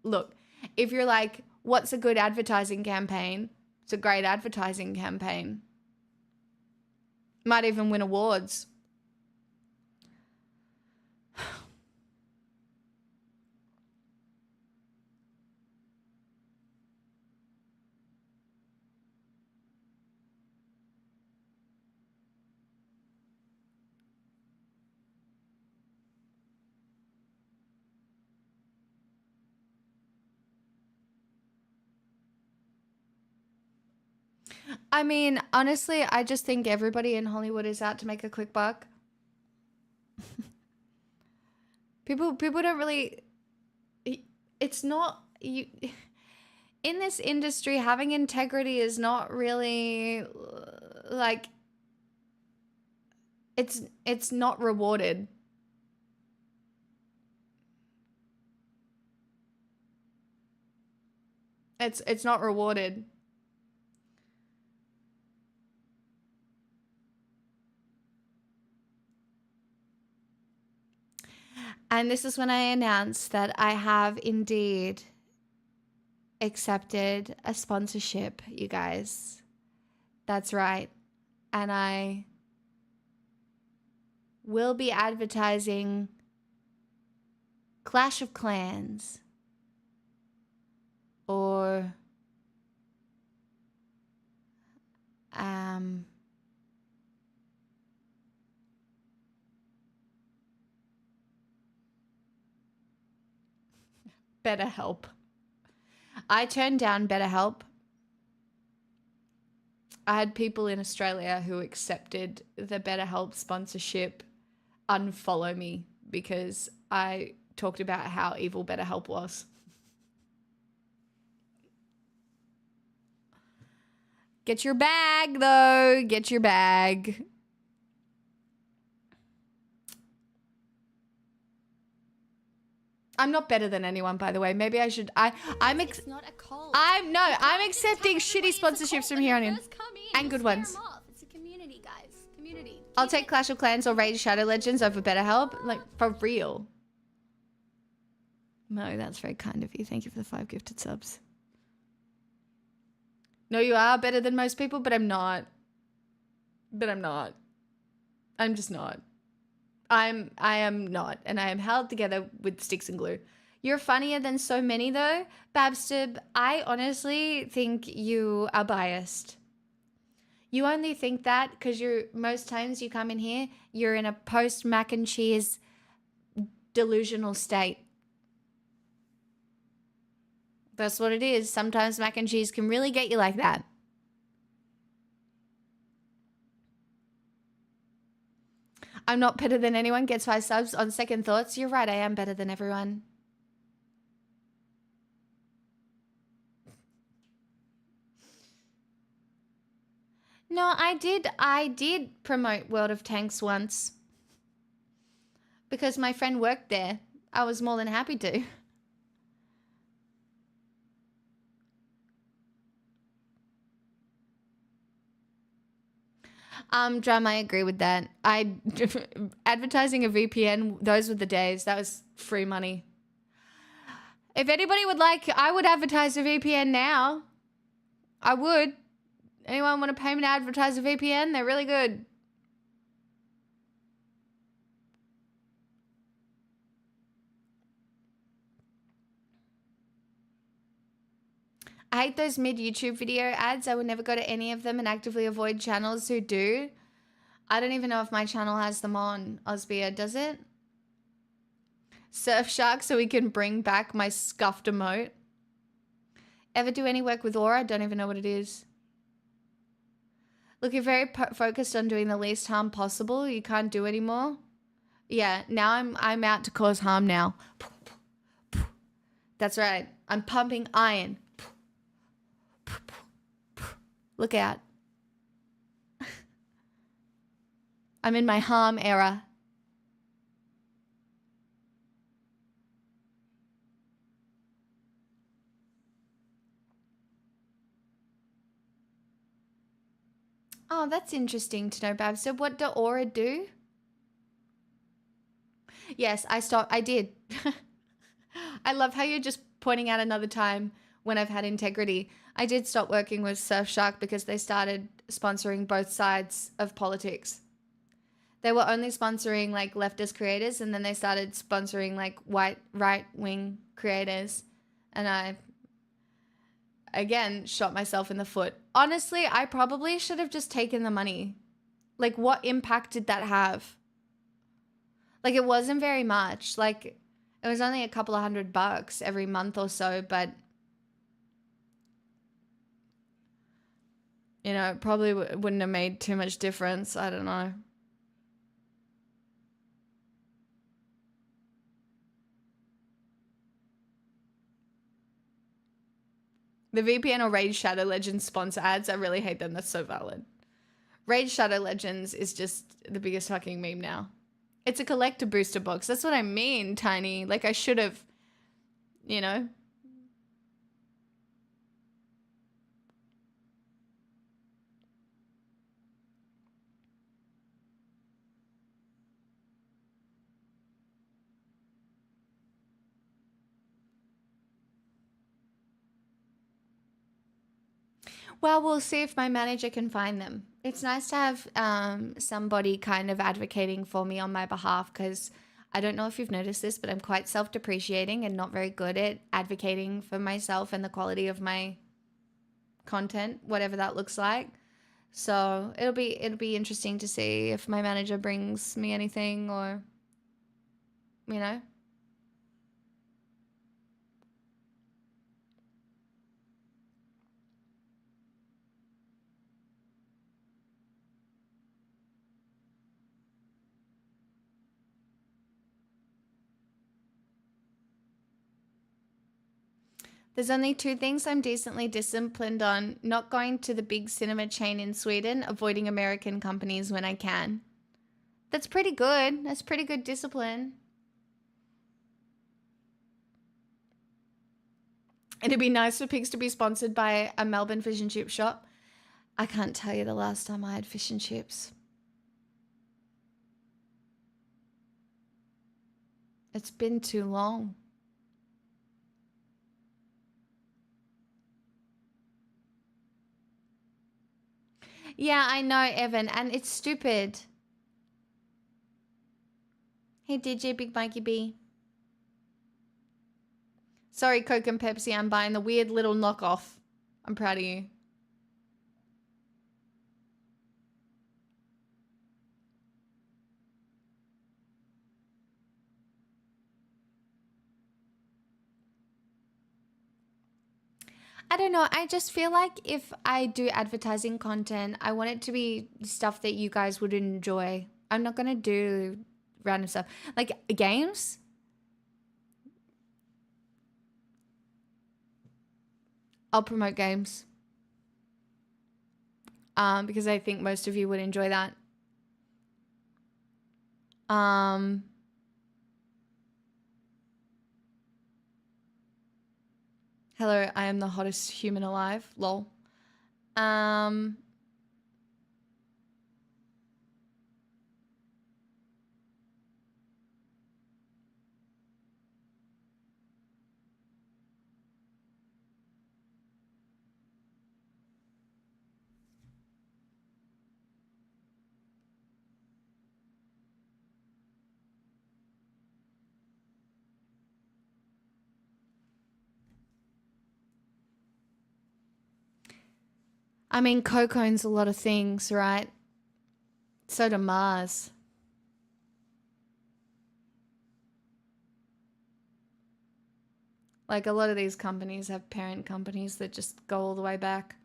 look, if you're like, what's a good advertising campaign? It's a great advertising campaign. Might even win awards. I mean, honestly, I just think everybody in Hollywood is out to make a quick buck. People don't really, it's not, you in this industry, having integrity is not really like, it's not rewarded. It's not rewarded. And this is when I announce that I have indeed accepted a sponsorship, you guys. That's right. And I will be advertising Clash of Clans or BetterHelp. I turned down BetterHelp. I had people in Australia who accepted the BetterHelp sponsorship unfollow me because I talked about how evil BetterHelp was. Get your bag, though. Get your bag. I'm not better than anyone, by the way. Maybe I should. It's not a cult. I'm accepting shitty sponsorships from here on in, and good ones. It's a community, guys. Community. I'll take Clash of Clans or Raid Shadow Legends over BetterHelp, like for real. No, that's very kind of you. Thank you for the 5 gifted subs. No, you are better than most people, but I'm not. I'm just not. I am not, and I am held together with sticks and glue. You're funnier than so many, though, Babstib. I honestly think you are biased. You only think that because most times you come in here, you're in a post mac and cheese delusional state. That's what it is. Sometimes mac and cheese can really get you like that. I'm not better than anyone. Gets 5 subs. On second thoughts, you're right. I am better than everyone. No, I did promote World of Tanks once. Because my friend worked there. I was more than happy to. Drum, I agree with that. Advertising a VPN, those were the days. That was free money. If anybody would like, I would advertise a VPN now. I would. Anyone want to pay me to advertise a VPN? They're really good. I hate those mid-YouTube video ads. I would never go to any of them and actively avoid channels who do. I don't even know if my channel has them on. Osbia, does it? Surfshark so we can bring back my scuffed emote. Ever do any work with Aura? Don't even know what it is. Look, you're very focused on doing the least harm possible. You can't do anymore. Yeah, now I'm out to cause harm now. That's right. I'm pumping iron. Look out. I'm in my harm era. Oh, that's interesting to know, Bab. So what do Aura do? Yes, I did. I love how you're just pointing out another time when I've had integrity. I did stop working with Surfshark because they started sponsoring both sides of politics. They were only sponsoring like leftist creators, and then they started sponsoring like white right-wing creators. And I, again, shot myself in the foot. Honestly, I probably should have just taken the money. Like, what impact did that have? Like, it wasn't very much. Like, it was only a couple of $100 every month or so, but you know, it probably wouldn't have made too much difference. I don't know. The VPN or Raid Shadow Legends sponsor ads, I really hate them. That's so valid. Raid Shadow Legends is just the biggest fucking meme now. It's a collector booster box. That's what I mean, Tiny. Like, I should have, you know. Well, we'll see if my manager can find them. It's nice to have somebody kind of advocating for me on my behalf, because I don't know if you've noticed this, but I'm quite self-depreciating and not very good at advocating for myself and the quality of my content, whatever that looks like. So it'll be interesting to see if my manager brings me anything, or, you know. There's only two things I'm decently disciplined on: not going to the big cinema chain in Sweden, avoiding American companies when I can. That's pretty good. That's pretty good discipline. It'd be nice for pigs to be sponsored by a Melbourne fish and chip shop. I can't tell you the last time I had fish and chips. It's been too long. Yeah, I know, Evan, and it's stupid. Hey, DJ Big Mikey B. Sorry, Coke and Pepsi, I'm buying the weird little knockoff. I'm proud of you. I don't know. I just feel like if I do advertising content, I want it to be stuff that you guys would enjoy. I'm not going to do random stuff. Like games. I'll promote games. Because I think most of you would enjoy that. Hello, I am the hottest human alive. Lol. I mean, Coke owns a lot of things, right? So do Mars. Like, a lot of these companies have parent companies that just go all the way back.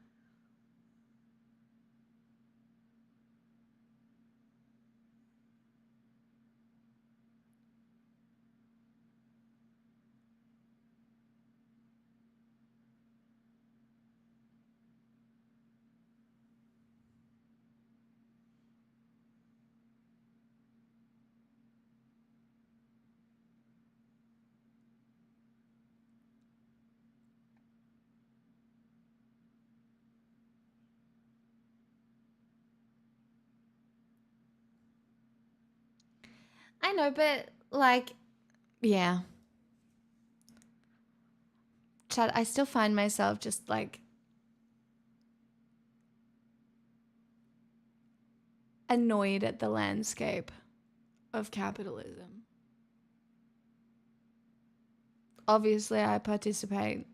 I know, but like, yeah. Chad, I still find myself just like annoyed at the landscape of capitalism. Obviously, I participate.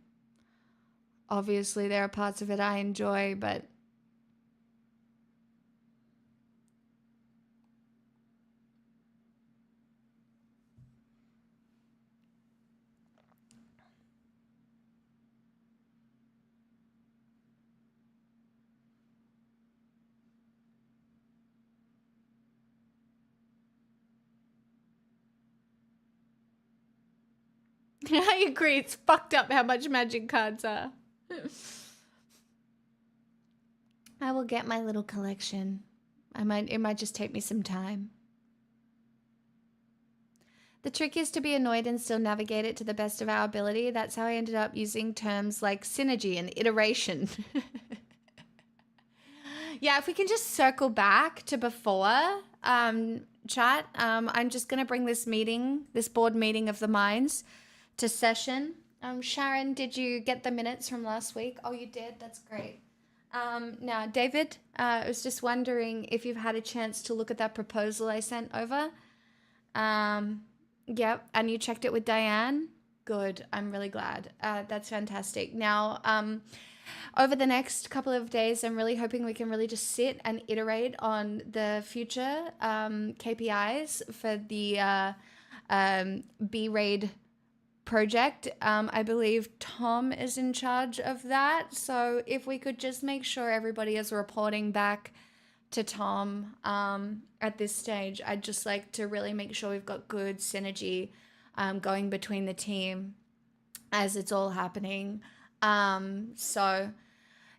Obviously, there are parts of it I enjoy, but I agree. It's fucked up how much magic cards are. I will get my little collection. It might just take me some time. The trick is to be annoyed and still navigate it to the best of our ability. That's how I ended up using terms like synergy and iteration. Yeah, if we can just circle back to before, chat, I'm just going to bring this board meeting of the minds to session. Sharon, did you get the minutes from last week? Oh, you did? That's great. Now, David, I was just wondering if you've had a chance to look at that proposal I sent over. Yep, and you checked it with Diane? Good, I'm really glad. That's fantastic. Now, over the next couple of days, I'm really hoping we can really just sit and iterate on the future KPIs for the B-Raid project. I believe Tom is in charge of that. So if we could just make sure everybody is reporting back to Tom at this stage, I'd just like to really make sure we've got good synergy going between the team as it's all happening. So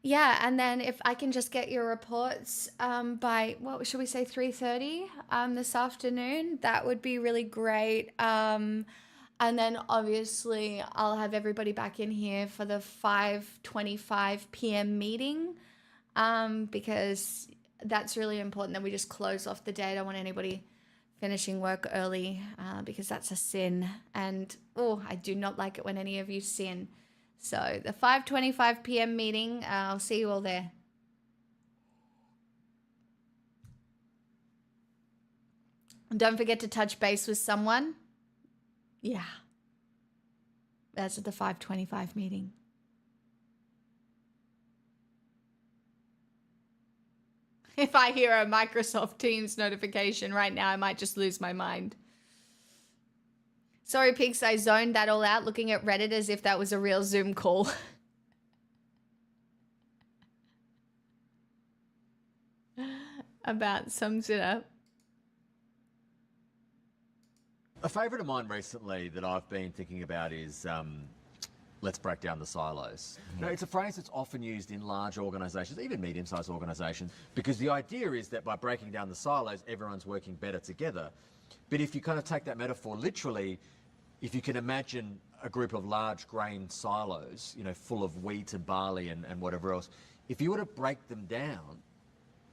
yeah, and then if I can just get your reports by, what should we say, 3:30 this afternoon, that would be really great. And then obviously I'll have everybody back in here for the 5:25 p.m. meeting because that's really important that we just close off the day. I don't want anybody finishing work early because that's a sin. And, oh, I do not like it when any of you sin. So the 5:25 p.m. meeting, I'll see you all there. And don't forget to touch base with someone. Yeah. That's at the 5:25 meeting. If I hear a Microsoft Teams notification right now, I might just lose my mind. Sorry, Pigs, I zoned that all out looking at Reddit as if that was a real Zoom call. About sums it up. A favourite of mine recently that I've been thinking about is let's break down the silos. You know, it's a phrase that's often used in large organisations, even medium-sized organisations, because the idea is that by breaking down the silos, everyone's working better together. But if you kind of take that metaphor literally, if you can imagine a group of large grain silos, you know, full of wheat and barley and whatever else, if you were to break them down,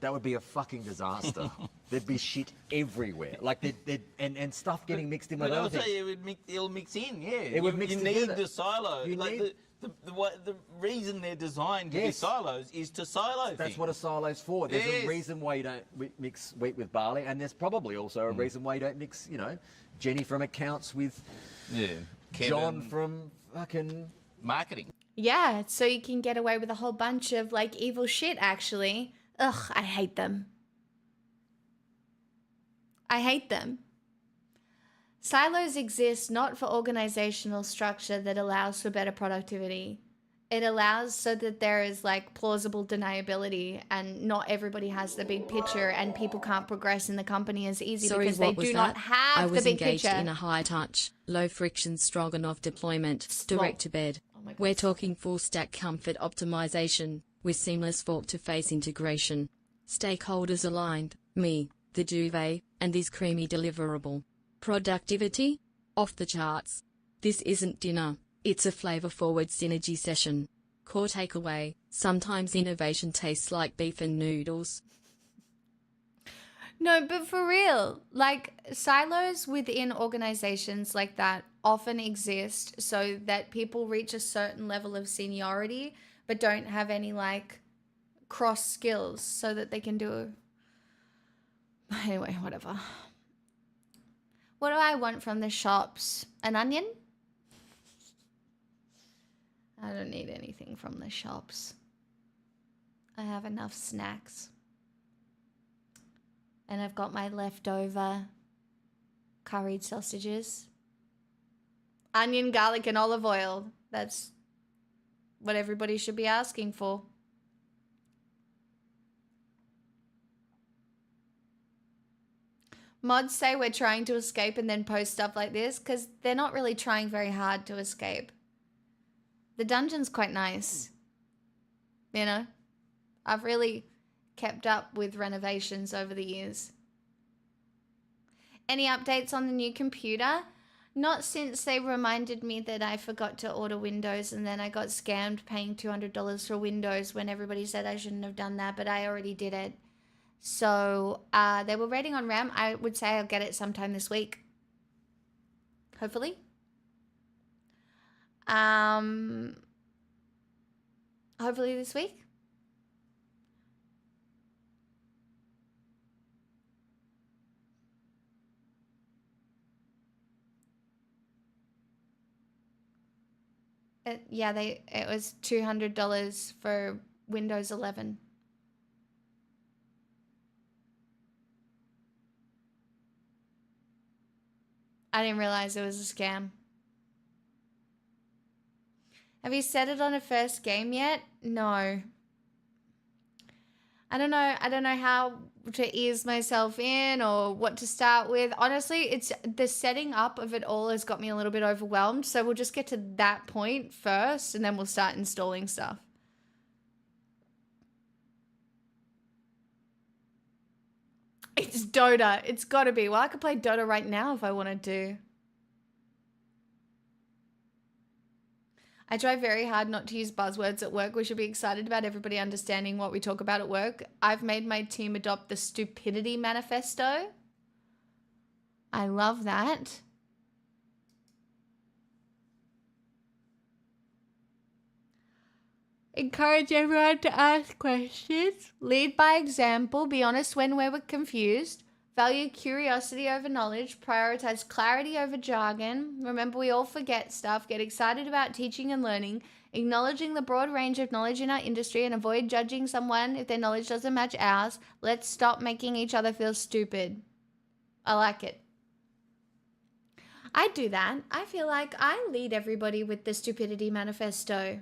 that would be a fucking disaster. There'd be shit everywhere, like and stuff getting mixed in with other things. It'll mix in, yeah. It would mix together. You need the silo. You need... The reason they're designed to be silos is to silo things. That's what a silo's for. There's a reason why you don't mix wheat with barley, and there's probably also a reason why you don't mix, you know, Jenny from accounts with John from fucking marketing. Yeah, so you can get away with a whole bunch of like evil shit, actually. Ugh, I hate them. I hate them. Silos exist not for organizational structure that allows for better productivity. It allows so that there is like plausible deniability and not everybody has the big picture and people can't progress in the company as easy Sorry, because they what was do that? not have I the was big engaged picture. in a high-touch, low-friction Stroganoff deployment, direct to bed. Oh my God, We're stop talking full-stack comfort optimization, with seamless fork-to-face integration. Stakeholders aligned, me, the duvet, and this creamy deliverable. Productivity? Off the charts. This isn't dinner, it's a flavor-forward synergy session. Core takeaway, sometimes innovation tastes like beef and noodles. No, but for real, like silos within organizations like that often exist so that people reach a certain level of seniority but don't have any like cross skills so that they can do. Anyway, whatever. What do I want from the shops? An onion? I don't need anything from the shops. I have enough snacks. And I've got my leftover curried sausages. Onion, garlic, and olive oil. That's what everybody should be asking for. Mods say we're trying to escape and then post stuff like this because they're not really trying very hard to escape. The dungeon's quite nice. You know? I've really kept up with renovations over the years. Any updates on the new computer? Not since they reminded me that I forgot to order Windows and then I got scammed paying $200 for Windows when everybody said I shouldn't have done that, but I already did it. So they were waiting on RAM. I would say I'll get it sometime this week. Hopefully. Hopefully this week. It was $200 for Windows 11. I didn't realize it was a scam. Have you set it on a first game yet? No. I don't know how to ease myself in or what to start with. Honestly, it's the setting up of it all has got me a little bit overwhelmed. So we'll just get to that point first and then we'll start installing stuff. It's Dota. It's got to be. Well, I could play Dota right now if I wanted to. I try very hard not to use buzzwords at work. We should be excited about everybody understanding what we talk about at work. I've made my team adopt the stupidity manifesto. I love that. Encourage everyone to ask questions. Lead by example. Be honest when we're confused. Value curiosity over knowledge. Prioritize clarity over jargon. Remember, we all forget stuff. Get excited about teaching and learning. Acknowledging the broad range of knowledge in our industry and avoid judging someone if their knowledge doesn't match ours. Let's stop making each other feel stupid. I like it. I do that. I feel like I lead everybody with the stupidity manifesto.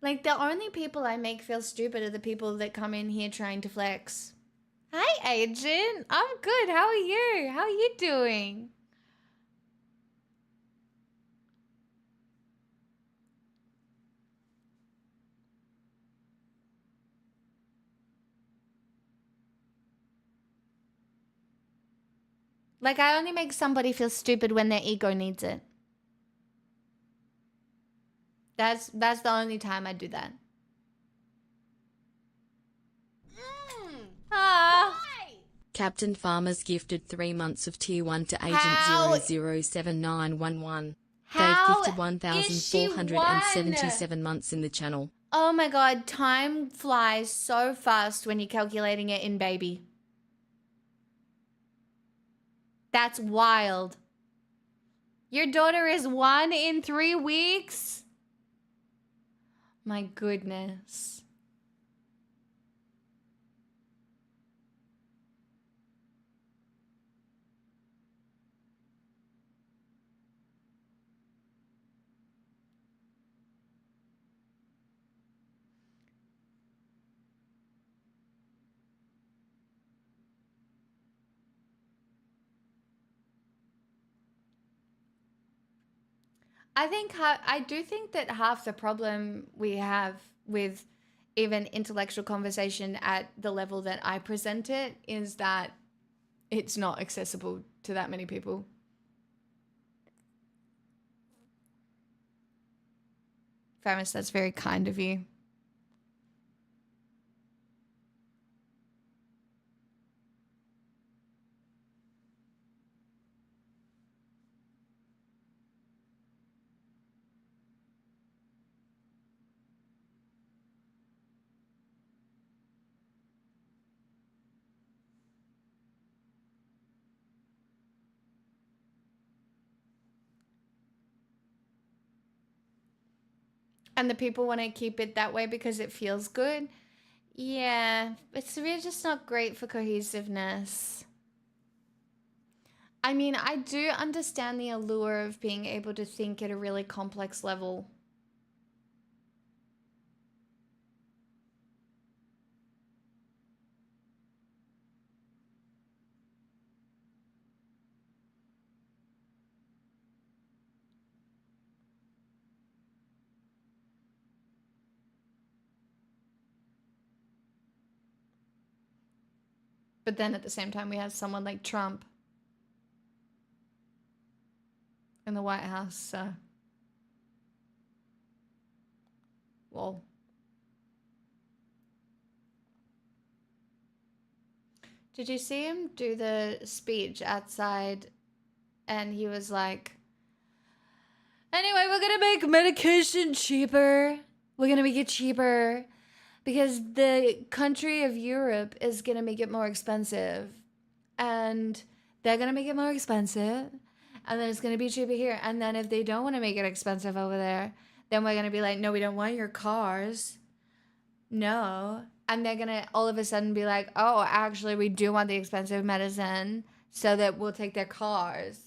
Like, the only people I make feel stupid are the people that come in here trying to flex. Hi, Agent. I'm good. How are you? How are you doing? Like, I only make somebody feel stupid when their ego needs it. That's the only time I do that. Captain Farmers gifted 3 months of Tier 1 to Agent 007911. They've gifted 1,477 months in the channel. Oh my god, time flies so fast when you're calculating it in baby. That's wild. Your daughter is 1 in 3 weeks? My goodness. I do think that half the problem we have with even intellectual conversation at the level that I present it is that it's not accessible to that many people. Famis, that's very kind of you. And the people want to keep it that way because it feels good. Yeah, it's really just not great for cohesiveness. I mean, I do understand the allure of being able to think at a really complex level. But then at the same time, we have someone like Trump in the White House, so. Well. Did you see him do the speech outside? And he was like, anyway, we're gonna make medication cheaper. We're gonna make it cheaper because the country of Europe is gonna make it more expensive. And they're gonna make it more expensive. And then it's gonna be cheaper here. And then if they don't wanna make it expensive over there, then we're gonna be like, no, we don't want your cars. No. And they're gonna all of a sudden be like, oh, actually, we do want the expensive medicine so that we'll take their cars.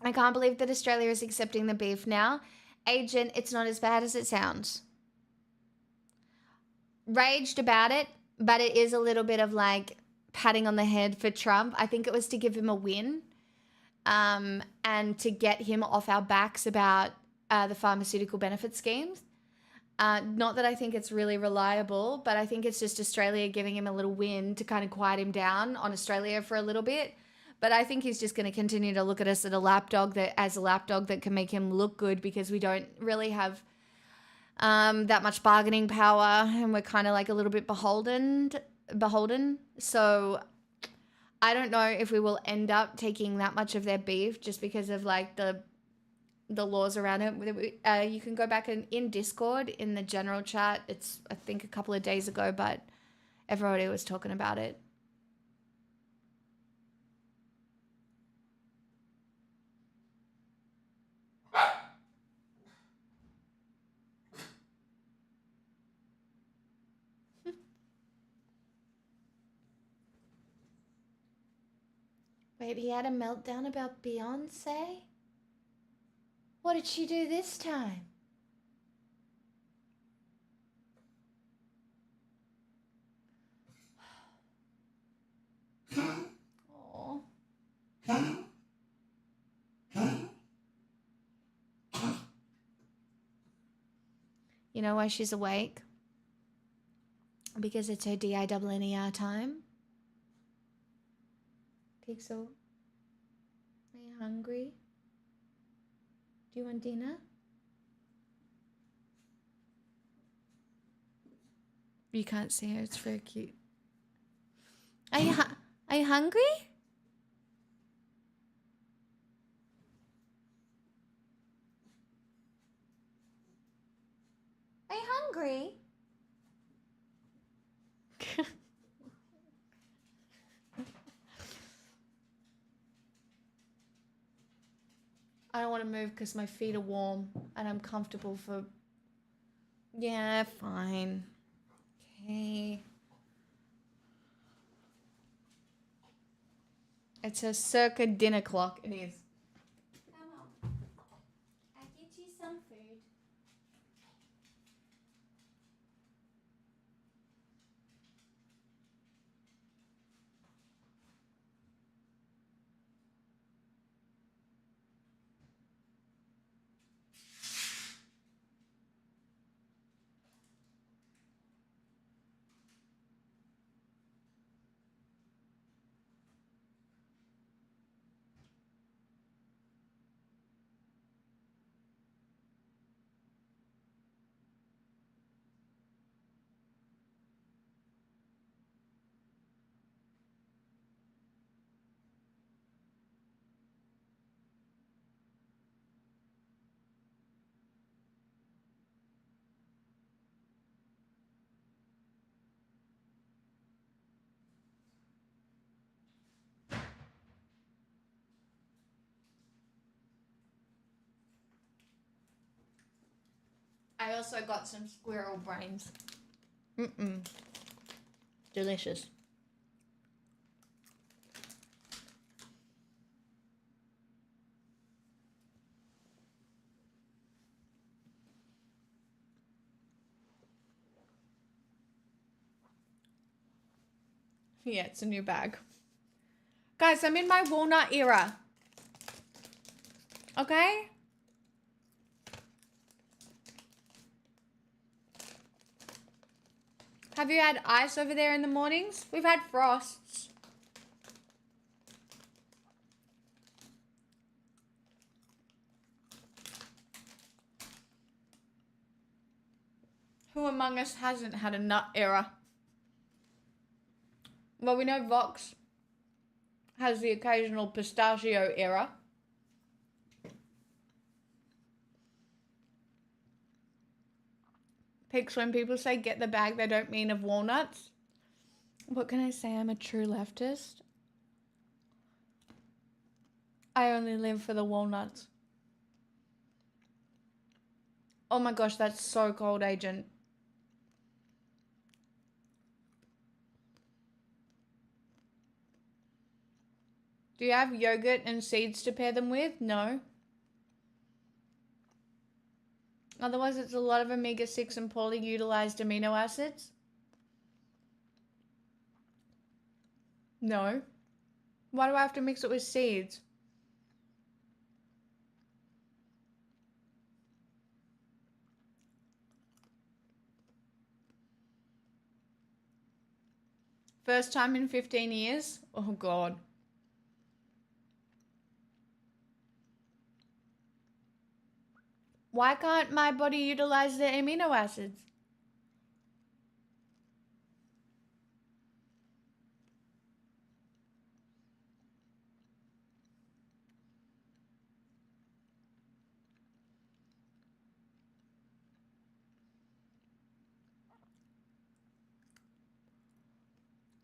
I can't believe that Australia is accepting the beef now. Agent, it's not as bad as it sounds. Raged about it, but it is a little bit of like patting on the head for Trump. I think it was to give him a win, and to get him off our backs about the pharmaceutical benefit schemes. Not that I think it's really reliable, but I think it's just Australia giving him a little win to kind of quiet him down on Australia for a little bit. But I think he's just going to continue to look at us as a lapdog that can make him look good because we don't really have that much bargaining power and we're kind of like a little bit beholden. So I don't know if we will end up taking that much of their beef just because of like the laws around it. You can go back in Discord in the general chat. It's I think a couple of days ago, but everybody was talking about it. Wait, he had a meltdown about Beyonce? What did she do this time? Aww. You know why she's awake? Because it's her DINNER time. Pixel, are you hungry? Do you want dinner? You can't see her, it's very cute. Are you hungry? Are you hungry? I don't want to move because my feet are warm and I'm comfortable for... Yeah, fine. Okay. It's a circa dinner clock. It is. Come on. I'll get you some food. I also got some squirrel brains. Delicious. Yeah, it's a new bag. Guys, I'm in my walnut era. Okay? Have you had ice over there in the mornings? We've had frosts. Who among us hasn't had a nut era? Well, we know Vox has the occasional pistachio era. Picks when people say get the bag, they don't mean of walnuts. What can I say? I'm a true leftist. I only live for the walnuts. Oh my gosh, that's so cold, Agent. Do you have yogurt and seeds to pair them with? No. Otherwise, it's a lot of omega-6 and poorly utilized amino acids. No. Why do I have to mix it with seeds? First time in 15 years? Oh God. Why can't my body utilize the amino acids?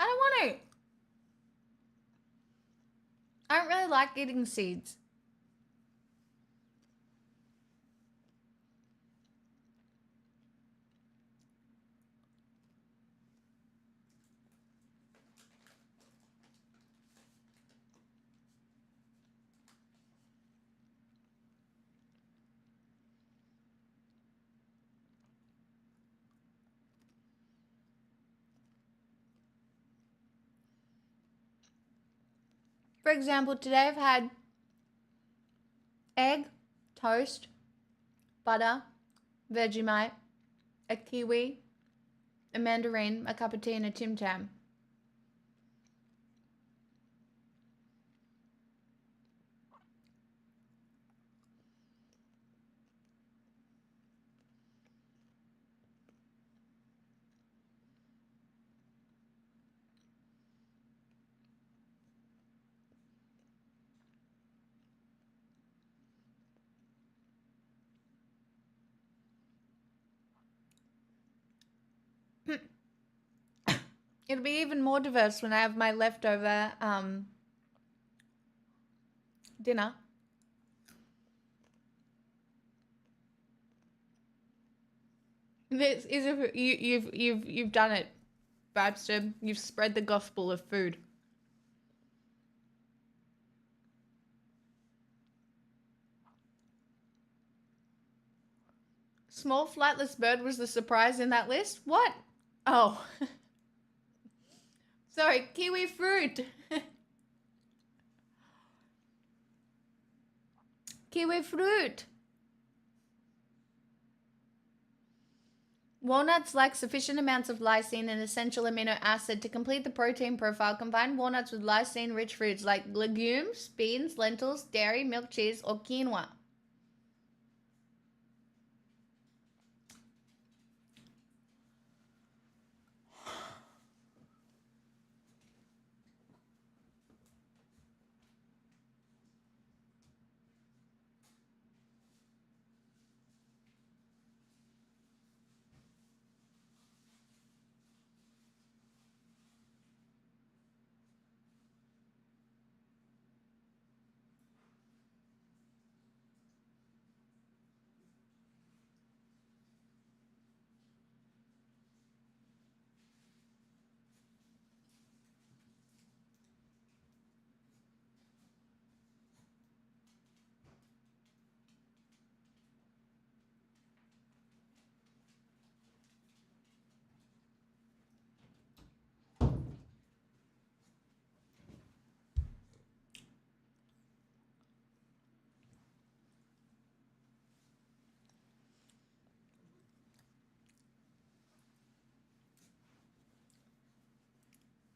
I don't want to. I don't really like eating seeds. For example, today I've had egg, toast, butter, Vegemite, a kiwi, a mandarin, a cup of tea, and a Tim Tam. It'll be even more diverse when I have my leftover dinner. This is you've done it, Babster. You've spread the gospel of food. Small flightless bird was the surprise in that list? What? Oh. Sorry, kiwi fruit. Kiwi fruit. Walnuts lack sufficient amounts of lysine, an essential amino acid. To complete the protein profile, combine walnuts with lysine-rich foods like legumes, beans, lentils, dairy, milk, cheese, or quinoa.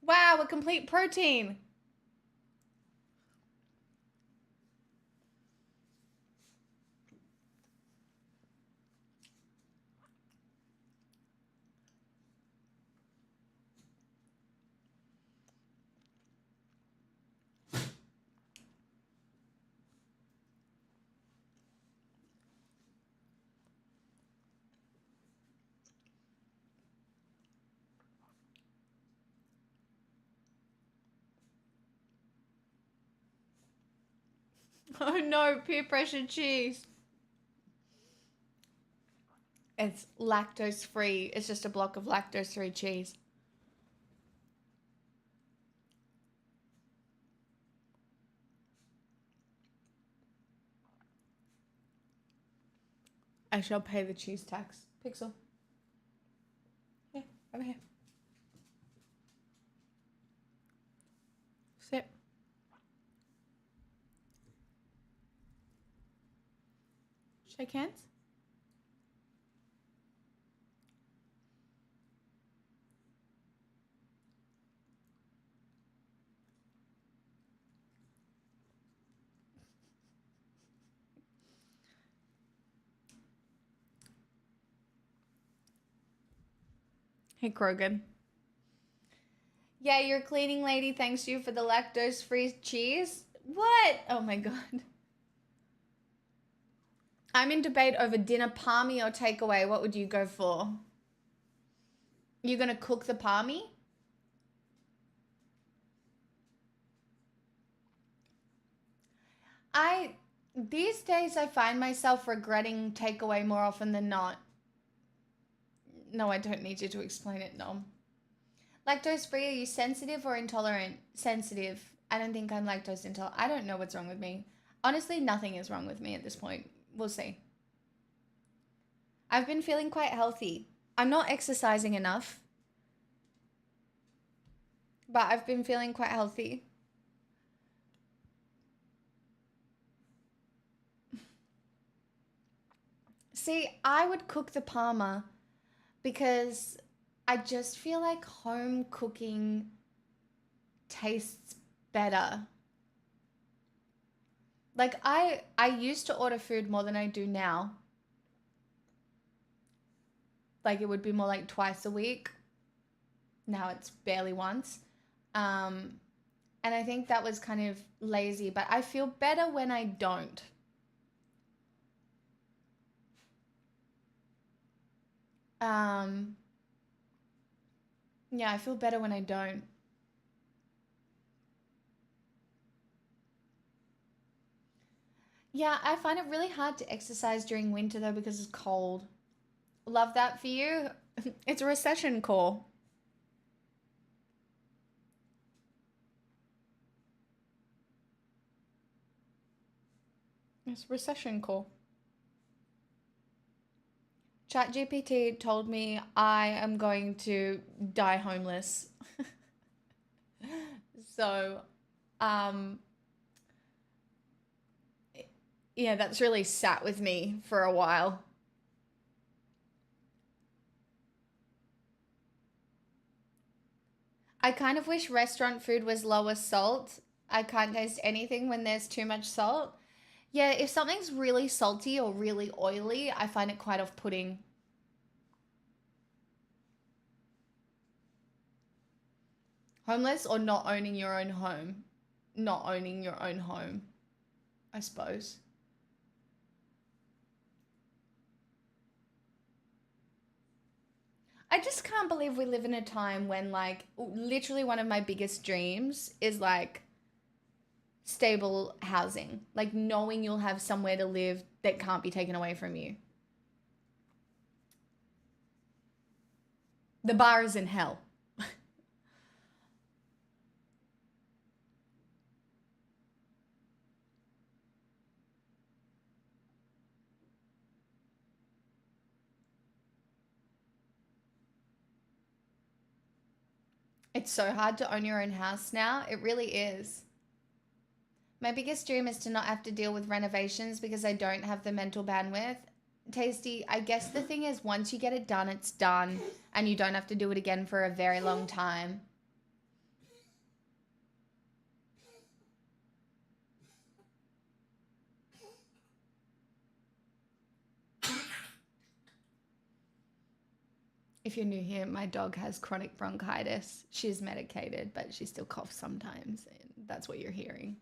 Wow, a complete protein. Oh no, peer pressure cheese. It's lactose free. It's just a block of lactose free cheese. I shall pay the cheese tax. Pixel. Here, over here. Sit. Shake hands. Hey, Krogan. Yeah, your cleaning lady thanks you for the lactose-free cheese. What? Oh my god. I'm in debate over dinner palmy or takeaway. What would you go for? You gonna cook the palmy? These days I find myself regretting takeaway more often than not. No, I don't need you to explain it, no. Lactose free, are you sensitive or intolerant? Sensitive. I don't think I'm lactose intolerant. I don't know what's wrong with me. Honestly, nothing is wrong with me at this point. We'll see. I've been feeling quite healthy. I'm not exercising enough, but I've been feeling quite healthy. See, I would cook the parma because I just feel like home cooking tastes better. Like I used to order food more than I do now. Like it would be more like twice a week. Now it's barely once. And I think that was kind of lazy, but I feel better when I don't. Yeah, I feel better when I don't. Yeah, I find it really hard to exercise during winter though because it's cold. Love that for you. It's a recession call. It's a recession call. ChatGPT told me I am going to die homeless. So, um, yeah, that's really sat with me for a while. I kind of wish restaurant food was lower salt. I can't taste anything when there's too much salt. Yeah, if something's really salty or really oily, I find it quite off-putting. Homeless or not owning your own home? Not owning your own home, I suppose. I just can't believe we live in a time when, like, literally one of my biggest dreams is like stable housing, like knowing you'll have somewhere to live that can't be taken away from you. The bar is in hell. It's so hard to own your own house now. It really is. My biggest dream is to not have to deal with renovations because I don't have the mental bandwidth. Tasty, I guess the thing is once you get it done, it's done and you don't have to do it again for a very long time. If you're new here, my dog has chronic bronchitis. She's medicated, but she still coughs sometimes. And that's what you're hearing.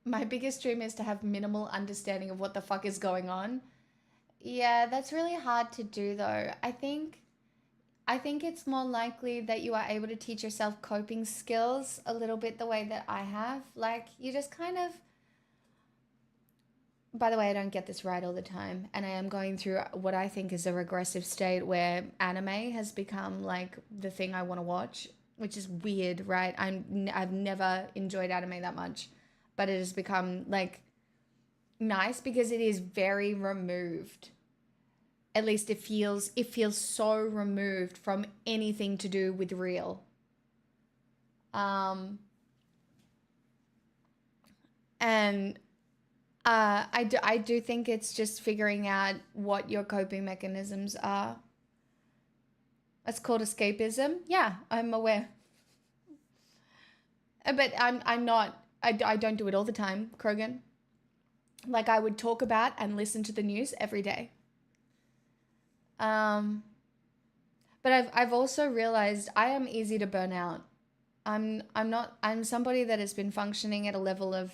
My biggest dream is to have minimal understanding of what the fuck is going on. Yeah, that's really hard to do though. I think it's more likely that you are able to teach yourself coping skills a little bit the way that I have. Like you just kind of, by the way, I don't get this right all the time, and I am going through what I think is a regressive state where anime has become like the thing I want to watch, which is weird, right? I've never enjoyed anime that much, but it has become like nice because it is very removed. At least it feels so removed from anything to do with real. Um, and I do think it's just figuring out what your coping mechanisms are. It's called escapism. Yeah, I'm aware. But I'm not, I don't do it all the time, Krogan. Like I would talk about and listen to the news every day. Um, but I've also realized I am easy to burn out. I'm somebody that has been functioning at a level of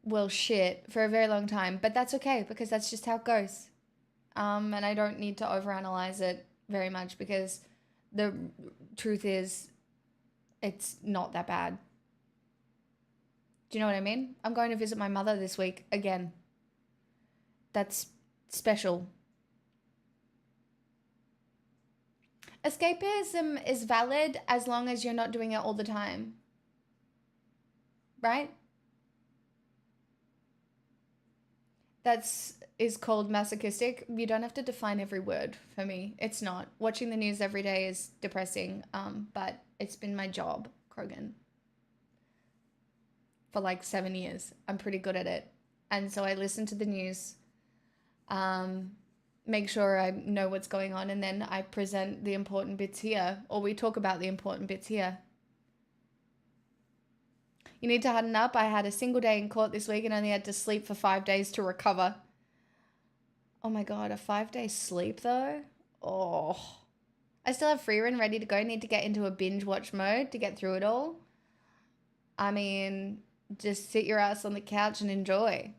well shit for a very long time, but that's okay because that's just how it goes. And I don't need to overanalyze it very much because the truth is it's not that bad. Do you know what I mean? I'm going to visit my mother this week again. That's special. Escapism is valid as long as you're not doing it all the time. Right? That's is called masochistic. You don't have to define every word for me. It's not. Watching the news every day is depressing, but it's been my job, Krogan, for like 7 years. I'm pretty good at it. And so I listen to the news, make sure I know what's going on, and then I present the important bits here, or we talk about the important bits here. You need to harden up. I had a single day in court this week and only had to sleep for 5 days to recover. Oh my God, a 5-day sleep though? Oh. I still have free run ready to go. Need to get into a binge watch mode to get through it all. I mean, just sit your ass on the couch and enjoy.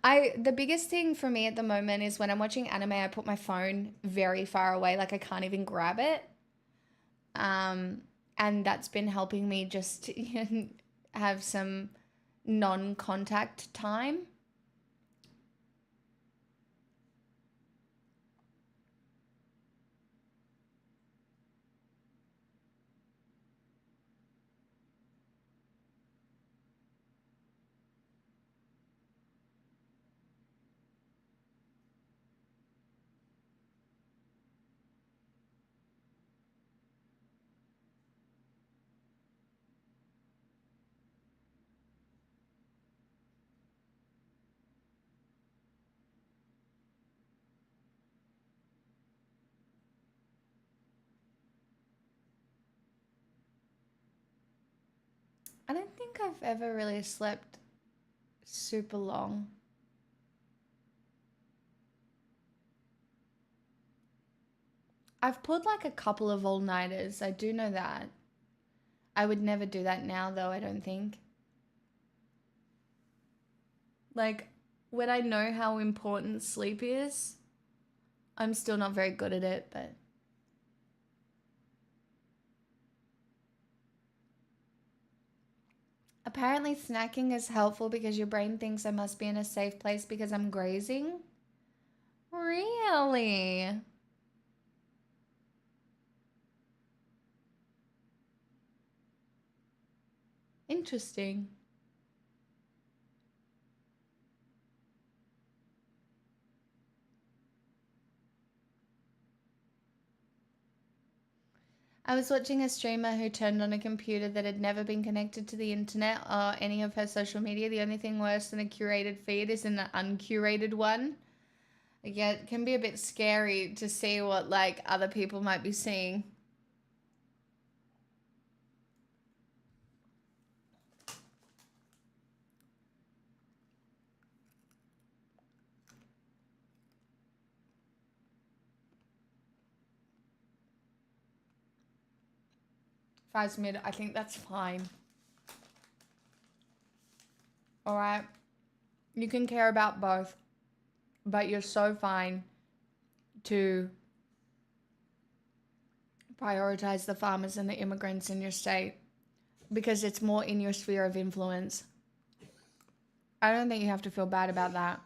The biggest thing for me at the moment is when I'm watching anime, I put my phone very far away, like I can't even grab it. And that's been helping me just have some non-contact time. I don't think I've ever really slept super long. I've pulled like a couple of all-nighters. I do know that. I would never do that now though, I don't think. Like, when I know how important sleep is, I'm still not very good at it, but... Apparently snacking is helpful because your brain thinks I must be in a safe place because I'm grazing. Really? Interesting. I was watching a streamer who turned on a computer that had never been connected to the internet or any of her social media. The only thing worse than a curated feed is an uncurated one. Yeah, it can be a bit scary to see what like other people might be seeing. Five's mid, I think that's fine. All right. You can care about both, but you're so fine to prioritize the farmers and the immigrants in your state because it's more in your sphere of influence. I don't think you have to feel bad about that.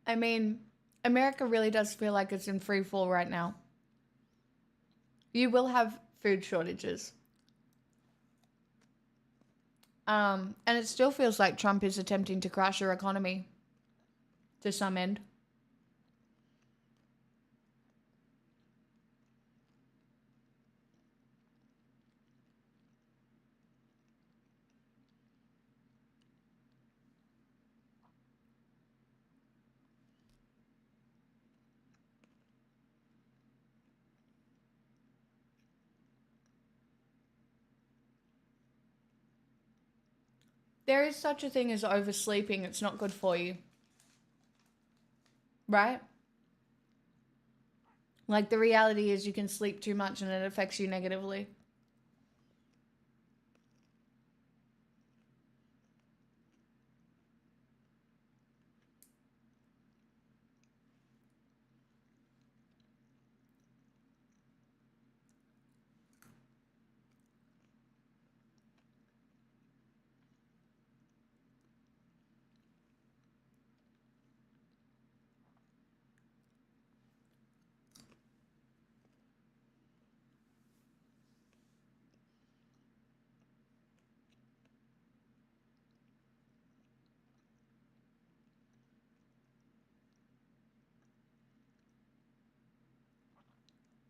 I mean, America really does feel like it's in free fall right now. You will have food shortages. And it still feels like Trump is attempting to crash your economy to some end. There is such a thing as oversleeping. It's not good for you. Right? Like the reality is you can sleep too much and it affects you negatively.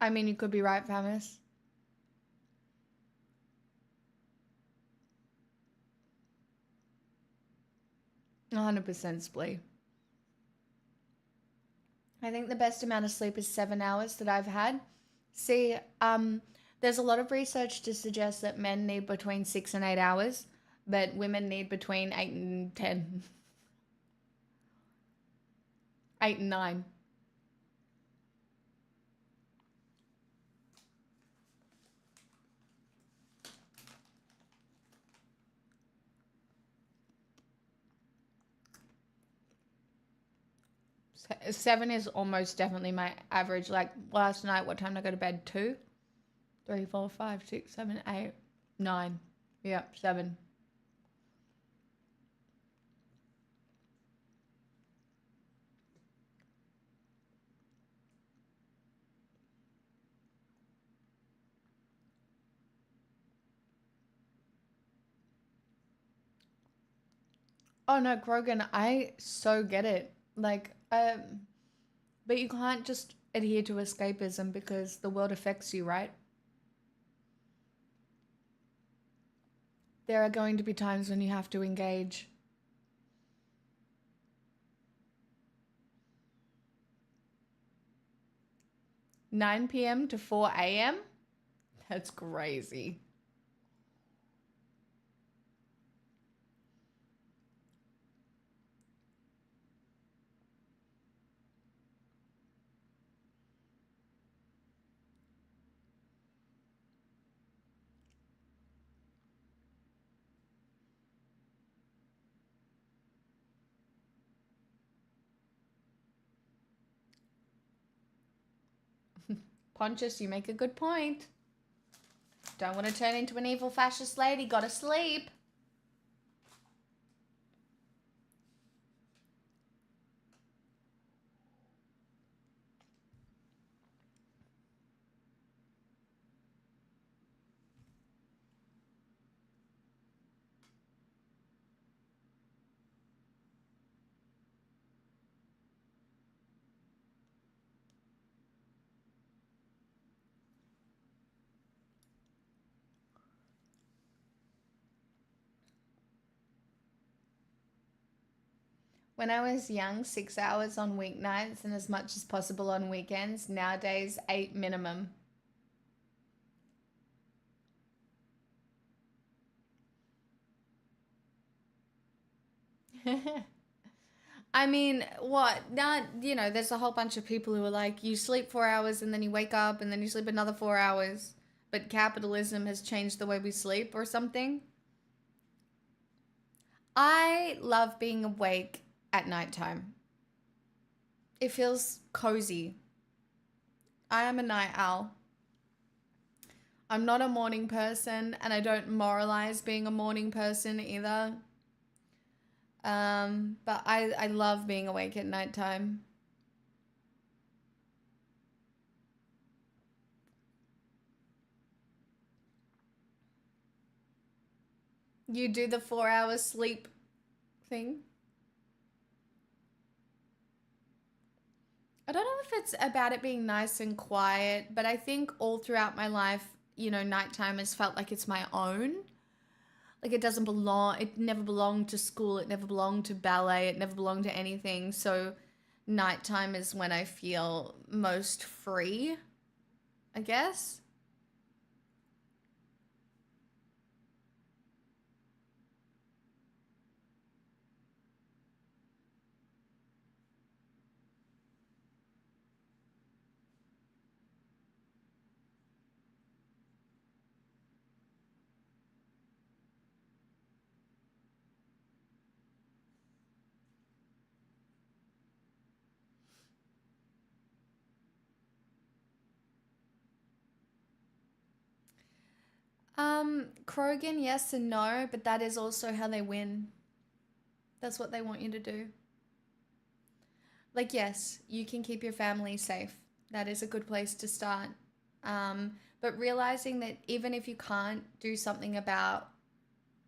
I mean, you could be right, Famis. $100% splee. I think the best amount of sleep is 7 hours that I've had. See, there's a lot of research to suggest that men need between 6 and 8 hours, but women need between 8 and 10. 8 and 9. Seven is almost definitely my average. Like last night, what time did I go to bed? 2, 3, 4, 5, 6, 7, 8, 9. Yep, 7. Oh no, Grogan, I so get it. Like, but you can't just adhere to escapism because the world affects you, right? There are going to be times when you have to engage. "9 p.m. to 4 a.m.? That's crazy. Pontius, you make a good point. Don't want to turn into an evil fascist lady. Gotta sleep. When I was young, 6 hours on weeknights and as much as possible on weekends. Nowadays, 8 minimum. I mean, what? Now, there's a whole bunch of people who are like, you sleep 4 hours and then you wake up and then you sleep another 4 hours. But capitalism has changed the way we sleep or something. I love being awake at nighttime. It feels cozy. I am a night owl. I'm not a morning person, and I don't moralize being a morning person either. But I love being awake at nighttime. You do the 4 hour sleep thing? I don't know if it's about it being nice and quiet, but I think all throughout my life, nighttime has felt like it's my own. Like it never belonged to school, it never belonged to ballet, it never belonged to anything. So nighttime is when I feel most free, I guess. Krogan, yes and no, but that is also how they win. That's what they want you to do. Like, yes, you can keep your family safe. That is a good place to start. But realizing that even if you can't do something about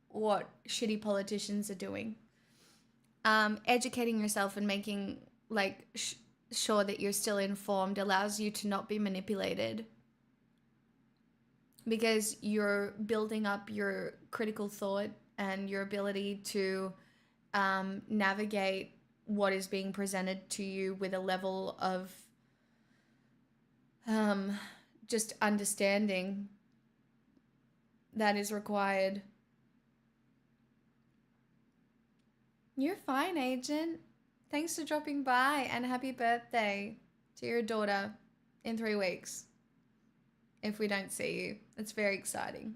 what shitty politicians are doing, educating yourself and making, like, sure that you're still informed, allows you to not be manipulated, because you're building up your critical thought and your ability to navigate what is being presented to you with a level of just understanding that is required. You're fine, Agent. Thanks for dropping by, and happy birthday to your daughter in 3 weeks. If we don't see you, it's very exciting.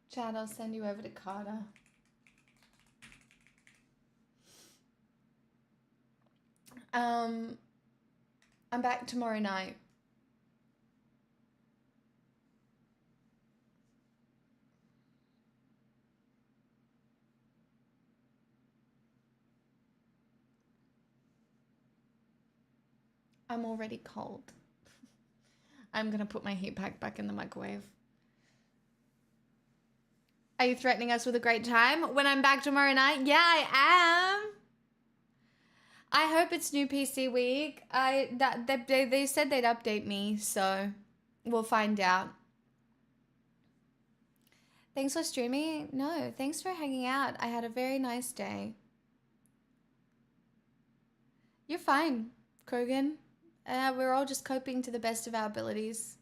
Chad, I'll send you over to Carter. I'm back tomorrow night. I'm already cold. I'm gonna put my heat pack back in the microwave. Are you threatening us with a great time when I'm back tomorrow night? Yeah, I am. I hope it's new PC week. They said they'd update me, so we'll find out. Thanks for streaming. No, thanks for hanging out. I had a very nice day. You're fine, Krogan. We're all just coping to the best of our abilities.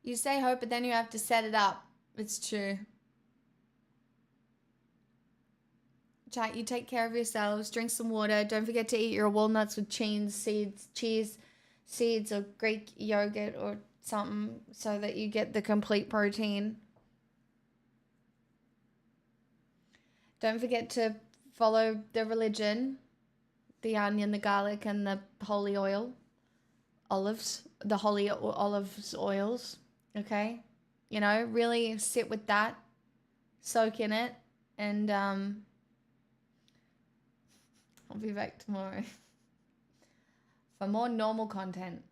You say hope, but then you have to set it up. It's true. Chat, you take care of yourselves. Drink some water. Don't forget to eat your walnuts with cheese seeds, or Greek yogurt or something, so that you get the complete protein. Don't forget to follow the religion, the onion, the garlic, and the holy oil. Olives, the holy olives oils, okay? You know, really sit with that, soak in it, and I'll be back tomorrow for more normal content.